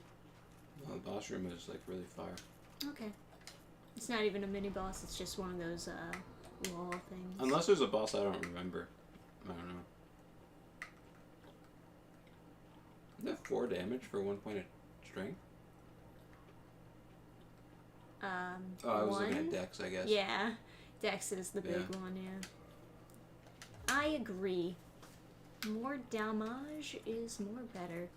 B: No, the boss room is like really far.
A: Okay. It's not even a mini boss, it's just one of those wall things.
B: Unless there's a boss I don't remember. I don't know. Is that 4 damage for 1 point of strength? Oh, I was looking at Dex, I guess.
A: Yeah. Dex is the big one, yeah. I agree. More damage is more better.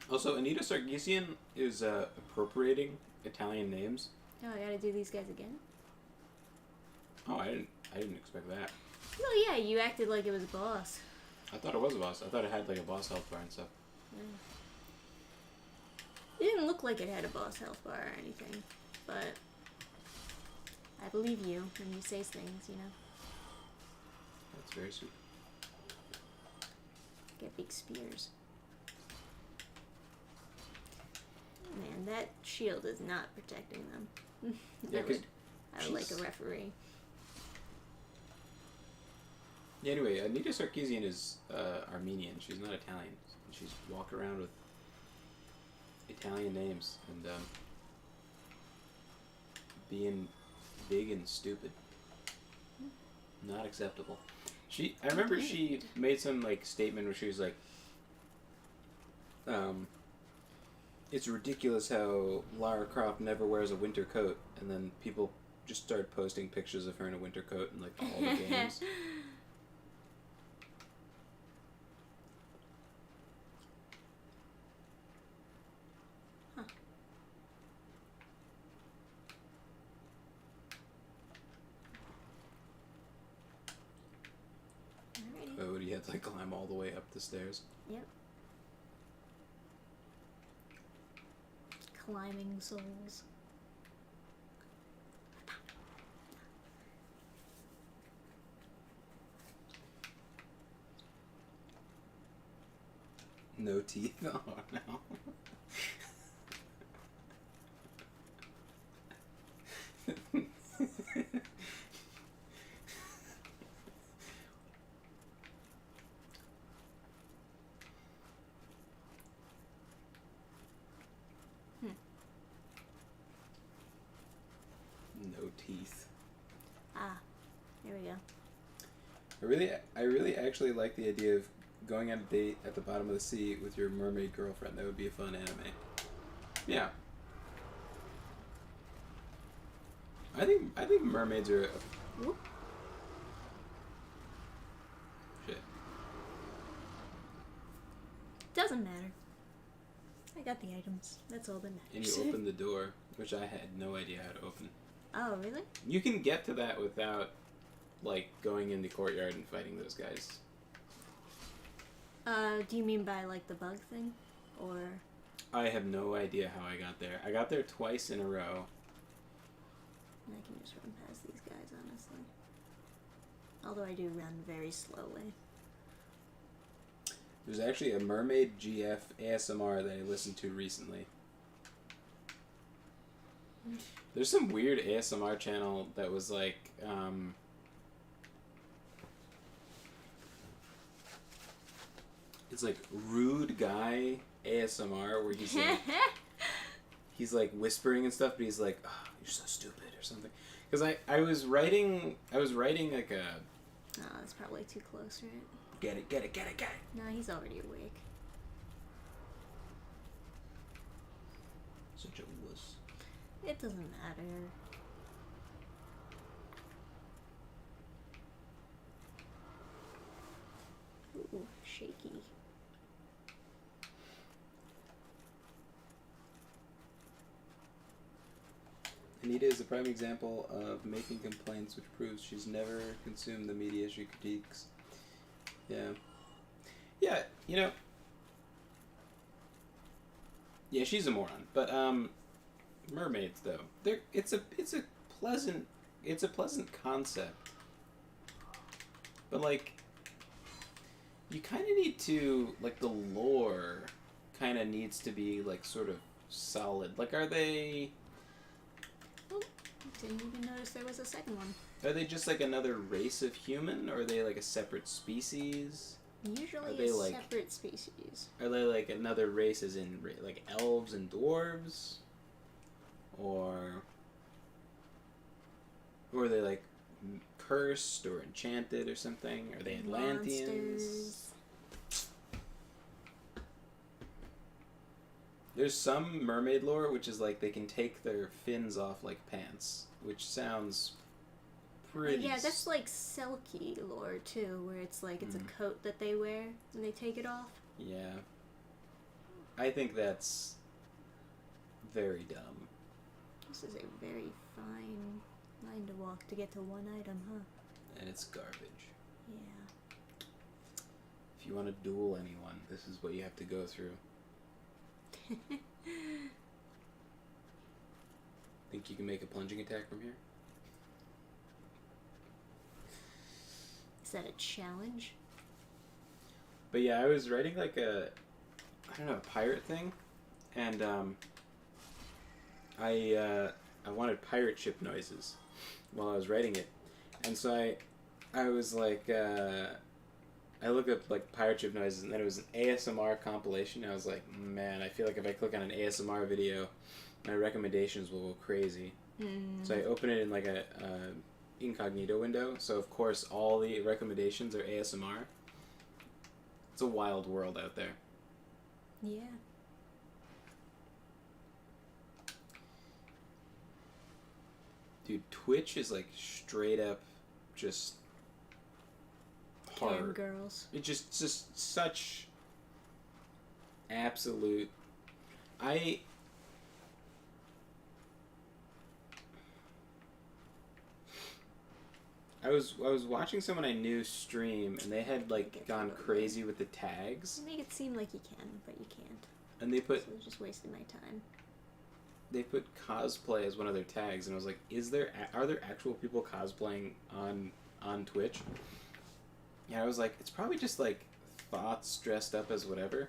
B: Also, Anita Sarkeesian is appropriating Italian names.
A: Oh, I gotta do these guys again?
B: Oh, I didn't expect that.
A: Well, yeah, you acted like it was a boss.
B: I thought it was a boss. I thought it had like a boss health bar and stuff.
A: Yeah. It didn't look like it had a boss health bar or anything, but I believe you when you say things, you know.
B: That's very sweet.
A: Get big spears. Man, that shield is not protecting them.
B: Yeah,
A: I would like a referee.
B: Yeah, anyway, Anita Sarkeesian is Armenian. She's not Italian. She's walked around with Italian names and being big and stupid. Not acceptable. I remember she made some like statement where she was like, it's ridiculous how Lara Croft never wears a winter coat, and then people just started posting pictures of her in a winter coat in like all the games.
A: Huh. Alrighty.
B: Oh, you had to like climb all the way up the stairs.
A: Yep. Climbing souls.
B: No teeth. Oh no. No teeth.
A: Ah, there we go.
B: I really actually like the idea of going on a date at the bottom of the sea with your mermaid girlfriend. That would be a fun anime. Yeah. I think mermaids are
A: Whoop.
B: shit.
A: Doesn't matter. I got the items. That's all that
B: And
A: matters.
B: you open the door, which I had no idea how to open.
A: Oh, really?
B: You can get to that without like going in the courtyard and fighting those guys.
A: Do you mean by like the bug thing? Or
B: I have no idea how I got there. I got there twice in a row.
A: I can just run past these guys, honestly. Although I do run very slowly.
B: There's actually a Mermaid GF ASMR that I listened to recently. There's some weird ASMR channel that was like, it's like rude guy ASMR where he's like, he's like whispering and stuff, but he's like, oh, you're so stupid or something. Because I was writing like a
A: Oh, that's probably too close, right?
B: get it.
A: No, he's already awake.
B: Such a wuss.
A: It doesn't matter. Ooh, shaky.
B: Anita is a prime example of making complaints, which proves she's never consumed the media she critiques. Yeah. Yeah, you know. Yeah, she's a moron. But mermaids though. It's a pleasant concept. But like you kind of need to like the lore kind of needs to be like sort of solid. Like are they
A: Didn't even notice there was a second one.
B: Are they just like another race of human, or are they like a separate species?
A: Usually
B: Are they
A: a
B: like-
A: separate species.
B: Are they like another race, as in like elves and dwarves, or are they like cursed or enchanted or something? Are they Atlanteans?
A: Monsters.
B: There's some mermaid lore which is like they can take their fins off like pants, which sounds pretty.
A: Yeah, that's like Selkie lore too, where it's like it's a coat that they wear and they take it off.
B: Yeah. I think that's very dumb.
A: This is a very fine line to walk to get to one item, huh?
B: And it's garbage.
A: Yeah.
B: If you want to duel anyone, this is what you have to go through. Think you can make a plunging attack from here?
A: Is that a challenge?
B: But yeah, I was writing like a pirate thing, and I wanted pirate ship noises while I was writing it, and so I was like I looked up like pirate ship noises, and then it was an ASMR compilation. And I was like, man, I feel like if I click on an ASMR video, my recommendations will go crazy. So I open it in like a incognito window. So of course all the recommendations are ASMR. It's a wild world out there.
A: Yeah.
B: Dude, Twitch is like straight up just
A: Cam
B: hard.
A: girls.
B: It's just such absolute. I was watching someone I knew stream, and they had like gone crazy with the tags,
A: You make it seem like you can, but you can't.
B: and they put
A: So it's just wasting my time.
B: cosplay as one of their tags, and I was like, are there actual people cosplaying on Twitch? Yeah, I was like, it's probably just like thoughts dressed up as whatever.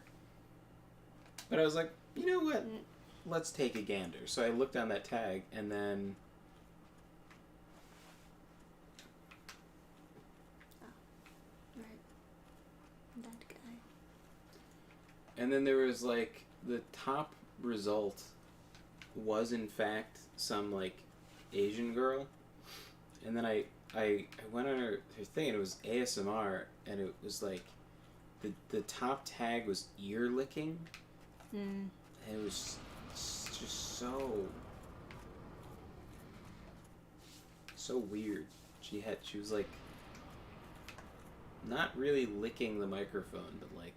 B: But I was like, you know what? Let's take a gander. So I looked on that tag, and then
A: Right. That guy.
B: And then there was like the top result was in fact some like Asian girl, and then I went on her thing, and it was ASMR, and it was like the top tag was ear licking, and it was just so weird. She was like not really licking the microphone, but like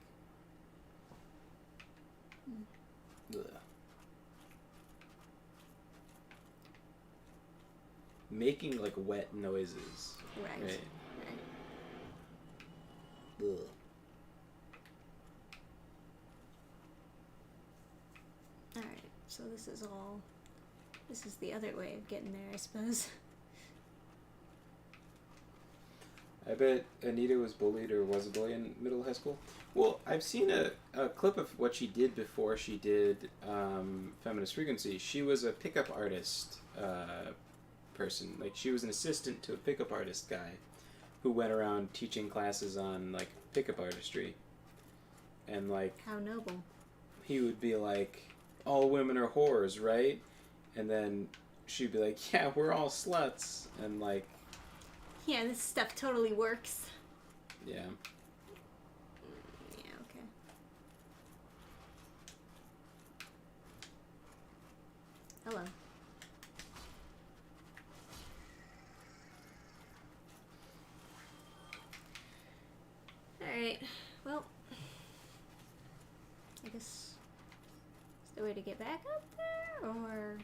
B: ugh. Making like wet noises.
A: Right.
B: Ugh.
A: Alright, so this is the other way of getting there, I suppose.
B: I bet Anita was bullied or was a bully in middle high school. Well, I've seen a clip of what she did before she did Feminist Frequency. She was a pickup artist person. Like, she was an assistant to a pickup artist guy who went around teaching classes on, like, pickup artistry. And, like...
A: How noble.
B: He would be like, all women are whores, right? And then she'd be like, yeah, we're all sluts, and like,
A: Yeah, this stuff totally works.
B: yeah.
A: Yeah, okay. Hello. Alright, well, I guess, is there a way to get back up there, or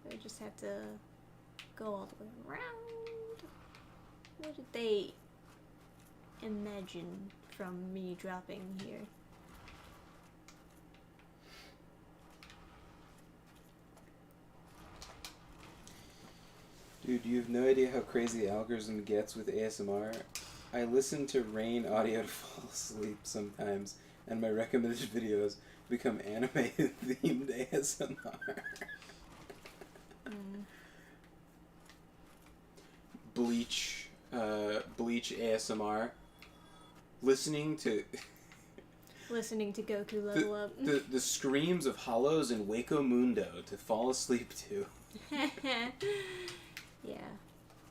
A: do I just have to go all the way around? What did they imagine from me dropping here?
B: Dude, you have no idea how crazy the algorithm gets with ASMR. I listen to rain audio to fall asleep sometimes, and my recommended videos become anime-themed ASMR. Bleach ASMR. Listening to
A: Goku level up.
B: the screams of hollows in Waco Mundo to fall asleep to.
A: Yeah.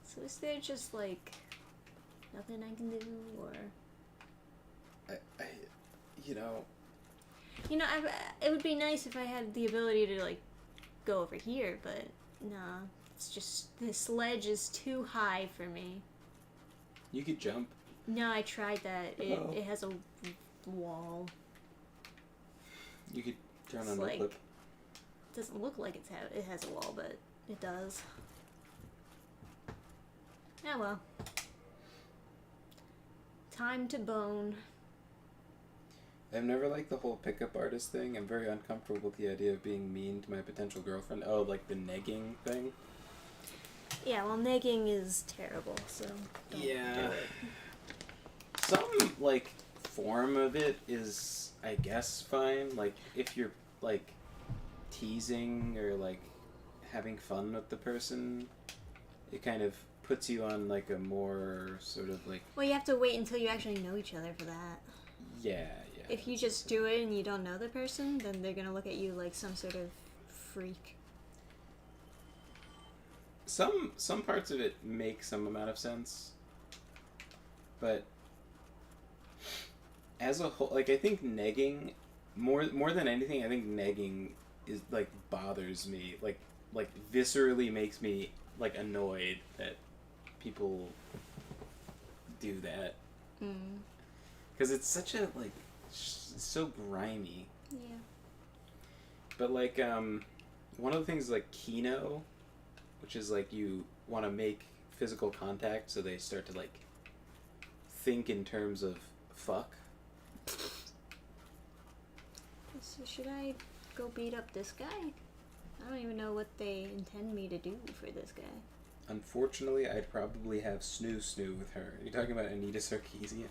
A: So is there just like nothing I can do, or?
B: You know.
A: It would be nice if I had the ability to like go over here, but nah. It's just this ledge is too high for me.
B: You could jump.
A: No, I tried that. It has a wall.
B: You could turn
A: It's
B: on
A: like,
B: no clip.
A: it doesn't look like it has a wall, but it does. Oh well. Time to bone.
B: I've never liked the whole pickup artist thing. I'm very uncomfortable with the idea of being mean to my potential girlfriend. Oh, like the negging thing?
A: Yeah, well, negging is terrible, so don't do it.
B: Some, like, form of it is, I guess, fine. Like, if you're, like, teasing or, like, having fun with the person, it kind of puts you on, like, a more sort of, like...
A: Well, you have to wait until you actually know each other for that.
B: Yeah.
A: If you just do it and you don't know the person, then they're gonna look at you like some sort of freak.
B: Some parts of it make some amount of sense, but as a whole, like, I think negging more than anything, I think negging is like bothers me, like viscerally makes me like annoyed that people do that, because it's such a like so grimy.
A: Yeah.
B: But like one of the things like Kino, which is like you want to make physical contact, so they start to like think in terms of fuck.
A: So should I go beat up this guy? I don't even know what they intend me to do for this guy.
B: Unfortunately, I'd probably have Snoo with her. Are you talking about Anita Sarkeesian?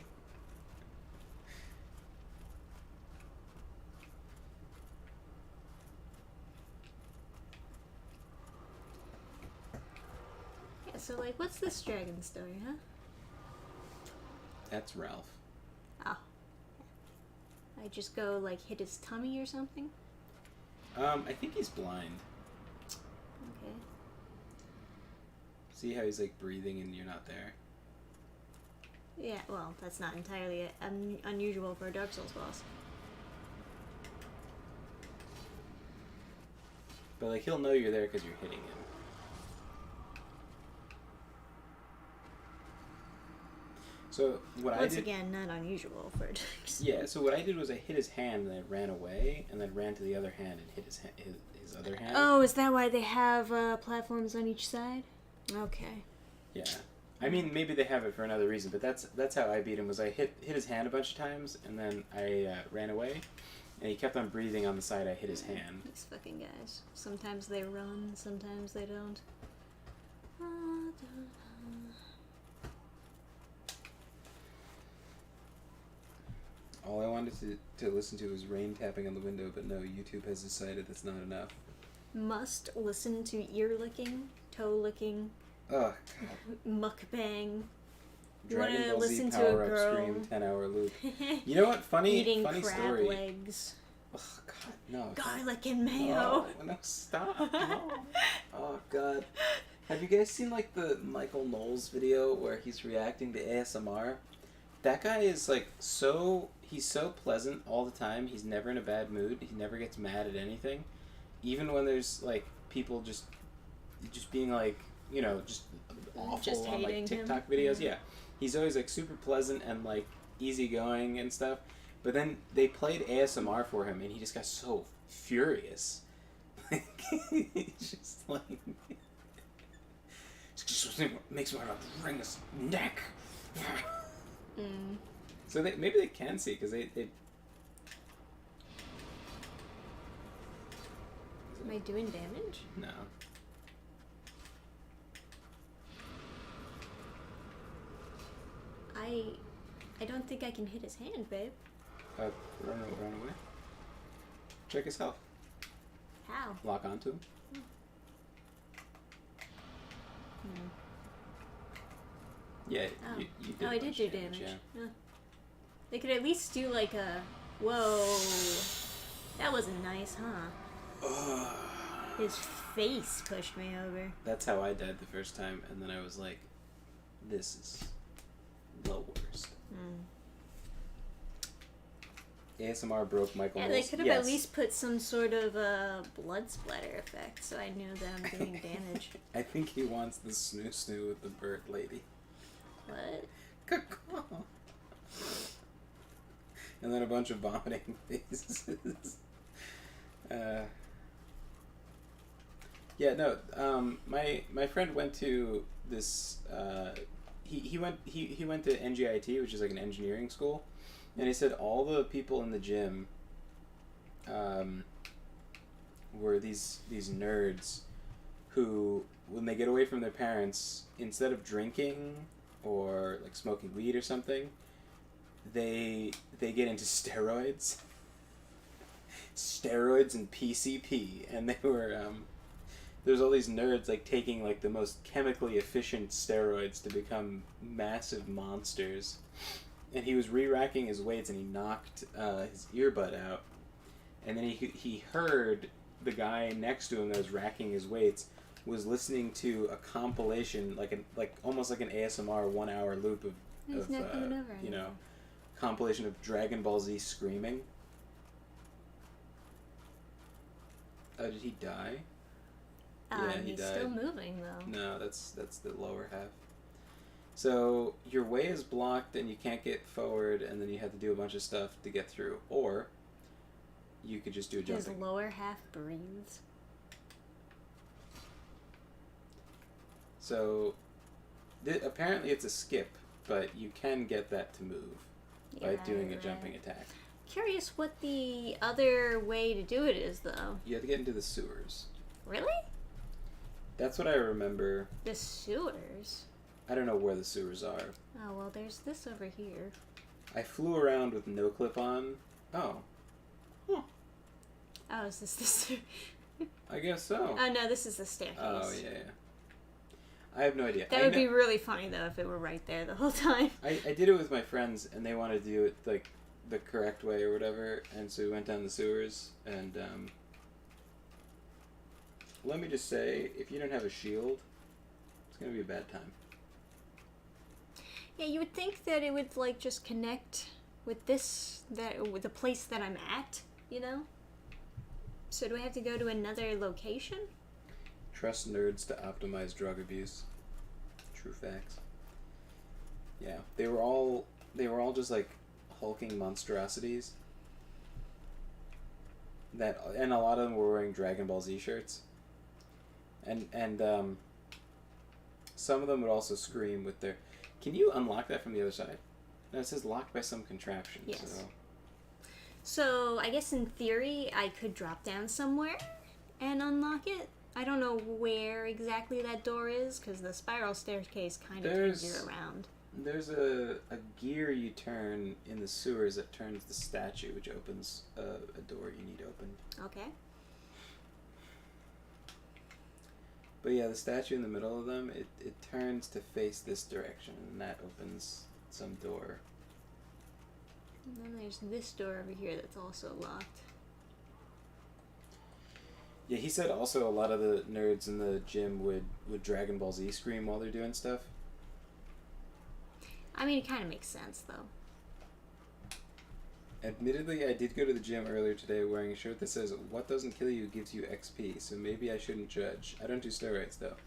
A: Yeah, so like, what's this dragon story, huh?
B: That's Ralph.
A: Oh. I just go, like, hit his tummy or something?
B: I think he's blind.
A: Okay.
B: See how he's like breathing and you're not there?
A: Yeah, well, that's not entirely unusual for a Dark Souls boss.
B: But like he'll know you're there because you're hitting him. So what
A: Once
B: I did...
A: again, not unusual for a Dark Souls.
B: Yeah, so what I did was I hit his hand and I ran away and then ran to the other hand and hit his other hand.
A: Oh, is that why they have platforms on each side? Okay.
B: Yeah. I mean, maybe they have it for another reason, but that's how I beat him. Was I hit his hand a bunch of times, and then I ran away, and he kept on breathing on the side I hit his hand.
A: These fucking guys. Sometimes they run, sometimes they don't.
B: All I wanted to listen to was rain tapping on the window, but no, YouTube has decided that's not enough.
A: Must listen to ear licking, toe licking,
B: Oh,
A: mukbang.
B: Dragon
A: wanna
B: Ball Z
A: listen to
B: Power
A: a
B: Up
A: girl
B: Stream 10-hour loop. You know what? Funny
A: eating
B: crab
A: story.
B: story.
A: Legs.
B: Oh God, no.
A: Garlic and mayo.
B: No, stop. No. Oh God. Have you guys seen like the Michael Knowles video where he's reacting to ASMR? That guy is like he's so pleasant all the time. He's never in a bad mood. He never gets mad at anything. Even when there's like people just being like, just awful
A: Just
B: on like
A: hating
B: TikTok
A: him.
B: videos. Yeah. He's always like super pleasant and like easygoing and stuff. But then they played ASMR for him and he just got so furious. He's just like it's just makes me want to wring his neck. So maybe they can see because they.
A: Am I doing damage?
B: No.
A: I don't think I can hit his hand, babe.
B: Run away. Check his health.
A: How?
B: Lock onto him. Yeah,
A: Oh.
B: you did.
A: I did do damage. Yeah. They could at least do like a... Whoa. That wasn't nice, huh? His face pushed me over.
B: That's how I died the first time, and then I was like, this is the worst. ASMR broke Michael Knowles.
A: Yeah, they could have at least put some sort of blood splatter effect, so I knew that I'm doing damage.
B: I think he wants the snoo with the bird lady.
A: What?
B: And then a bunch of vomiting faces. Yeah, no. My friend went to this. He went to NGIT, which is like an engineering school, and he said all the people in the gym were these nerds who, when they get away from their parents, instead of drinking or like smoking weed or something, they get into steroids and PCP, and they were there's all these nerds like taking like the most chemically efficient steroids to become massive monsters. And he was re-racking his weights and he knocked his earbud out, and then he heard the guy next to him that was racking his weights was listening to a compilation, like almost like an ASMR 1 hour loop of compilation of Dragon Ball Z screaming. Oh, did he die? Yeah, he
A: he's
B: died.
A: still moving though.
B: No, that's the lower half. So your way is blocked and you can't get forward, and then you have to do a bunch of stuff to get through, or you could just do a jumping.
A: His lower half breathes.
B: So apparently it's a skip, but you can get that to move by doing a jumping attack.
A: Curious what the other way to do it is, though.
B: You have to get into the sewers.
A: Really?
B: That's what I remember.
A: The sewers?
B: I don't know where the sewers are.
A: Oh, well, there's this over here.
B: I flew around with no clip on. Oh. Huh.
A: Oh, is this the sewer?
B: I guess so.
A: Oh, no, this is the staircase.
B: Oh, yeah. I have no idea.
A: That would be really funny, though, if it were right there the whole time.
B: I did it with my friends, and they wanted to do it, like, the correct way or whatever, and so we went down the sewers, and, let me just say, if you don't have a shield, it's gonna be a bad time.
A: Yeah, you would think that it would, like, just connect with with the place that I'm at, you know? So do I have to go to another location?
B: Trust nerds to optimize drug abuse. True facts. Yeah, they were all just like hulking monstrosities. And a lot of them were wearing Dragon Ball Z shirts. And some of them would also scream with their. Can you unlock that from the other side? No, it says locked by some contraption.
A: Yes. So I guess in theory I could drop down somewhere and unlock it. I don't know where exactly that door is, because the spiral staircase kind of turns you around.
B: There's a gear you turn in the sewers that turns the statue, which opens a door you need opened.
A: Okay.
B: But yeah, the statue in the middle of them, it turns to face this direction, and that opens some door.
A: And then there's this door over here that's also locked.
B: Yeah, he said also a lot of the nerds in the gym would Dragon Ball Z scream while they're doing stuff.
A: I mean, it kind of makes sense, though.
B: Admittedly, I did go to the gym earlier today wearing a shirt that says, "What doesn't kill you gives you XP," so maybe I shouldn't judge. I don't do steroids, though.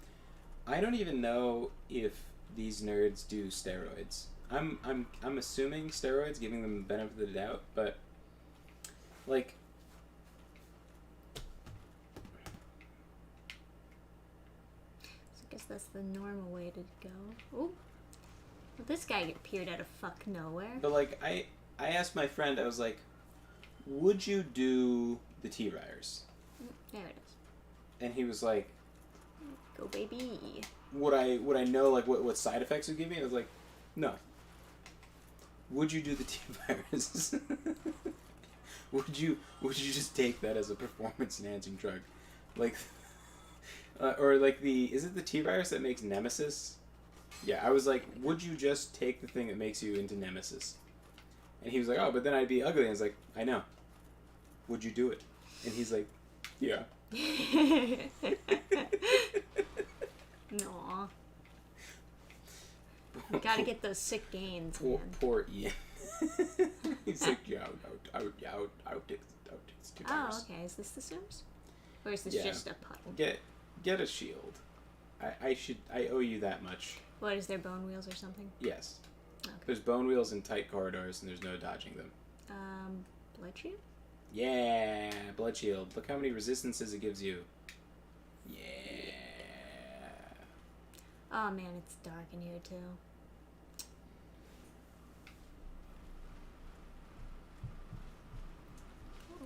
B: I don't even know if these nerds do steroids. I'm assuming steroids, giving them the benefit of the doubt, but, like...
A: So I guess that's the normal way to go. Ooh. Well, this guy appeared out of fuck nowhere.
B: But, like, I asked my friend, I was like, would you do the T-Ryers?
A: There it is. And
B: he was like,
A: go baby.
B: Would I know, like, what side effects it would give me? I was like, no. Would you do the T-Virus? would you just take that as a performance enhancing drug? Like, or like is it the T-Virus that makes Nemesis? Yeah, I was like, would you just take the thing that makes you into Nemesis? And he was like, oh, but then I'd be ugly. And I was like, I know. Would you do it? And he's like, yeah.
A: Aw. You gotta get those sick gains, man.
B: Poor Ian. He's like, yeah, I would take the
A: Oh, okay. Is this the Sims? Or is this just a puddle?
B: Get a shield. I owe you that much.
A: What, is there bone wheels or something?
B: Yes.
A: Okay.
B: There's bone wheels in tight corridors, and there's no dodging them.
A: Blood shield?
B: Yeah, blood shield. Look how many resistances it gives you. Yeah.
A: Oh man, it's dark in here too.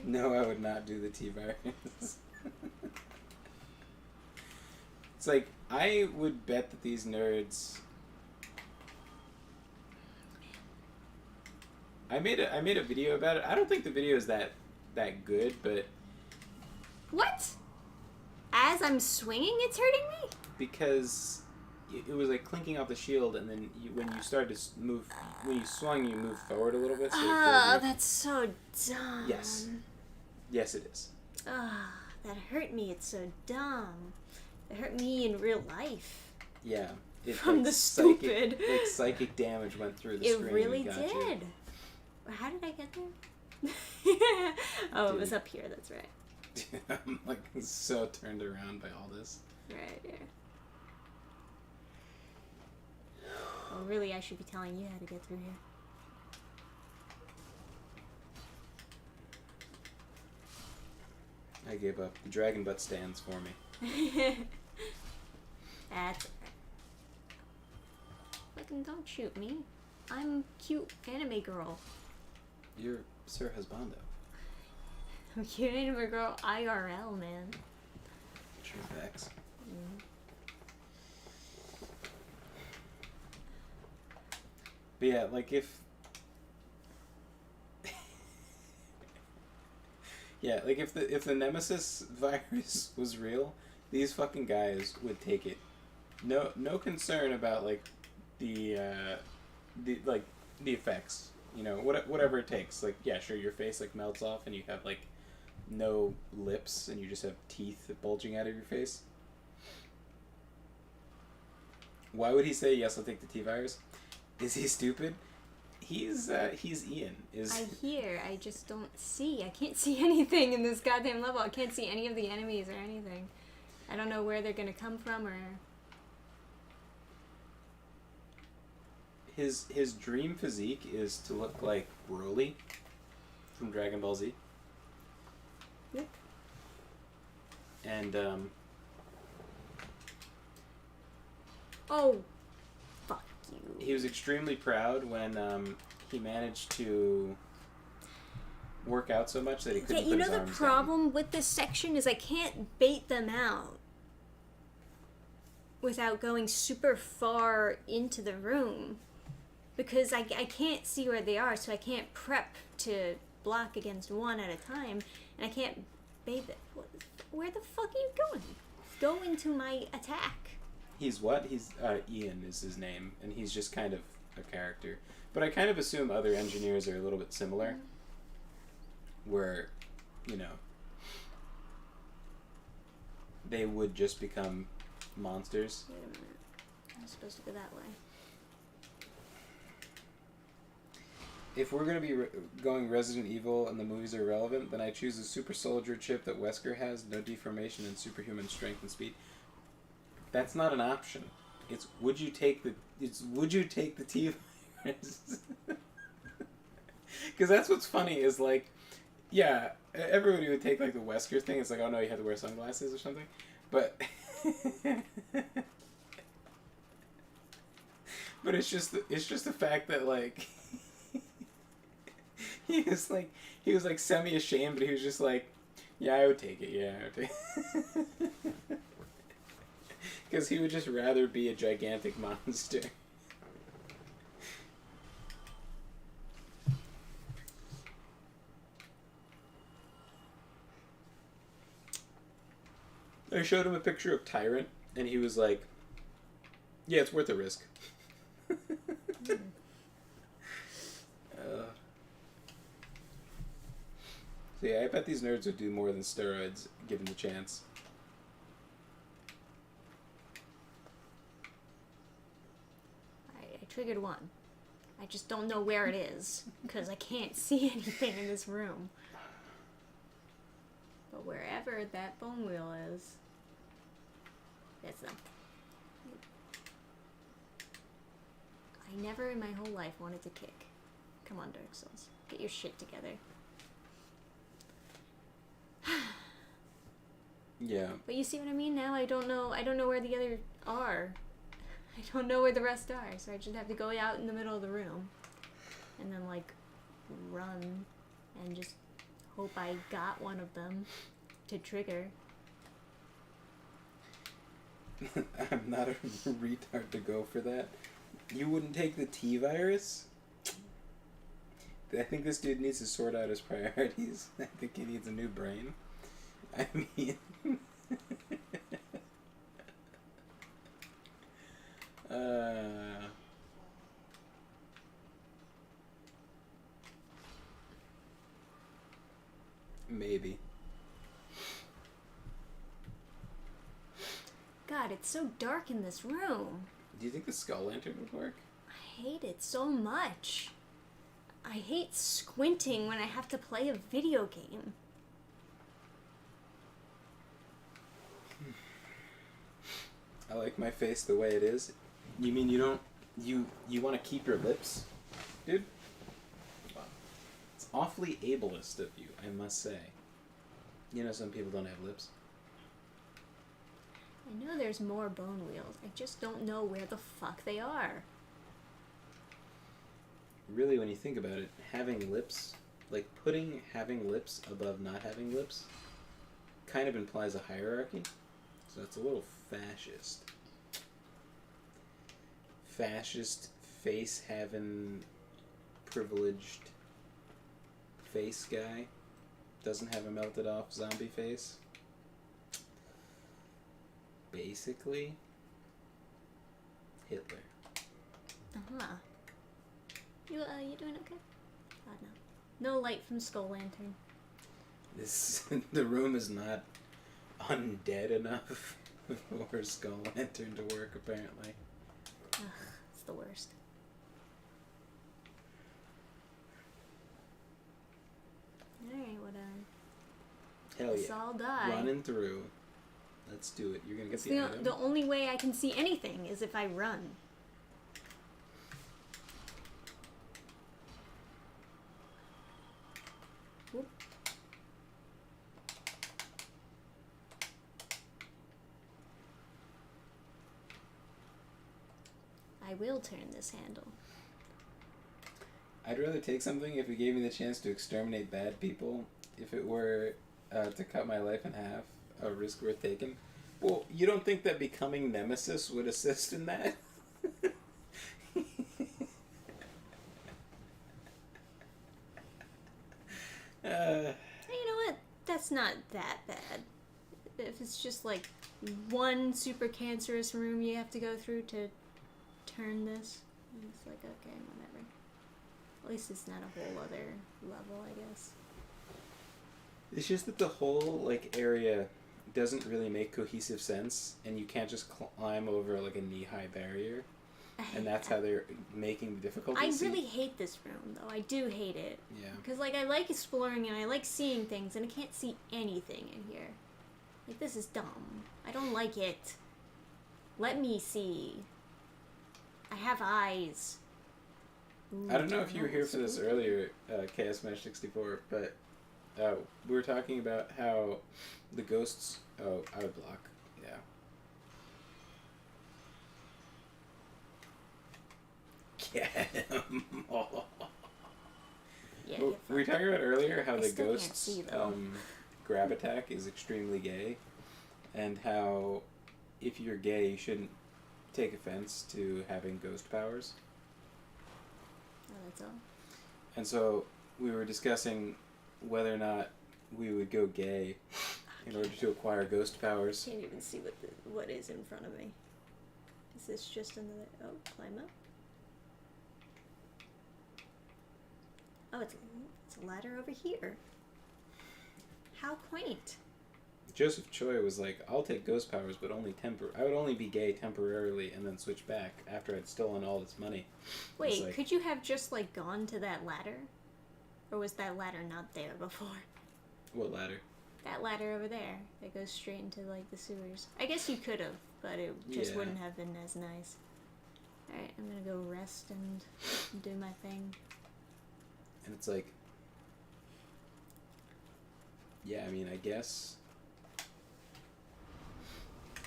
B: No, I would not do the T-Virus. It's like, I would bet that these nerds... I made a video about it. I don't think the video is that good, but...
A: What? As I'm swinging, it's hurting me?
B: Because it was like clinking off the shield, and then when you started to move, when you swung, you moved forward a little bit. So
A: oh, that's so dumb.
B: Yes. Yes, it is.
A: Ah, that hurt me. It's so dumb. It hurt me in real life.
B: Yeah.
A: From the stupid.
B: Psychic damage went through the screen.
A: It really
B: did.
A: You. How did I get there? Oh, it was up here. That's right.
B: I'm like so turned around by all this.
A: Right, yeah. Well, really, I should be telling you how to get through here.
B: I gave up. The dragon butt stands for me.
A: That's right. Fucking don't shoot me. I'm cute anime girl.
B: You're Sir Husbando.
A: I'm cute anime girl IRL, man.
B: True facts.
A: Mm.
B: But yeah, like if... yeah, like if the Nemesis virus was real, these fucking guys would take it. No concern about like the effects. You know, whatever it takes. Like, yeah, sure, your face like melts off and you have like no lips and you just have teeth bulging out of your face. Why would he say yes? I'll take the T-Virus. Is he stupid? He's Ian.
A: I hear. I just don't see. I can't see anything in this goddamn level. I can't see any of the enemies or anything. I don't know where they're gonna come from or.
B: His dream physique is to look like Broly from Dragon Ball Z.
A: Yep.
B: And
A: oh, fuck you.
B: He was extremely proud when he managed to work out so much that he couldn't put his arms down.
A: The problem with this section is I can't bait them out without going super far into the room. Because I can't see where they are, so I can't prep to block against one at a time, and I can't bait it. Where the fuck are you going? Go into my attack.
B: He's what? He's Ian is his name, and he's just kind of a character. But I kind of assume other engineers are a little bit similar, where, you know, they would just become monsters.
A: Wait a minute. I'm supposed to go that way.
B: If we're going to be going Resident Evil and the movies are relevant, then I choose the super soldier chip that Wesker has, no deformation and superhuman strength and speed. That's not an option. It's would you take the T virus? Because that's what's funny is like, yeah, everybody would take like the Wesker thing. It's like, oh no, you have to wear sunglasses or something, but but it's just the fact that like he was like semi ashamed, but he was just like, yeah, I would take it. Yeah, I would take it. Because he would just rather be a gigantic monster. I showed him a picture of Tyrant, and he was like, yeah, it's worth the risk. So yeah, I bet these nerds would do more than steroids, given the chance.
A: I triggered one. I just don't know where it is, because I can't see anything in this room. But wherever that bone wheel is, that's them. I never in my whole life wanted to kick. Come on, Dark Souls. Get your shit together.
B: Yeah.
A: But you see what I mean now? I don't know where the other are. I don't know where the rest are, so I just have to go out in the middle of the room and then like run and just hope I got one of them to trigger.
B: I'm not a retard to go for that. You wouldn't take the T virus? I think this dude needs to sort out his priorities. I think he needs a new brain. I mean... Maybe.
A: God, it's so dark in this room.
B: Do you think the skull lantern would work?
A: I hate it so much. I hate squinting when I have to play a video game.
B: I like my face the way it is. You mean you don't... You want to keep your lips? Dude? Wow. It's awfully ableist of you, I must say. You know some people don't have lips.
A: I know there's more bone wheels. I just don't know where the fuck they are.
B: Really, when you think about it, having lips... Like, putting having lips above not having lips kind of implies a hierarchy. So it's a little fascist. Fascist, face-having, privileged face guy. Doesn't have a melted-off zombie face. Basically, Hitler.
A: Uh-huh. You doing okay? God, no. No light from Skull Lantern.
B: The room is not undead enough for Skull Lantern to work, apparently.
A: Ugh, it's the worst. Alright,
B: Hell
A: let's
B: yeah.
A: all die.
B: Running through. Let's do it. You're gonna get
A: It's
B: the item.
A: the only way I can see anything is if I run. Whoop. I will turn this handle.
B: I'd rather take something if it gave me the chance to exterminate bad people. If it were to cut my life in half, a risk worth taking. Well, you don't think that becoming Nemesis would assist in that?
A: You know what? That's not that bad. If it's just like one super cancerous room you have to go through to turn this, it's like, okay, whatever. At least it's not a whole other level, I guess.
B: It's just that the whole like area doesn't really make cohesive sense, and you can't just climb over like a knee-high barrier. And that's how they're making the difficulties.
A: I really hate this room, though. I do hate it.
B: Yeah.
A: Because, like, I like exploring and I like seeing things, and I can't see anything in here. Like, this is dumb. I don't like it. Let me see. I have eyes. Ooh,
B: I don't know if you were here for this earlier, Chaos Smash 64, but we were talking about how the ghosts... Oh, I would block. Yeah. Get him.
A: Yeah,
B: We were talking about earlier how
A: I
B: the
A: still can't
B: ghost's
A: see, though.
B: grab attack is extremely gay, and how if you're gay you shouldn't take offense to having ghost powers.
A: Oh, that's all.
B: And so we were discussing whether or not we would go gay in order to acquire ghost powers.
A: I can't even see what is in front of me. Is this just another... Oh, climb up. Oh, it's a ladder over here. How quaint.
B: Joseph Choi was like, I'll take ghost powers, but only I would only be gay temporarily and then switch back after I'd stolen all this money.
A: Wait,
B: like,
A: could you have just, like, gone to that ladder? Or was that ladder not there before?
B: What ladder?
A: That ladder over there that goes straight into, like, the sewers. I guess you could have, but it just
B: Yeah.
A: wouldn't have been as nice. Alright, I'm gonna go rest and do my thing.
B: And it's like, yeah, I mean, I guess...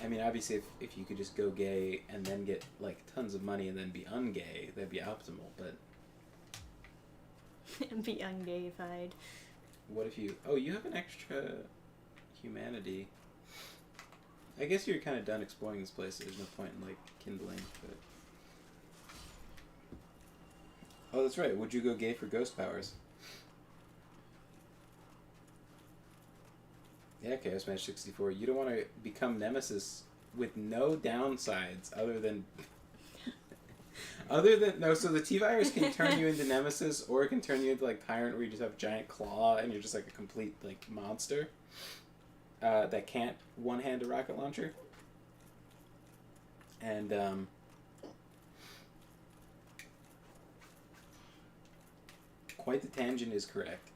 B: I mean, obviously, if you could just go gay and then get, like, tons of money and then be ungay, that'd be optimal, but...
A: Be ungayified.
B: What if you... Oh, you have an extra humanity. I guess you're kind of done exploring this place, so there's no point in, like, kindling, but... Oh, that's right. Would you go gay for ghost powers? Yeah, Chaos Match 64. You don't want to become Nemesis with no downsides other than... No, so the T-Virus can turn you into Nemesis, or it can turn you into, like, Tyrant, where you just have a giant claw and you're just, like, a complete, like, monster that can't one-hand a rocket launcher. And, quite the tangent is correct.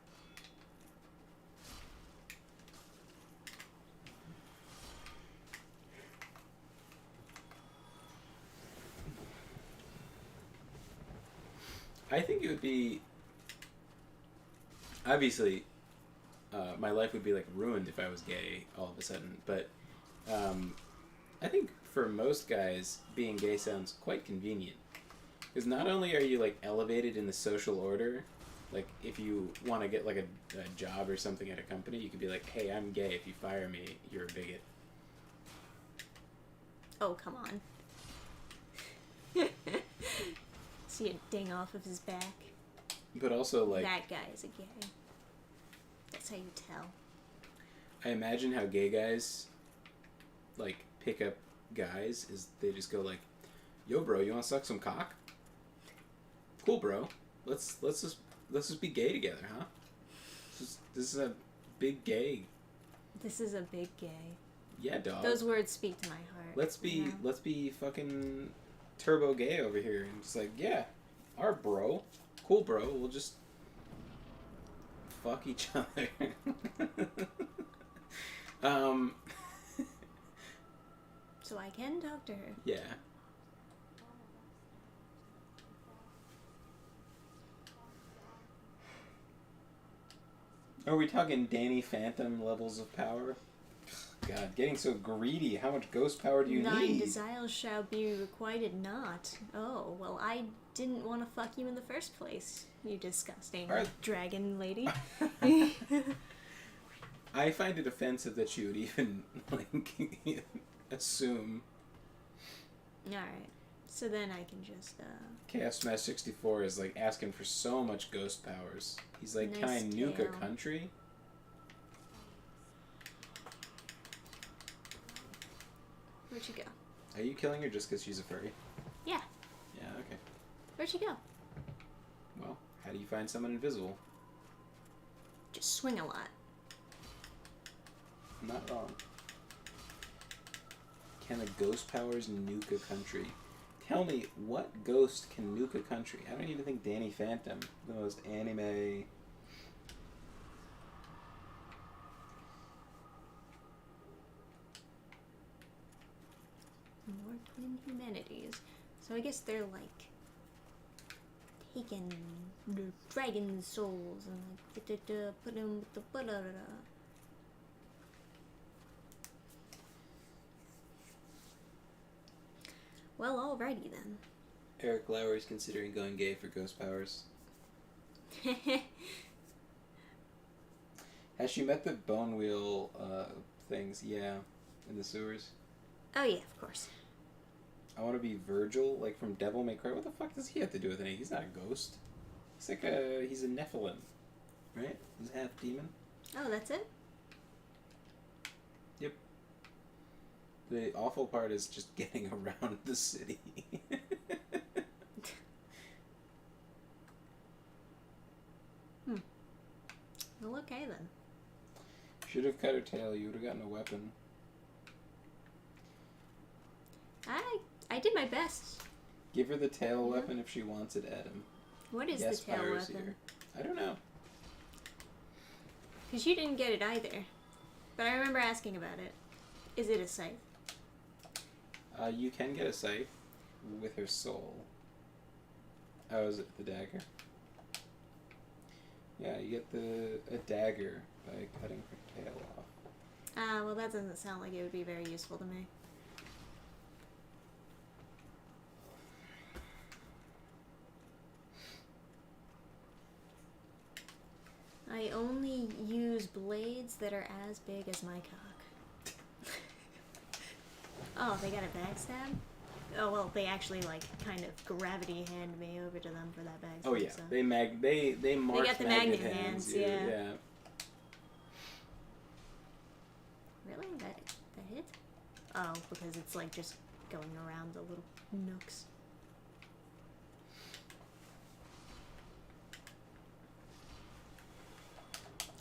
B: I think it would be... Obviously, my life would be, like, ruined if I was gay all of a sudden, but I think for most guys, being gay sounds quite convenient. Because not only are you, like, elevated in the social order, like, if you want to get, like, a job or something at a company, you could be like, hey, I'm gay, if you fire me, you're a bigot.
A: Oh, come on. See a ding off of his back.
B: But also, like...
A: That guy is a gay. That's how you tell.
B: I imagine how gay guys, like, pick up guys is they just go like, yo, bro, you want to suck some cock? Cool, bro. Let's just be gay together, huh? This is a big gay.
A: This is a big gay.
B: Yeah, dog.
A: Those words speak to my heart.
B: Let's be fucking turbo gay over here and just like, yeah, our bro, cool, bro. We'll just fuck each other.
A: So I can talk to her.
B: Yeah. Are we talking Danny Phantom levels of power? God, getting so greedy. How much ghost power do you
A: Thine
B: need?
A: desires shall be requited not. Oh, well, I didn't want to fuck you in the first place, you disgusting dragon lady.
B: I find it offensive that you would even, like, assume.
A: Alright, so then I can just,
B: Chaos Smash 64 is, like, asking for so much ghost powers. He's like,
A: Nice
B: can I nuke a
A: tail.
B: country?
A: Where'd she go?
B: Are you killing her just because she's a furry?
A: Yeah.
B: Yeah, okay.
A: Where'd she go?
B: Well, how do you find someone invisible?
A: Just swing a lot.
B: I'm not wrong. Can the ghost powers nuke a country? Tell me, what ghost can nuke a country? I don't even think Danny Phantom, the most anime...
A: More twin humanities. So I guess they're like taking the dragon souls and like put them with the Well, alrighty then.
B: Eric Lauer's considering going gay for ghost powers. Has she met the bone wheel things? Yeah, in the sewers.
A: Oh yeah, of course.
B: I want to be Virgil, like from Devil May Cry. What the fuck does he have to do with anything? He's not a ghost. He's a Nephilim, right? He's half demon.
A: Oh, that's it?
B: Yep. The awful part is just getting around the city.
A: Well, okay then.
B: Should have cut her tail. You would have gotten a weapon.
A: I did my best.
B: Give her the tail weapon if she wants it, Adam.
A: What is
B: Yes,
A: the tail
B: Pyro's
A: weapon?
B: here. I don't know.
A: Because you didn't get it either. But I remember asking about it. Is it a scythe?
B: You can get a scythe with her soul. Oh, is it the dagger? Yeah, you get a dagger by cutting her tail off.
A: Well, that doesn't sound like it would be very useful to me. I only use blades that are as big as my cock. Oh, they got a backstab? Oh, well, they actually, like, kind of gravity hand me over to them for that backstab.
B: Oh yeah,
A: so.
B: they mark
A: got the
B: magnet
A: magnet hands, yeah. Really? That hit? Oh, because it's, like, just going around the little nooks.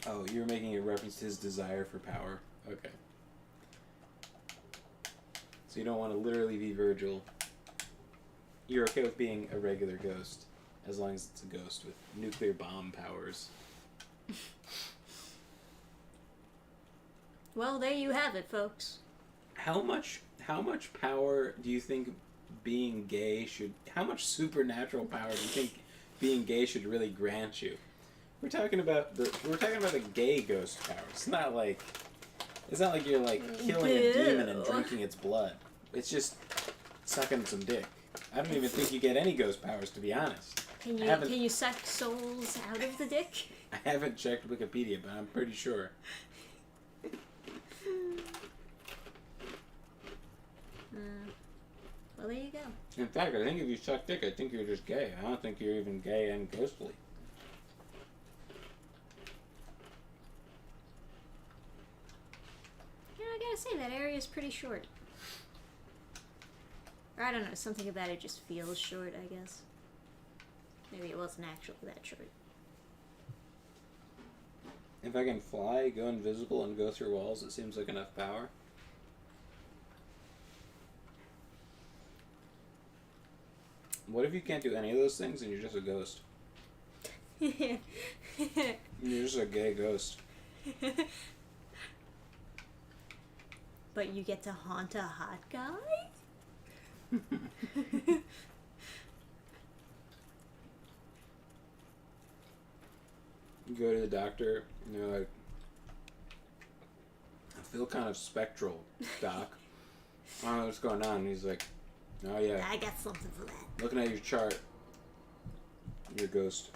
B: Oh, you're making a reference to his desire for power. Okay. So you don't want to literally be Virgil. You're okay with being a regular ghost, as long as it's a ghost with nuclear bomb powers.
A: Well, there you have it, folks.
B: How much power do you think being gay should... How much supernatural power do you think being gay should really grant you? We're talking about the gay ghost power. It's not like you're like killing a demon and drinking its blood. It's just sucking some dick. I don't even think you get any ghost powers, to be honest.
A: Can you suck souls out of the dick?
B: I haven't checked Wikipedia, but I'm pretty sure.
A: Well, there you go.
B: In fact, I think if you suck dick, I think you're just gay. I don't think you're even gay and ghostly.
A: I gotta say, that area is pretty short. Or I don't know, something about it just feels short, I guess. Maybe it wasn't actually that short.
B: If I can fly, go invisible, and go through walls, it seems like enough power. What if you can't do any of those things and you're just a ghost? You're just a gay ghost.
A: But you get to haunt a hot guy?
B: You go to the doctor and you're like, I feel kind of spectral, doc. I don't know what's going on. And he's like, oh yeah.
A: I got something for that.
B: Looking at your chart, you're a ghost.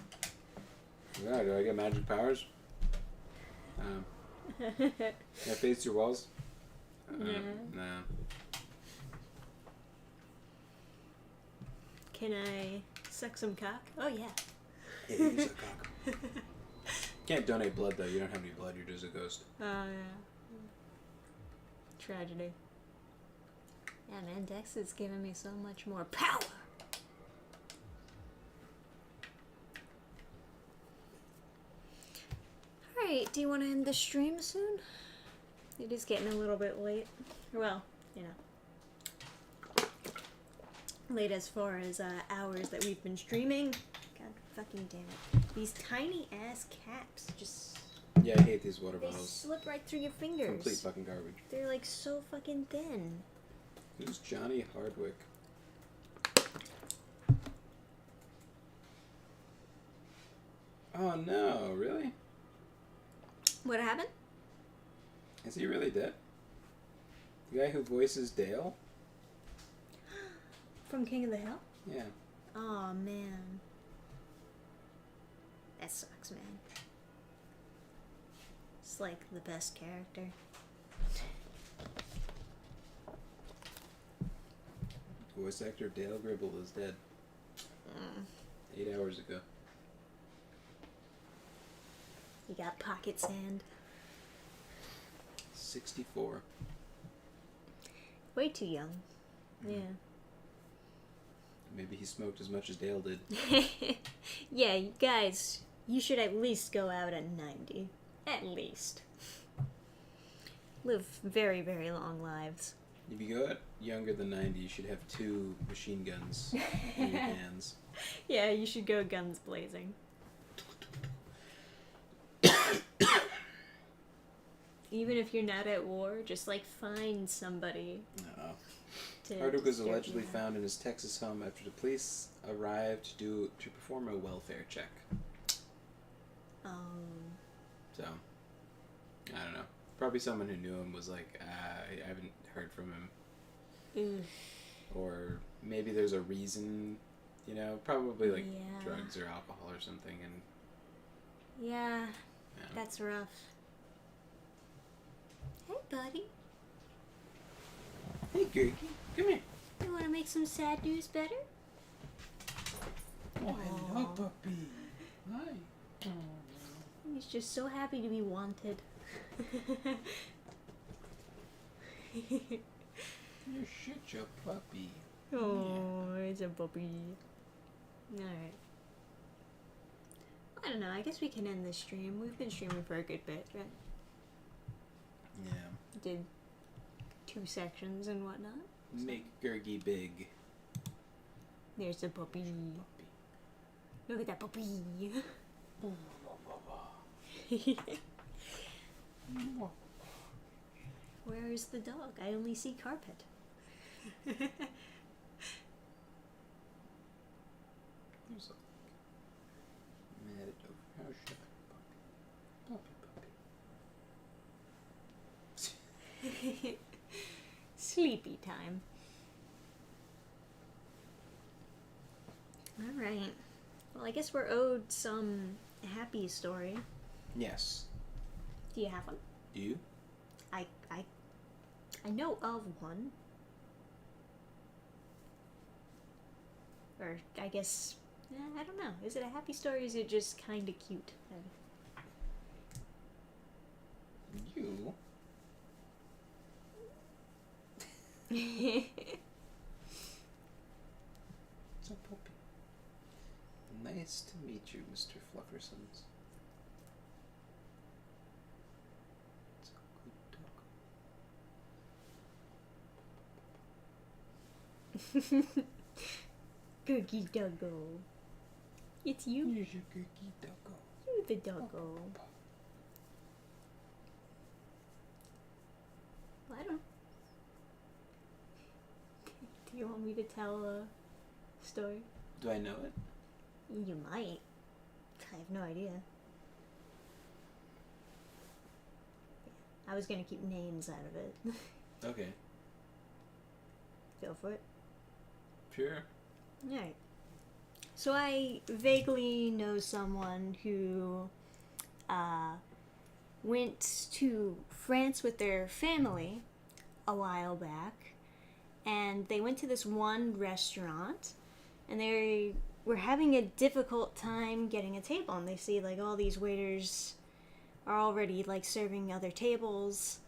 B: Yeah, do I get magic powers? Can I face your walls? Nah.
A: Can I suck some cock? Oh yeah.
B: Yeah, you suck cock. Can't donate blood though. You don't have any blood. You're just a ghost.
A: Oh yeah. Tragedy. Yeah, man, Dex is giving me so much more power. Alright, do you want to end the stream soon? It is getting a little bit late. Well, you know, late as far as hours that we've been streaming. God fucking damn it. These tiny ass caps just...
B: Yeah, I hate these water
A: They
B: bottles.
A: slip right through your fingers.
B: Complete fucking garbage.
A: They're like so fucking thin.
B: Who's Johnny Hardwick? Oh no, really?
A: What happened?
B: Is he really dead? The guy who voices Dale?
A: From King of the Hill?
B: Yeah.
A: Oh man. That sucks, man. It's like the best character.
B: Voice actor Dale Gribble is dead. 8 hours ago.
A: You got pocket sand.
B: 64.
A: Way too young. Yeah.
B: Maybe he smoked as much as Dale did.
A: Yeah, you guys, you should at least go out at 90. At least. Live very, very long lives.
B: If you go out younger than 90, you should have 2 machine guns in your hands.
A: Yeah, you should go guns blazing. Even if you're not at war, just like find somebody.
B: No.
A: To
B: Hardwick was
A: disturb
B: allegedly
A: you.
B: found in his Texas home after the police arrived to perform a welfare check. So, I don't know. Probably someone who knew him was like, I haven't heard from him.
A: Oof.
B: Or maybe there's a reason, you know, probably like
A: Yeah.
B: drugs or alcohol or something. And
A: Yeah,
B: yeah.
A: that's rough. Hey, buddy.
B: Hey, Gergie, come here.
A: You want to make some sad news better?
B: Oh, hello,
A: Aw.
B: puppy. Hi.
A: He's just so happy to be wanted.
B: You're such a puppy.
A: Oh, it's a puppy. Alright. I don't know, I guess we can end this stream. We've been streaming for a good bit, right?
B: Yeah.
A: Did 2 sections and whatnot.
B: Make Gergie big.
A: There's the puppy.
B: Puppy.
A: Look at that puppy. Where is the dog? I only see carpet.
B: There's a mad over. How should I? Puppy.
A: Sleepy time. Alright. Well, I guess we're owed some happy story.
B: Yes.
A: Do you have one?
B: Do you?
A: I know of one. Or, I guess, I don't know. Is it a happy story or is it just kind of cute?
B: You?
A: Alright.
B: It's a puppy. Nice to meet you, Mr. Fluffersons. It's a good dog.
A: Cookie doggo. It's you.
B: Here's your cookie doggo.
A: You the doggo. Well, I don't. Do you want me to tell a story?
B: Do I know it?
A: You might. I have no idea. I was gonna keep names out of it.
B: Okay.
A: Go for it.
B: Sure.
A: Alright. So I vaguely know someone who went to France with their family a while back, and they went to this one restaurant, and they were having a difficult time getting a table, and they see like all these waiters are already like serving other tables,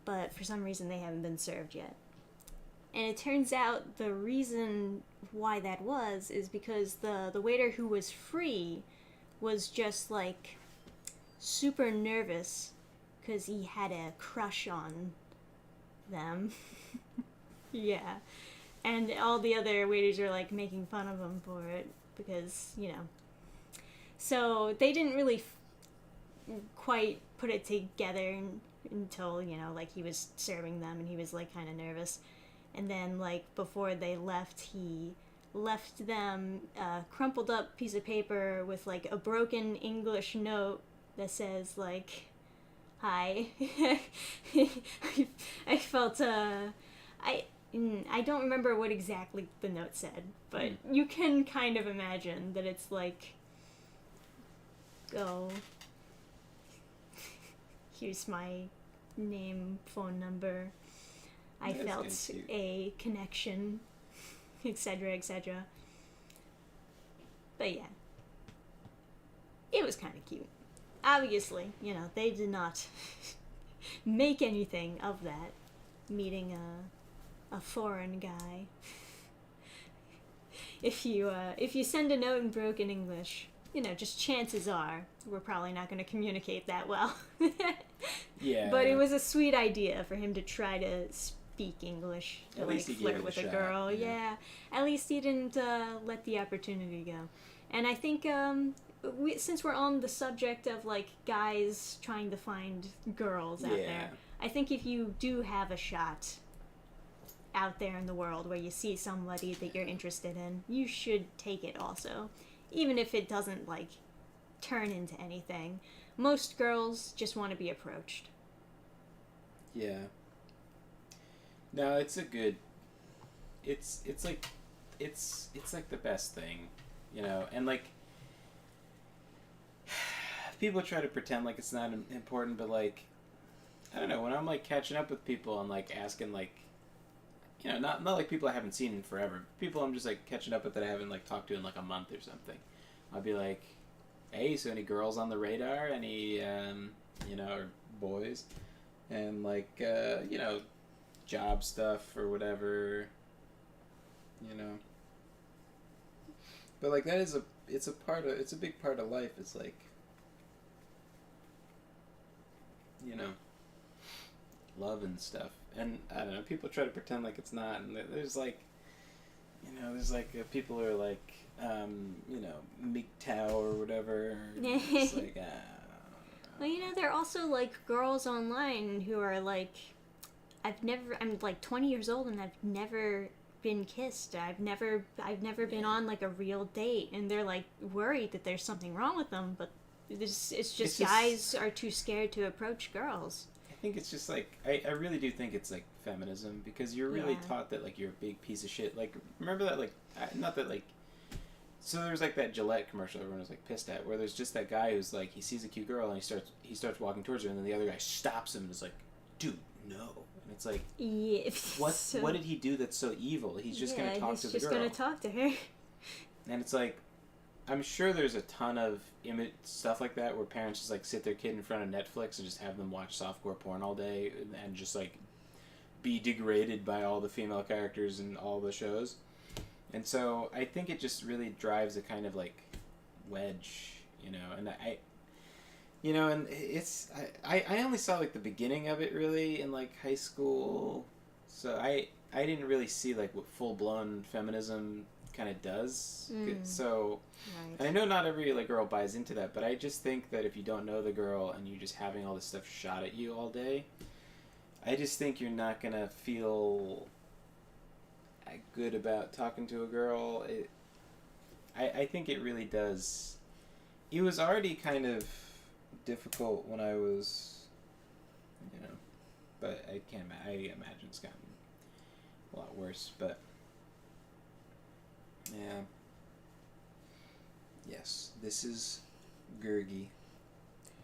A: but for some reason they haven't been served yet. And it turns out the reason why that was is because the waiter who was free was just like super nervous because he had a crush on them. Yeah. And all the other waiters are like making fun of him for it because, you know. So they didn't really quite put it together until, you know, like he was serving them and he was like kind of nervous. And then, like, before they left, he left them a crumpled up piece of paper with like a broken English note that says, like, hi. I felt, I don't remember what exactly the note said, but you can kind of imagine that it's like, oh, here's my name, phone number. I felt a connection, etc., etc. But yeah, it was kind of cute. Obviously, you know, they did not make anything of that, meeting a foreign guy. If you send a note in broken English, you know, just chances are we're probably not going to communicate that well.
B: Yeah.
A: But it was a sweet idea for him to try to speak English, to
B: At
A: like
B: least he
A: flirt
B: gave it
A: with
B: a
A: a
B: shot,
A: girl.
B: yeah.
A: Yeah. At least he didn't let the opportunity go. And I think since we're on the subject of like guys trying to find girls out there, I think if you do have a shot out there in the world where you see somebody that you're interested in, you should take it also, even if it doesn't like turn into anything. Most girls just want to be approached.
B: Yeah. No, it's a good. It's like the best thing, you know, and like people try to pretend like it's not important, but like I don't know, when I'm like catching up with people and like asking like, you know, not like people I haven't seen in forever, people I'm just like catching up with that I haven't like talked to in like a month or something. I'll be like, hey, so any girls on the radar? Any you know, or boys? And like you know, job stuff or whatever, you know. But like that is it's a big part of life. It's like, you know, love and stuff. And I don't know, people try to pretend like it's not, and there's like, you know, there's like people who are like you know, MGTOW or whatever. It's like
A: well, you know, there are also like girls online who are like, I'm like 20 years old and I've never been kissed. I've never been on like a real date, and they're like worried that there's something wrong with them, but it's just guys are too scared to approach girls.
B: I think it's just like I really do think it's like feminism, because you're really taught that like you're a big piece of shit. Like, remember that, like, not that like, so there's like that Gillette commercial everyone was like pissed at, where there's just that guy who's like, he sees a cute girl and he starts walking towards her, and then the other guy stops him and is like, dude, no. And it's like,
A: yeah,
B: what did he do that's so evil? He's just gonna talk to the girl.
A: He's just gonna talk to her.
B: And it's like, I'm sure there's a ton of stuff like that where parents just like sit their kid in front of Netflix and just have them watch softcore porn all day and just like be degraded by all the female characters in all the shows. And so I think it just really drives a kind of like wedge, you know, and you know, and it's, I only saw like the beginning of it really in like high school. So I didn't really see like what full blown feminism kind of does. So,
A: right.
B: And I know not every like girl buys into that, but I just think that if you don't know the girl and you're just having all this stuff shot at you all day, I just think you're not gonna feel good about talking to a girl. I think it really does. It was already kind of difficult when I was, you know, but I imagine it's gotten a lot worse, but yeah. Yes, this is Gurgi.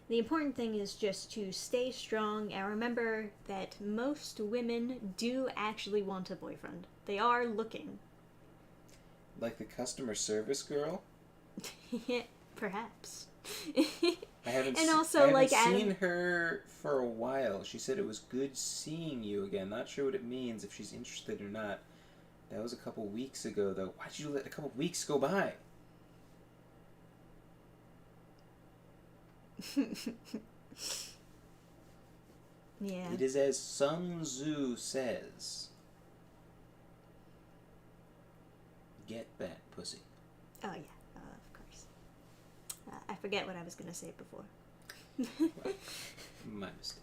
A: The important thing is just to stay strong and remember that most women do actually want a boyfriend. They are looking.
B: Like the customer service girl?
A: Perhaps.
B: I haven't seen her for a while. She said it was good seeing you again. Not sure what it means, if she's interested or not. That was a couple weeks ago, though. Why'd you let a couple weeks go by?
A: Yeah.
B: It is as Sun Tzu says. get that pussy.
A: Oh, yeah. Of course. I forget what I was going to say before.
B: Well, my mistake.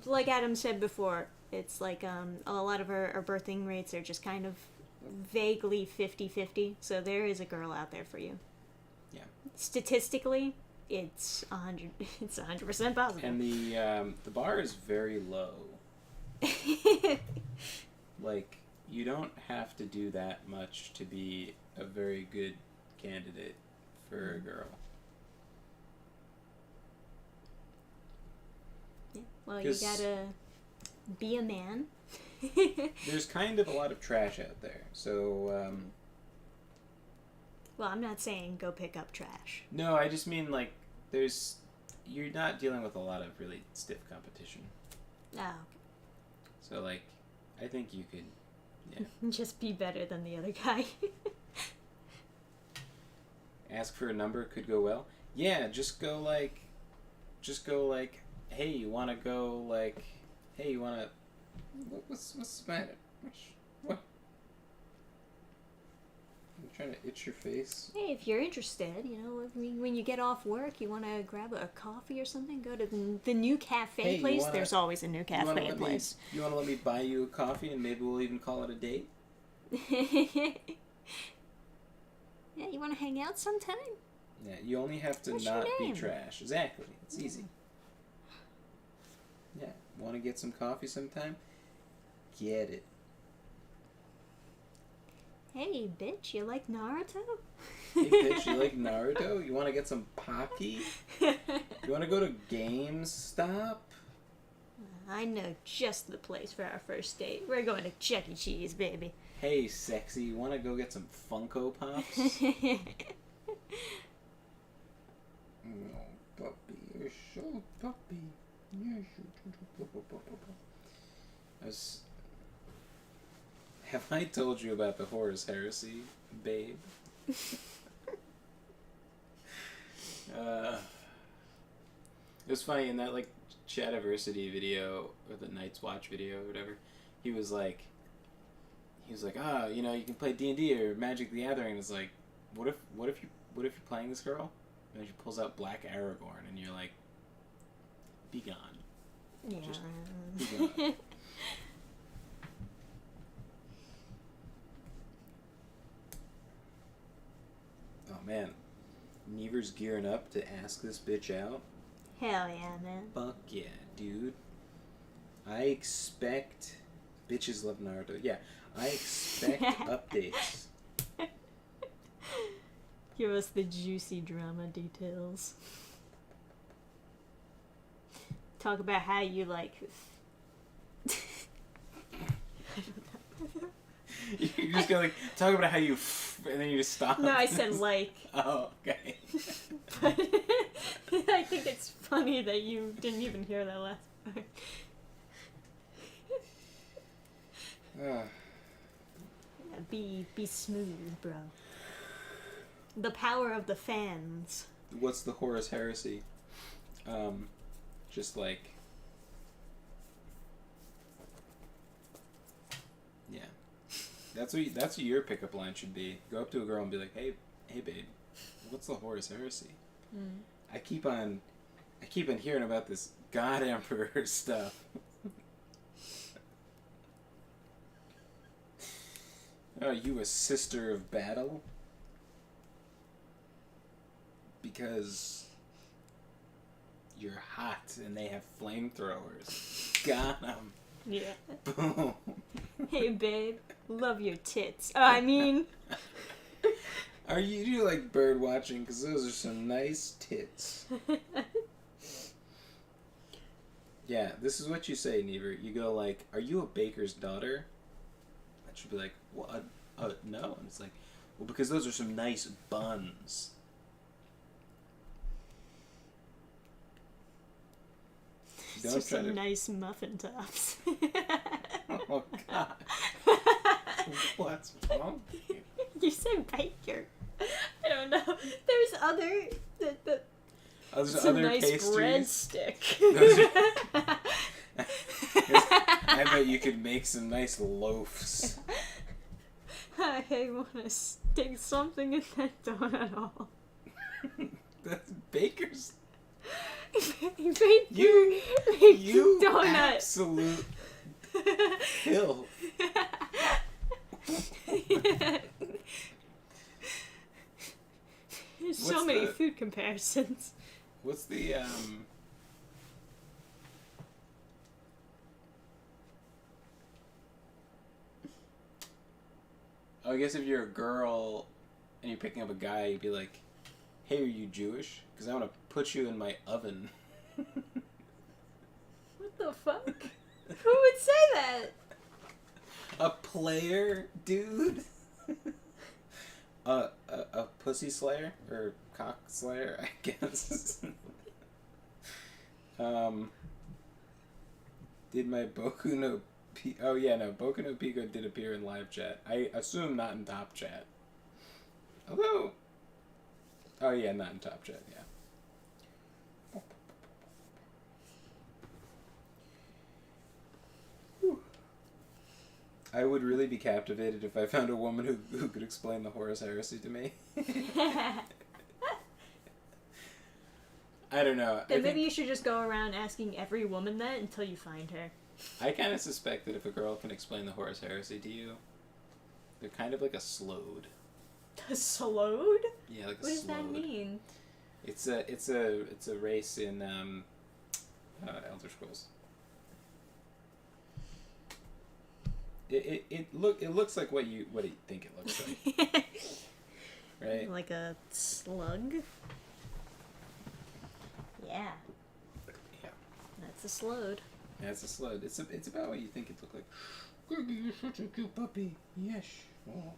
A: Like Adam said before, it's like a lot of our birthing rates are just kind of vaguely 50-50, so there is a girl out there for you.
B: Yeah.
A: Statistically, it's 100% possible.
B: And the bar is very low. Like, you don't have to do that much to be a very good candidate for a girl.
A: Yeah. Well, you gotta be a man.
B: There's kind of a lot of trash out there, so
A: well, I'm not saying go pick up trash.
B: no, I just mean like you're not dealing with a lot of really stiff competition.
A: Oh, okay.
B: So like, I think you could, yeah.
A: Just be better than the other guy.
B: Ask for a number could go well. Yeah, just go like, hey, you wanna go like, hey, you wanna, what's the matter? What? You trying to itch your face?
A: Hey, if you're interested, when you get off work, you want to grab a coffee or something, go to the new cafe place. There's always a new cafe place.
B: You want to let me buy you a coffee and maybe we'll even call it a date?
A: Yeah, you want to hang out sometime?
B: Yeah, you only have to
A: What's
B: not
A: your
B: be
A: name?
B: trash. Exactly. It's easy. Yeah, want to get some coffee sometime? Get it.
A: Hey, bitch, you like Naruto?
B: Hey, bitch, you like Naruto? You want to get some Pocky? You want to go to GameStop?
A: I know just the place for our first date. We're going to Chuck E. Cheese, baby.
B: Hey, sexy, you want to go get some Funko Pops? No, puppy, you're so puppy. You're so... Have I told you about the Horus Heresy, babe? It was funny in that like Chativersity video or the Night's Watch video or whatever. He was like, you can play D&D or Magic the Gathering. It's like, what if you're playing this girl and she pulls out Black Aragorn and you're like, be gone.
A: Yeah.
B: Just be gone. Oh man, Never's gearing up to ask this bitch out.
A: Hell yeah, man.
B: Fuck yeah, dude. I expect bitches love Naruto. Yeah, I expect updates.
A: Give us the juicy drama details. Talk about how you like.
B: You're just gonna like talk about how you and then you just stop.
A: No, I said like.
B: Oh, okay.
A: But I think it's funny that you didn't even hear that last part. Yeah, be smooth, bro. The power of the fans.
B: What's the Horus Heresy? Just like. Yeah. That's what your pickup line should be. Go up to a girl and be like, hey babe, what's the Horus Heresy?
A: Mm.
B: I keep on hearing about this God Emperor stuff. Are you a sister of battle? Because you're hot and they have flamethrowers. Got 'em.
A: Yeah.
B: Boom.
A: Hey, babe. Love your tits. I mean...
B: Are you like bird watching? Because those are some nice tits. Yeah, this is what you say, Never. You go like, are you a baker's daughter? That should be like, what? No. And it's like, well, because those are some nice buns.
A: Those are some nice muffin tops.
B: Oh, God. What's wrong with you?
A: You said baker. I don't know. There's other...
B: There's
A: some
B: other
A: nice
B: pastries.
A: breadstick.
B: I I bet you could make some nice loaves.
A: I want to stick something in that donut hole.
B: That's baker's.
A: You donut.
B: Absolute hill.
A: There's so many food comparisons.
B: What's the I guess if you're a girl and you're picking up a guy, you'd be like, "Hey, are you Jewish? Because I want to put you in my oven."
A: What the fuck? Who would say that?
B: A player, dude. A pussy slayer or cock slayer, I guess. Did my Boku no Oh yeah, no, Boku no Pico did appear in live chat. I assume not in top chat. Although, oh yeah, not in top chat. Yeah. Whew. I would really be captivated if I found a woman who could explain the Horus Heresy to me. I don't know.
A: Then maybe you should just go around asking every woman that until you find her.
B: I kind of suspect that if a girl can explain the Horus Heresy to you, they're kind of like a slode.
A: A slode?
B: Yeah, like a slode.
A: What does that mean?
B: It's a race in Elder Scrolls. It looks like what you think it looks like. Right?
A: Like a slug? Yeah.
B: Yeah.
A: That's a slode.
B: Yeah, it's a slug. It's about what you think it looked like. Gurgi, you're such a cute puppy. Yes.
A: Yeah.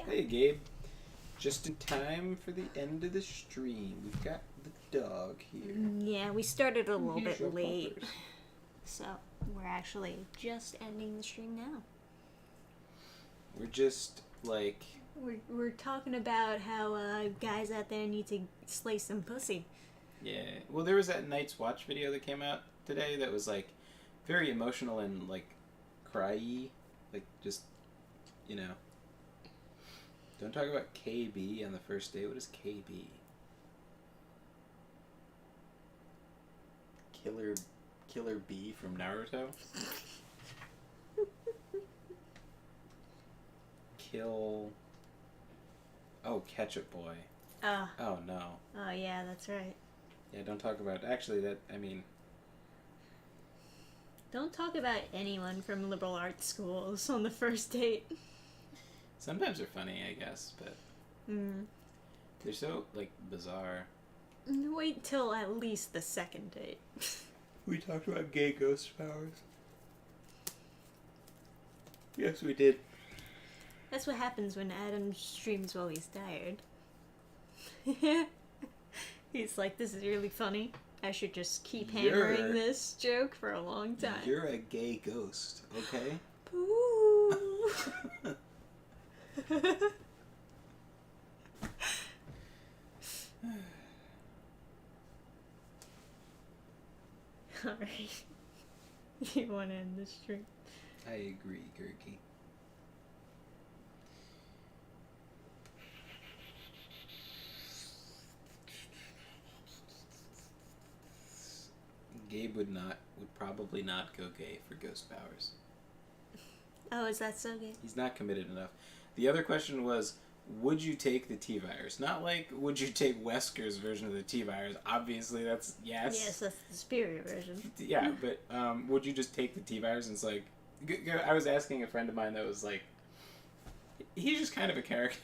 B: Hey, Gabe. Just in time for the end of the stream. We've got the dog here.
A: Yeah, we started a little
B: Here's
A: bit
B: your
A: late.
B: puppers.
A: So, we're actually just ending the stream now.
B: We're just, like...
A: We're talking about how guys out there need to slay some pussy.
B: Yeah. Well, there was that Night's Watch video that came out today that was, like, very emotional and, like, cry-y. Like, just, you know. Don't talk about KB on the first date. What is KB? Killer B from Naruto? Kill... Oh, Ketchup Boy. Oh, no.
A: Oh, yeah, that's right.
B: Yeah, don't talk about... Actually, that... I mean...
A: Don't talk about anyone from liberal arts schools on the first date.
B: Sometimes they're funny, I guess, but... They're so, like, bizarre.
A: Wait till at least the second date.
B: We talked about gay ghost powers. Yes, we did.
A: That's what happens when Adam streams while he's tired. He's like, this is really funny. I should just keep hammering this joke for a long time.
B: You're a gay ghost, okay?
A: Boo! Alright. You want to end the stream?
B: I agree, Gurky. Gabe would probably not go gay for ghost powers.
A: Oh, is that so good?
B: He's not committed enough. The other question was, would you take the T-virus? Not like, would you take Wesker's version of the T-virus? Obviously, that's yes.
A: Yes, that's the superior version.
B: Yeah, but would you just take the T-virus? And it's like, I was asking a friend of mine that was like, he's just kind of a character.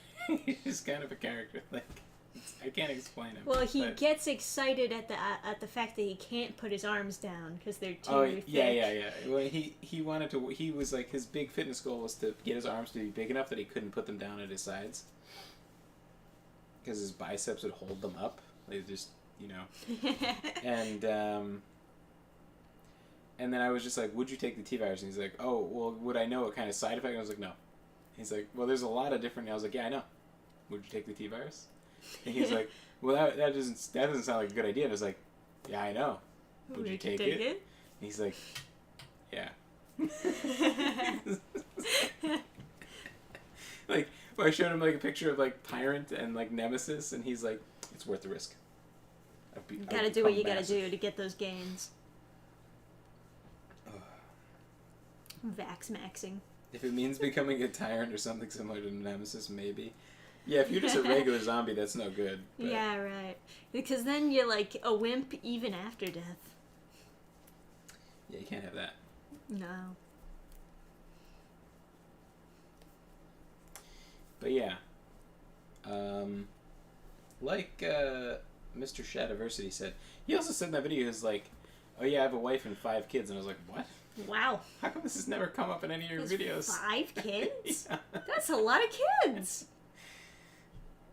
B: He's just kind of a character. Like, I can't explain him.
A: Well, he gets excited at the fact that he can't put his arms down because they're too thick.
B: Yeah. Well, he wanted to. He was like, his big fitness goal was to get his arms to be big enough that he couldn't put them down at his sides because his biceps would hold them up. They just, you know. And then I was just like, would you take the T-virus? And he's like, oh, well, would I know what kind of side effect? And I was like, no. He's like, well, there's a lot of different. I was like, yeah, I know. Would you take the T-virus? And he's like, well, that doesn't sound like a good idea. And I was like, yeah, I know. Would you take it? And he's like, yeah. Like, well, I showed him like a picture of like Tyrant and like Nemesis, and he's like, it's worth the risk.
A: You gotta do what you gotta do to get those gains. Vax maxing.
B: If it means becoming a tyrant or something similar to Nemesis, maybe. Yeah, if you're just a regular zombie, that's no good. But...
A: Yeah, right. Because then you're like a wimp even after death.
B: Yeah, you can't have that.
A: No.
B: But yeah. Like Mr. Shadiversity said, he also said in that video, he was like, oh yeah, I have a wife and 5 kids. And I was like, what?
A: Wow.
B: How come this has never come up in any of your videos?
A: 5 kids?
B: Yeah.
A: That's a lot of kids.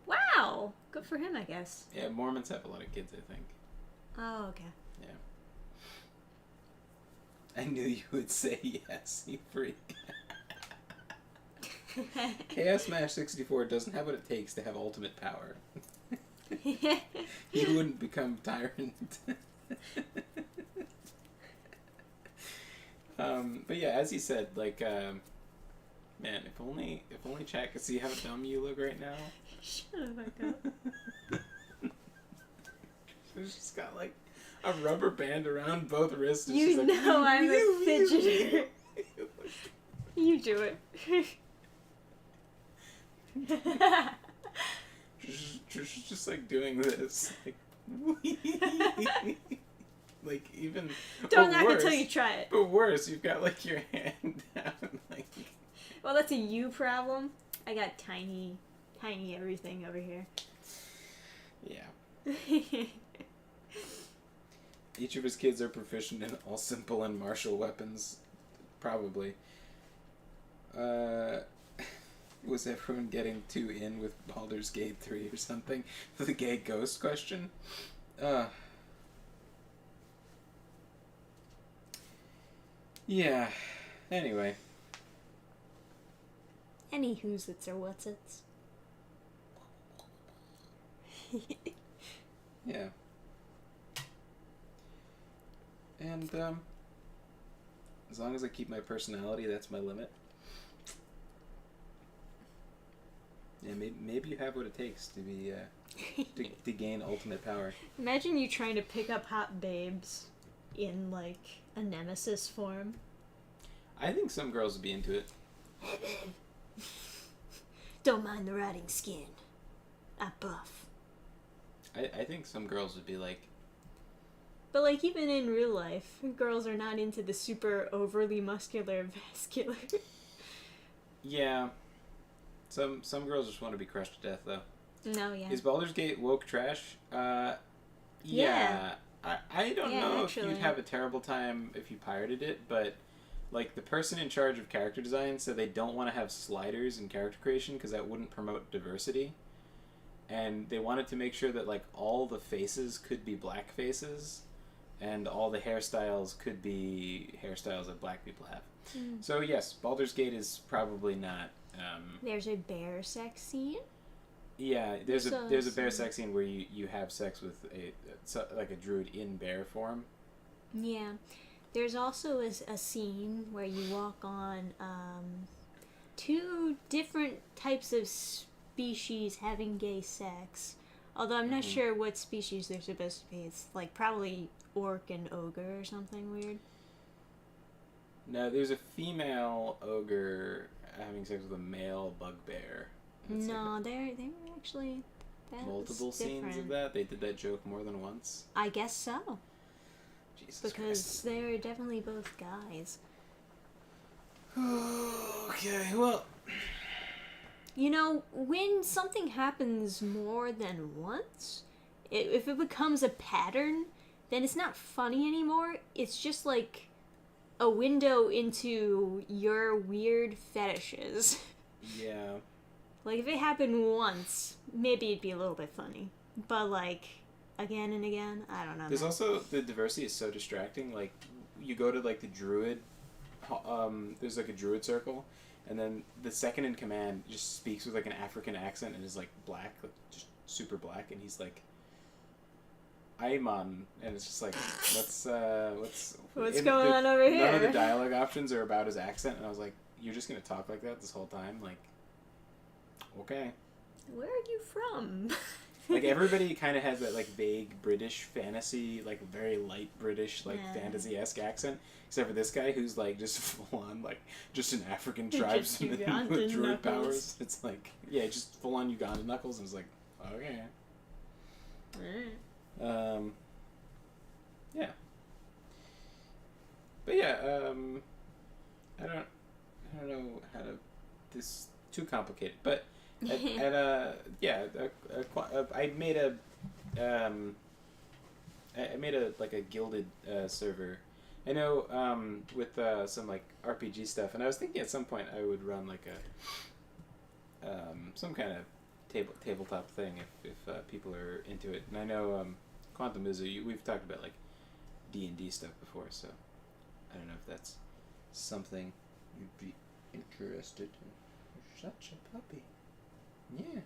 A: Wow. Good for him, I guess.
B: Yeah, Mormons have a lot of kids, I think.
A: Oh, okay.
B: Yeah. I knew you would say yes, you freak. Chaos Smash 64 doesn't have what it takes to have ultimate power. He wouldn't become tyrant. But yeah, as he said, like, man, if only chat could see how dumb you look right now.
A: Shut the fuck up.
B: She's got like a rubber band around both wrists. And
A: You
B: she's like,
A: know I'm a fidgeter. You do it.
B: She's just like doing this, like, like even.
A: Don't knock
B: worse,
A: until you try it.
B: But worse, you've got like your hand down, like.
A: Well, that's a you problem. I got tiny everything over here.
B: Yeah. Each of his kids are proficient in all simple and martial weapons, probably. Was everyone getting too in with Baldur's Gate 3 or something? The gay ghost question? Yeah. Anyway.
A: Any who's-its or what's-its.
B: Yeah. And, as long as I keep my personality, that's my limit. Yeah, maybe you have what it takes to be, to gain ultimate power.
A: Imagine you trying to pick up hot babes in, like, a nemesis form.
B: I think some girls would be into it.
A: Don't mind the rotting skin. I buff.
B: I think some girls would be like...
A: But, like, even in real life, girls are not into the super overly muscular vascular.
B: Yeah. Some girls just want to be crushed to death, though.
A: No, yeah.
B: Is Baldur's Gate woke trash? Yeah. I don't know
A: actually.
B: if you'd have a terrible time if you pirated it, but like the person in charge of character design said they don't want to have sliders in character creation because that wouldn't promote diversity. And they wanted to make sure that like all the faces could be black faces and all the hairstyles could be hairstyles that black people have. Mm. So yes, Baldur's Gate is probably not...
A: There's a bear sex scene?
B: Yeah, there's a bear sex scene where you have sex with a druid in bear form.
A: Yeah. There's also a scene where you walk on 2 different types of species having gay sex. Although I'm not sure what species they're supposed to be. It's like probably orc and ogre or something weird.
B: No, there's a female ogre having sex with a male bugbear.
A: No, they were actually...
B: multiple scenes of that? They did that joke more than once?
A: I guess so.
B: Jesus
A: because
B: Christ.
A: They're definitely both guys.
B: Okay, well...
A: You know, when something happens more than once, if it becomes a pattern, then it's not funny anymore. It's just like a window into your weird fetishes.
B: Yeah.
A: Like, if it happened once, maybe it'd be a little bit funny. But, like, again and again, I don't know.
B: There's also, the diversity is so distracting. Like, you go to, like, the druid, there's, like, a druid circle, and then the second in command just speaks with, like, an African accent and is, like, black, like, just super black, and he's like, "Ayman," and it's just like, what's
A: going on over here?
B: None of the dialogue options are about his accent, and I was like, "You're just gonna talk like that this whole time?" Like, okay.
A: Where are you from?
B: Like, everybody kind of has that, like, vague British fantasy, like, very light British, like, fantasy-esque accent. Except for this guy who's, like, just full-on, like, just an African tribesman with druid powers. It's like, yeah, just full-on Uganda knuckles, and it's like, okay. Yeah. But yeah, I don't know how to, this, too complicated, but... I made a like a gilded server. I know with some like RPG stuff, and I was thinking at some point I would run like a some kind of tabletop thing if people are into it. And I know Quantum Mizu, we've talked about like D&D stuff before, so I don't know if that's something you'd be interested in. You're such a puppy. Yeah.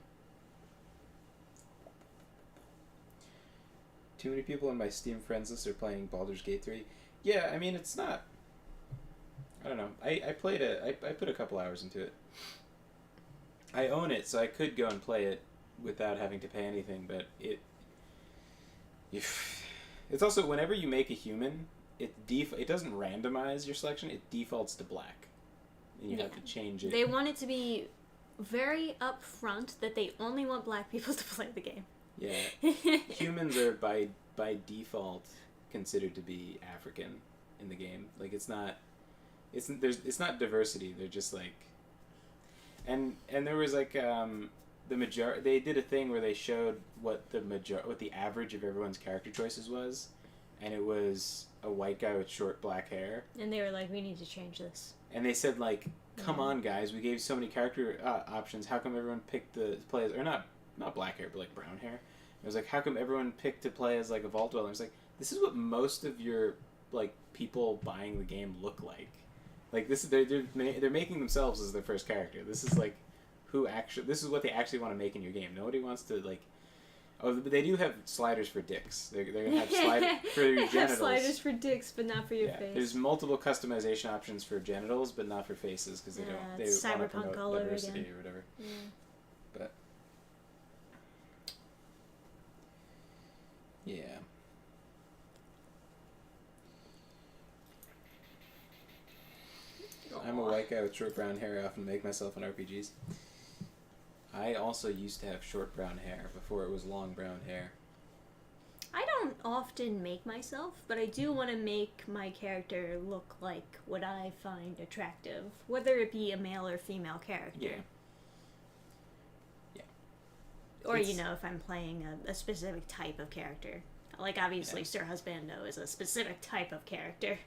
B: Too many people in my Steam friends list are playing Baldur's Gate 3. Yeah, I mean, it's not... I don't know. I played it. I put a couple hours into it. I own it, so I could go and play it without having to pay anything, but it's also, whenever you make a human, it doesn't randomize your selection, it defaults to black. And you have to change it.
A: They want it to be very upfront that they only want black people to play the game.
B: Yeah. Humans are by default considered to be African in the game. Like, it's not diversity. They're just like, and there was like they did a thing where they showed what the average of everyone's character choices was, and it was a white guy with short black hair.
A: And they were like, we need to change this.
B: And they said, like, come on, guys, we gave so many character options. How come everyone picked to play as, or not black hair, but like brown hair? It was like, how come everyone picked to play as like a vault dweller? It's like, this is what most of your like people buying the game look like. Like, this is they're making themselves as their first character. This is like this is what they actually want to make in your game. Nobody wants to like. Oh, but they do have sliders for dicks. They're gonna have sliders for your genitals.
A: They have sliders for dicks, but not for your face.
B: There's multiple customization options for genitals, but not for faces because they don't. They want to promote diversity or whatever. Yeah. But yeah. I'm a white guy with short brown hair. I often make myself in RPGs. I also used to have short brown hair before it was long brown hair.
A: I don't often make myself, but I do want to make my character look like what I find attractive, whether it be a male or female character.
B: Yeah. Yeah.
A: Or, if I'm playing a specific type of character. Like, obviously, Sir Husbando is a specific type of character.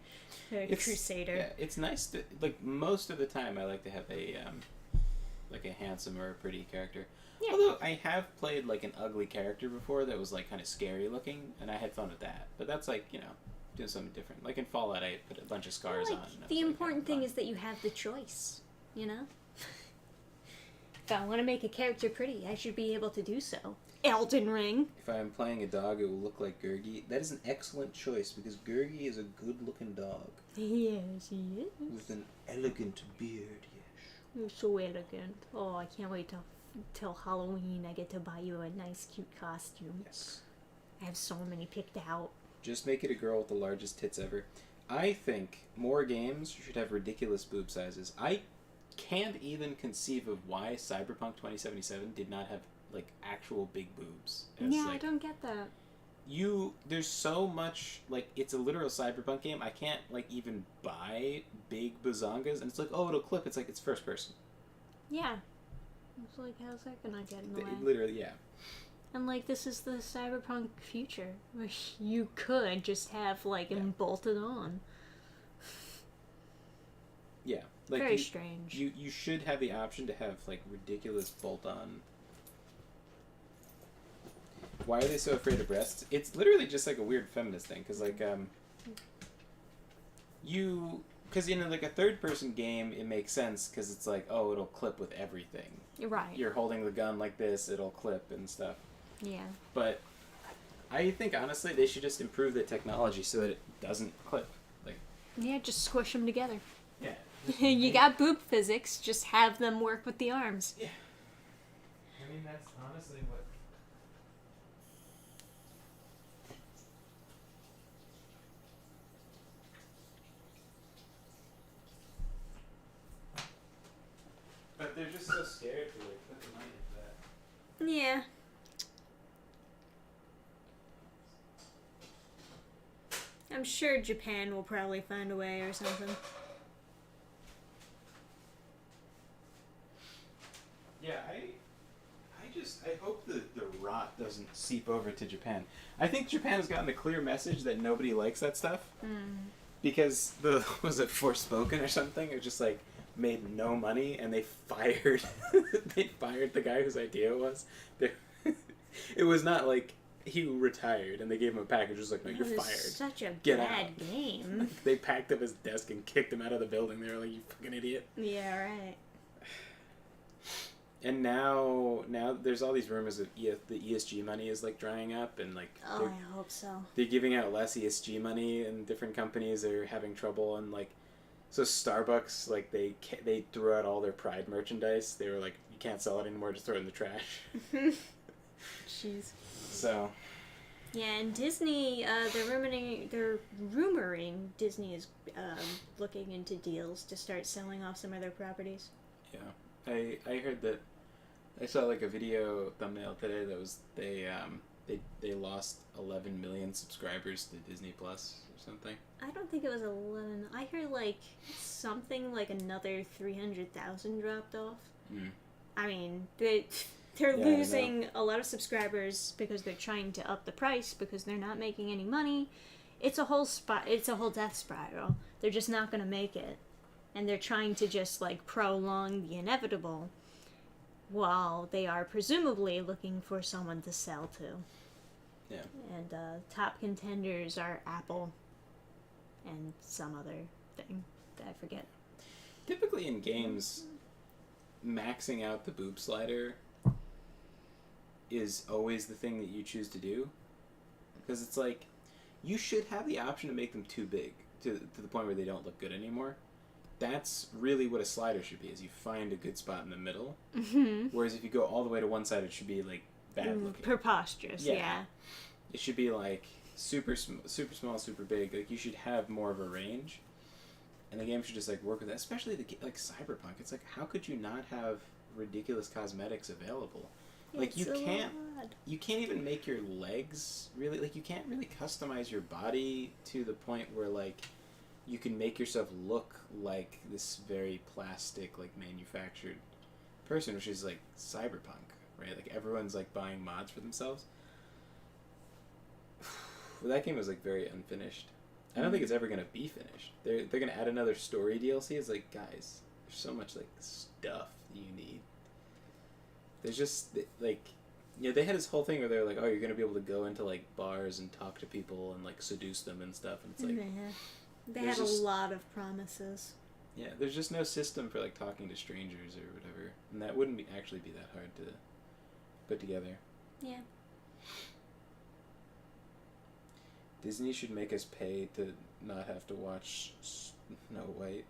A: A crusader.
B: Yeah, it's nice to, like, most of the time I like to have a handsome or a pretty character. Yeah. Although I have played like an ugly character before that was like kind of scary looking, and I had fun with that. But that's like, doing something different. Like in Fallout, I put a bunch of scars on.
A: The important thing is that you have the choice, If I want to make a character pretty, I should be able to do so. Elden Ring.
B: If I'm playing a dog, it will look like Gurgi. That is an excellent choice because Gurgi is a good-looking dog.
A: Yes, he is.
B: With an elegant beard, yes.
A: You're so elegant. Oh, I can't wait till Halloween. I get to buy you a nice, cute costume.
B: Yes.
A: I have so many picked out.
B: Just make it a girl with the largest tits ever. I think more games should have ridiculous boob sizes. I can't even conceive of why Cyberpunk 2077 did not have like actual big boobs.
A: I don't get that.
B: There's so much, like, it's a literal Cyberpunk game. I can't like even buy big bazongas, and it's like, oh, it'll clip. It's like, it's first person.
A: Yeah. It's like, how's that gonna get in the way?
B: Literally, yeah.
A: And like, this is the Cyberpunk future, where you could just have like them bolted on.
B: Yeah. Like,
A: very strange.
B: You should have the option to have like ridiculous bolt-on. Why are they so afraid of breasts? It's literally just like a weird feminist thing, because like because in like a third-person game it makes sense because it's like, oh, it'll clip with everything.
A: Right.
B: You're holding the gun like this, it'll clip and stuff.
A: Yeah.
B: But I think, honestly, they should just improve the technology so that it doesn't clip. Like,
A: Yeah, just squish them together.
B: yeah.
A: You got boob physics, just have them work with the arms.
B: Yeah. I mean, that's honestly what... But they're just so scared to, like, put the money into that.
A: Yeah. I'm sure Japan will probably find a way or something.
B: Yeah, I hope the rot doesn't seep over to Japan. I think Japan has gotten a clear message that nobody likes that stuff. Because was it Forspoken or something? It just like made no money and they fired the guy whose idea it was. It was not like he retired and they gave him a package. It was like, no, you're fired.
A: Such a
B: Get
A: bad
B: out.
A: game.
B: Like, they packed up his desk and kicked him out of the building. They were like, you fucking idiot.
A: Yeah, right.
B: And now there's all these rumors that the ESG money is like drying up, and like
A: I hope so.
B: they're giving out less ESG money, and different companies are having trouble. And like, so Starbucks, like they threw out all their Pride merchandise. They were like, you can't sell it anymore, just throw it in the trash.
A: Jeez.
B: So.
A: Yeah, and Disney, they're rumoring Disney is looking into deals to start selling off some of their properties.
B: Yeah. I heard that I saw like a video thumbnail today that was they lost 11 million subscribers to Disney Plus or something.
A: I don't think it was 11. I heard like something like another 300,000 dropped off. I mean, they're losing a lot of subscribers because they're trying to up the price because they're not making any money. It's a whole death spiral. They're just not going to make it. And they're trying to just, like, prolong the inevitable while they are presumably looking for someone to sell to.
B: Yeah.
A: And top contenders are Apple and some other thing that I forget.
B: Typically in games, maxing out the boob slider is always the thing that you choose to do. Because it's like, you should have the option to make them too big to the point where they don't look good anymore. That's really what a slider should be, is you find a good spot in the middle.
A: Mm-hmm.
B: Whereas if you go all the way to one side, it should be, like, bad looking.
A: Preposterous, yeah.
B: It should be, like, super small, super big. Like, you should have more of a range. And the game should just, like, work with that. Especially, like, Cyberpunk. It's like, how could you not have ridiculous cosmetics available? Like, you can't even make your legs really, like, you can't really customize your body to the point where, like, you can make yourself look like this very plastic, like, manufactured person, which is, like, Cyberpunk, right? Like, everyone's, like, buying mods for themselves. Well, that game was, like, very unfinished. I don't think it's ever going to be finished. They're going to add another story DLC. It's like, guys, there's so much, like, stuff you need. There's just, like, you know, they had this whole thing where they're like, oh, you're going to be able to go into, like, bars and talk to people and, like, seduce them and stuff. And it's like...
A: They had a lot of promises.
B: Yeah, there's just no system for, like, talking to strangers or whatever. And that wouldn't actually be that hard to put together.
A: Yeah.
B: Disney should make us pay to not have to watch Snow White.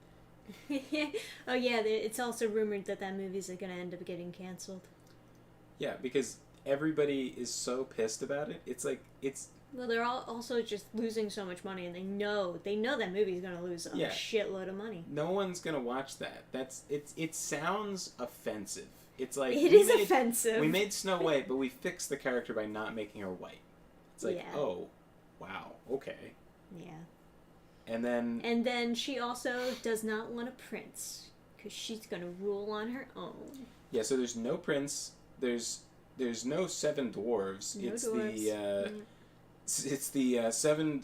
A: Oh, yeah, it's also rumored that movie's going to end up getting canceled.
B: Yeah, because everybody is so pissed about it. It's like, it's...
A: Well, they're all also just losing so much money, and they know that movie's going to lose a shitload of money.
B: No one's going to watch that. It sounds offensive. It's like...
A: It is offensive.
B: We made Snow White, but we fixed the character by not making her white. It's like, oh, wow, okay.
A: Yeah.
B: And then
A: she also does not want a prince, because she's going to rule on her own.
B: Yeah, so there's no prince, there's no 7 dwarves.
A: No dwarves.
B: It's the 7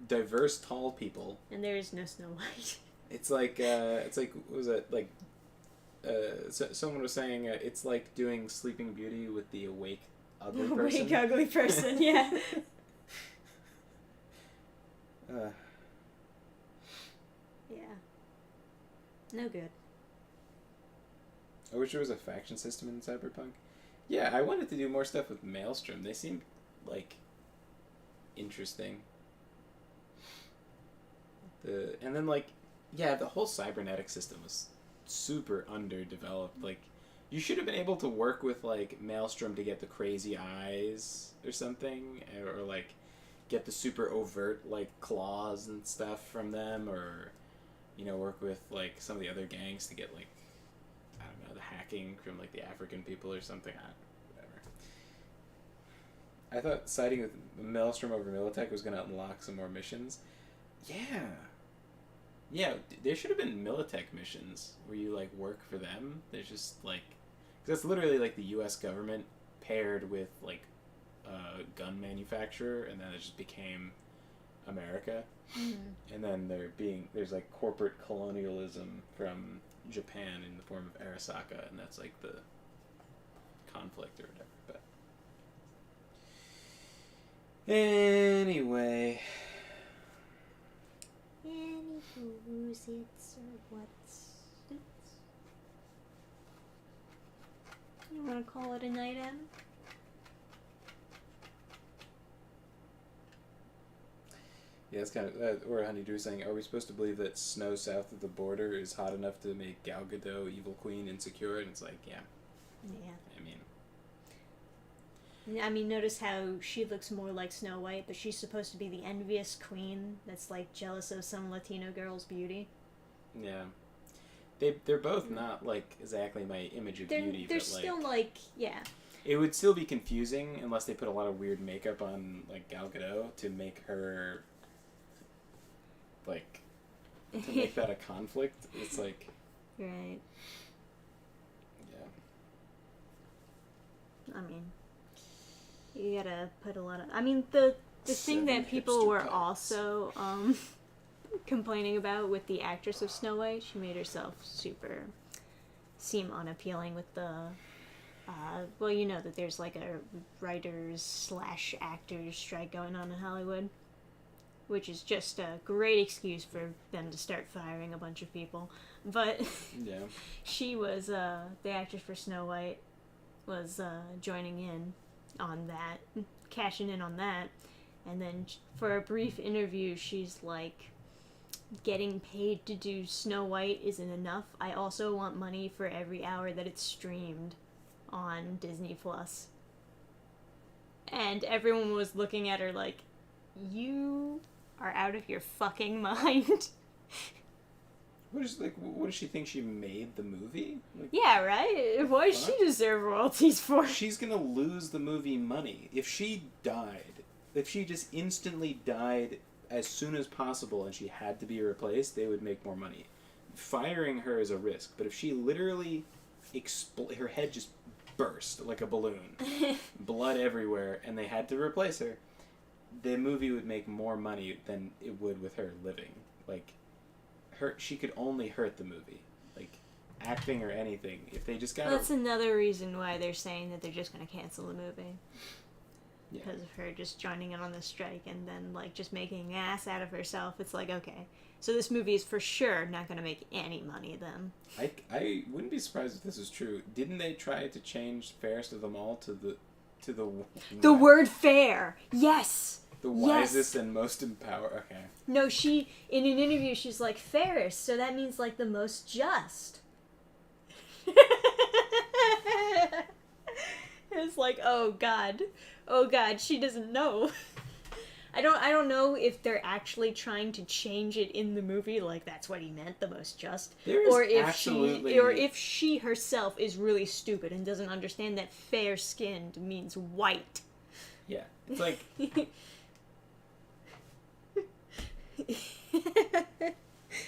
B: diverse tall people.
A: And there is no Snow White.
B: It's like what was it, like, someone was saying it's like doing Sleeping Beauty with the awake ugly person.
A: Awake ugly person, yeah. Yeah. No good.
B: I wish there was a faction system in Cyberpunk. Yeah, I wanted to do more stuff with Maelstrom. They seemed, like, interesting. And then, like, yeah, the whole cybernetic system was super underdeveloped. Like, you should have been able to work with, like, Maelstrom to get the crazy eyes or something, or like, get the super overt, like, claws and stuff from them, or, you know, work with, like, some of the other gangs to get, like, I don't know, the hacking from, like, the African people or something. Whatever. I thought siding with Maelstrom over Militech was going to unlock some more missions. Yeah. Yeah, there should have been Militech missions where you, like, work for them. There's just, like... Because that's literally, like, the U.S. government paired with, like, a gun manufacturer, and then it just became America. Mm-hmm. And then there's, like, corporate colonialism from Japan in the form of Arasaka, and that's, like, the conflict or whatever. But anyway...
A: Who's it's or what's it's? You want to call it a night, Em?
B: Yeah, it's kind of... or Honeydew saying, are we supposed to believe that snow south of the border is hot enough to make Gal Gadot, Evil Queen, insecure? And it's like, yeah.
A: Yeah.
B: I mean,
A: notice how she looks more like Snow White, but she's supposed to be the envious queen that's, like, jealous of some Latino girl's beauty.
B: Yeah. They're both not, like, exactly my image of beauty.
A: They're
B: but,
A: still, like, yeah.
B: It would still be confusing unless they put a lot of weird makeup on, like, Gal Gadot to make her, like, to make that a conflict. It's like...
A: Right.
B: Yeah.
A: I mean... You gotta put a lot of... I mean, the thing that people were also complaining about with the actress of Snow White, she made herself super seem unappealing with the... well, you know that there's, like, a writers/actors strike going on in Hollywood, which is just a great excuse for them to start firing a bunch of people. But
B: yeah. She
A: was, the actress for Snow White was joining in on that, cashing in on that, and then for a brief interview she's like, getting paid to do Snow White isn't enough, I also want money for every hour that it's streamed on Disney Plus. And everyone was looking at her like, you are out of your fucking mind.
B: What does she think she made the movie? Like,
A: yeah, right? What does she deserve royalties for?
B: She's gonna lose the movie money. If she just instantly died as soon as possible and she had to be replaced, they would make more money. Firing her is a risk, but if she literally her head just burst like a balloon, blood everywhere, and they had to replace her, the movie would make more money than it would with her living. Like... she could only hurt the movie, like acting or anything. If they just got
A: that's another reason why they're saying that they're just going to cancel the movie.
B: Yeah.
A: Because of her just joining in on the strike and then, like, just making an ass out of herself. It's like, okay, so this movie is for sure not going to make any money then.
B: I wouldn't be surprised if this is true. Didn't they try to change Fairest of them all to the
A: word fair? Yes.
B: The wisest and most empowered. Okay.
A: No, she, in an interview, she's like, fairest, so that means, like, the most just. It's like, oh god, she doesn't know. I don't know if they're actually trying to change it in the movie, like that's what he meant, the most just, or if she herself is really stupid and doesn't understand that fair-skinned means white.
B: Yeah, it's like.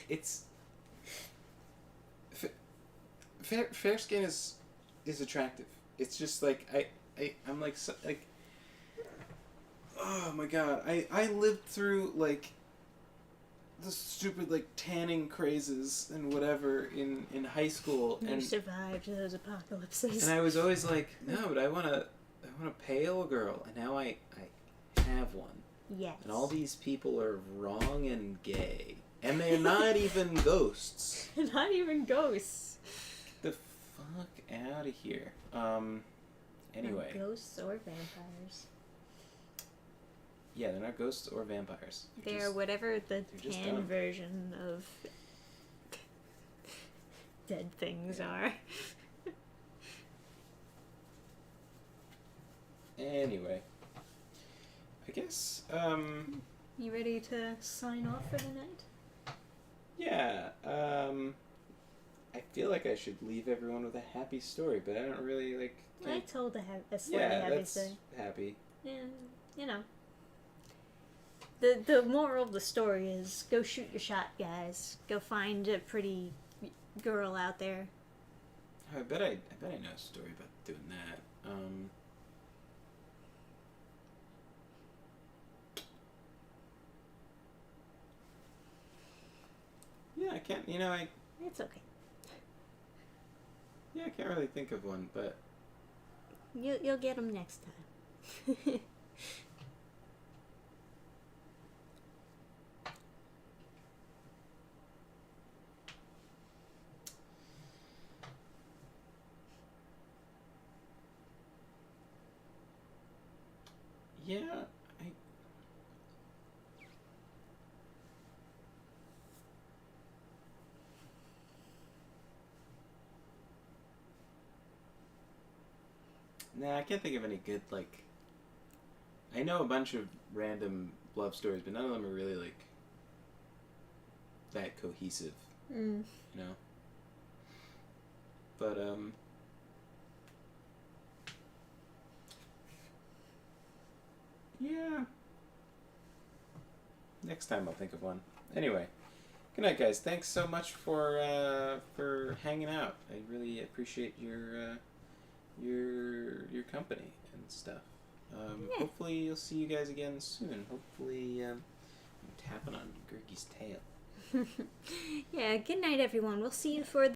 B: It's fair skin is attractive. It's just like I'm like oh my god, I lived through like the stupid like tanning crazes and whatever in high school, and
A: you survived those apocalypses.
B: And I was always like, no, but I want a pale girl, and now I have one.
A: Yes.
B: And all these people are wrong and gay. And they're not even ghosts.
A: Not even ghosts.
B: Get the fuck out of here. Anyway.
A: Not ghosts or vampires.
B: Yeah, they're not ghosts or vampires.
A: They're whatever the
B: just
A: tan
B: dumb.
A: version of dead things are.
B: Anyway. I guess,
A: You ready to sign off for the night?
B: yeah, I feel like I should leave everyone with a happy story, but I don't really, like...
A: I told a slightly
B: Yeah,
A: happy
B: that's
A: story.
B: happy.
A: Yeah, you know. The moral of the story is go shoot your shot, guys. Go find a pretty girl out there.
B: I bet I know a story about doing that. Yeah, I can't,
A: It's okay.
B: I can't really think of one, but...
A: You'll get them next time.
B: Yeah, Nah, I can't think of any good, like... I know a bunch of random love stories, but none of them are really, like, that cohesive,
A: Mm.
B: you know? But, yeah. Next time I'll think of one. Anyway, good night, guys. Thanks so much for hanging out. I really appreciate your company and stuff.
A: Yeah.
B: Hopefully you'll see you guys again soon. Hopefully I'm tapping on Gergie's tail.
A: Yeah, good night, everyone. We'll see you for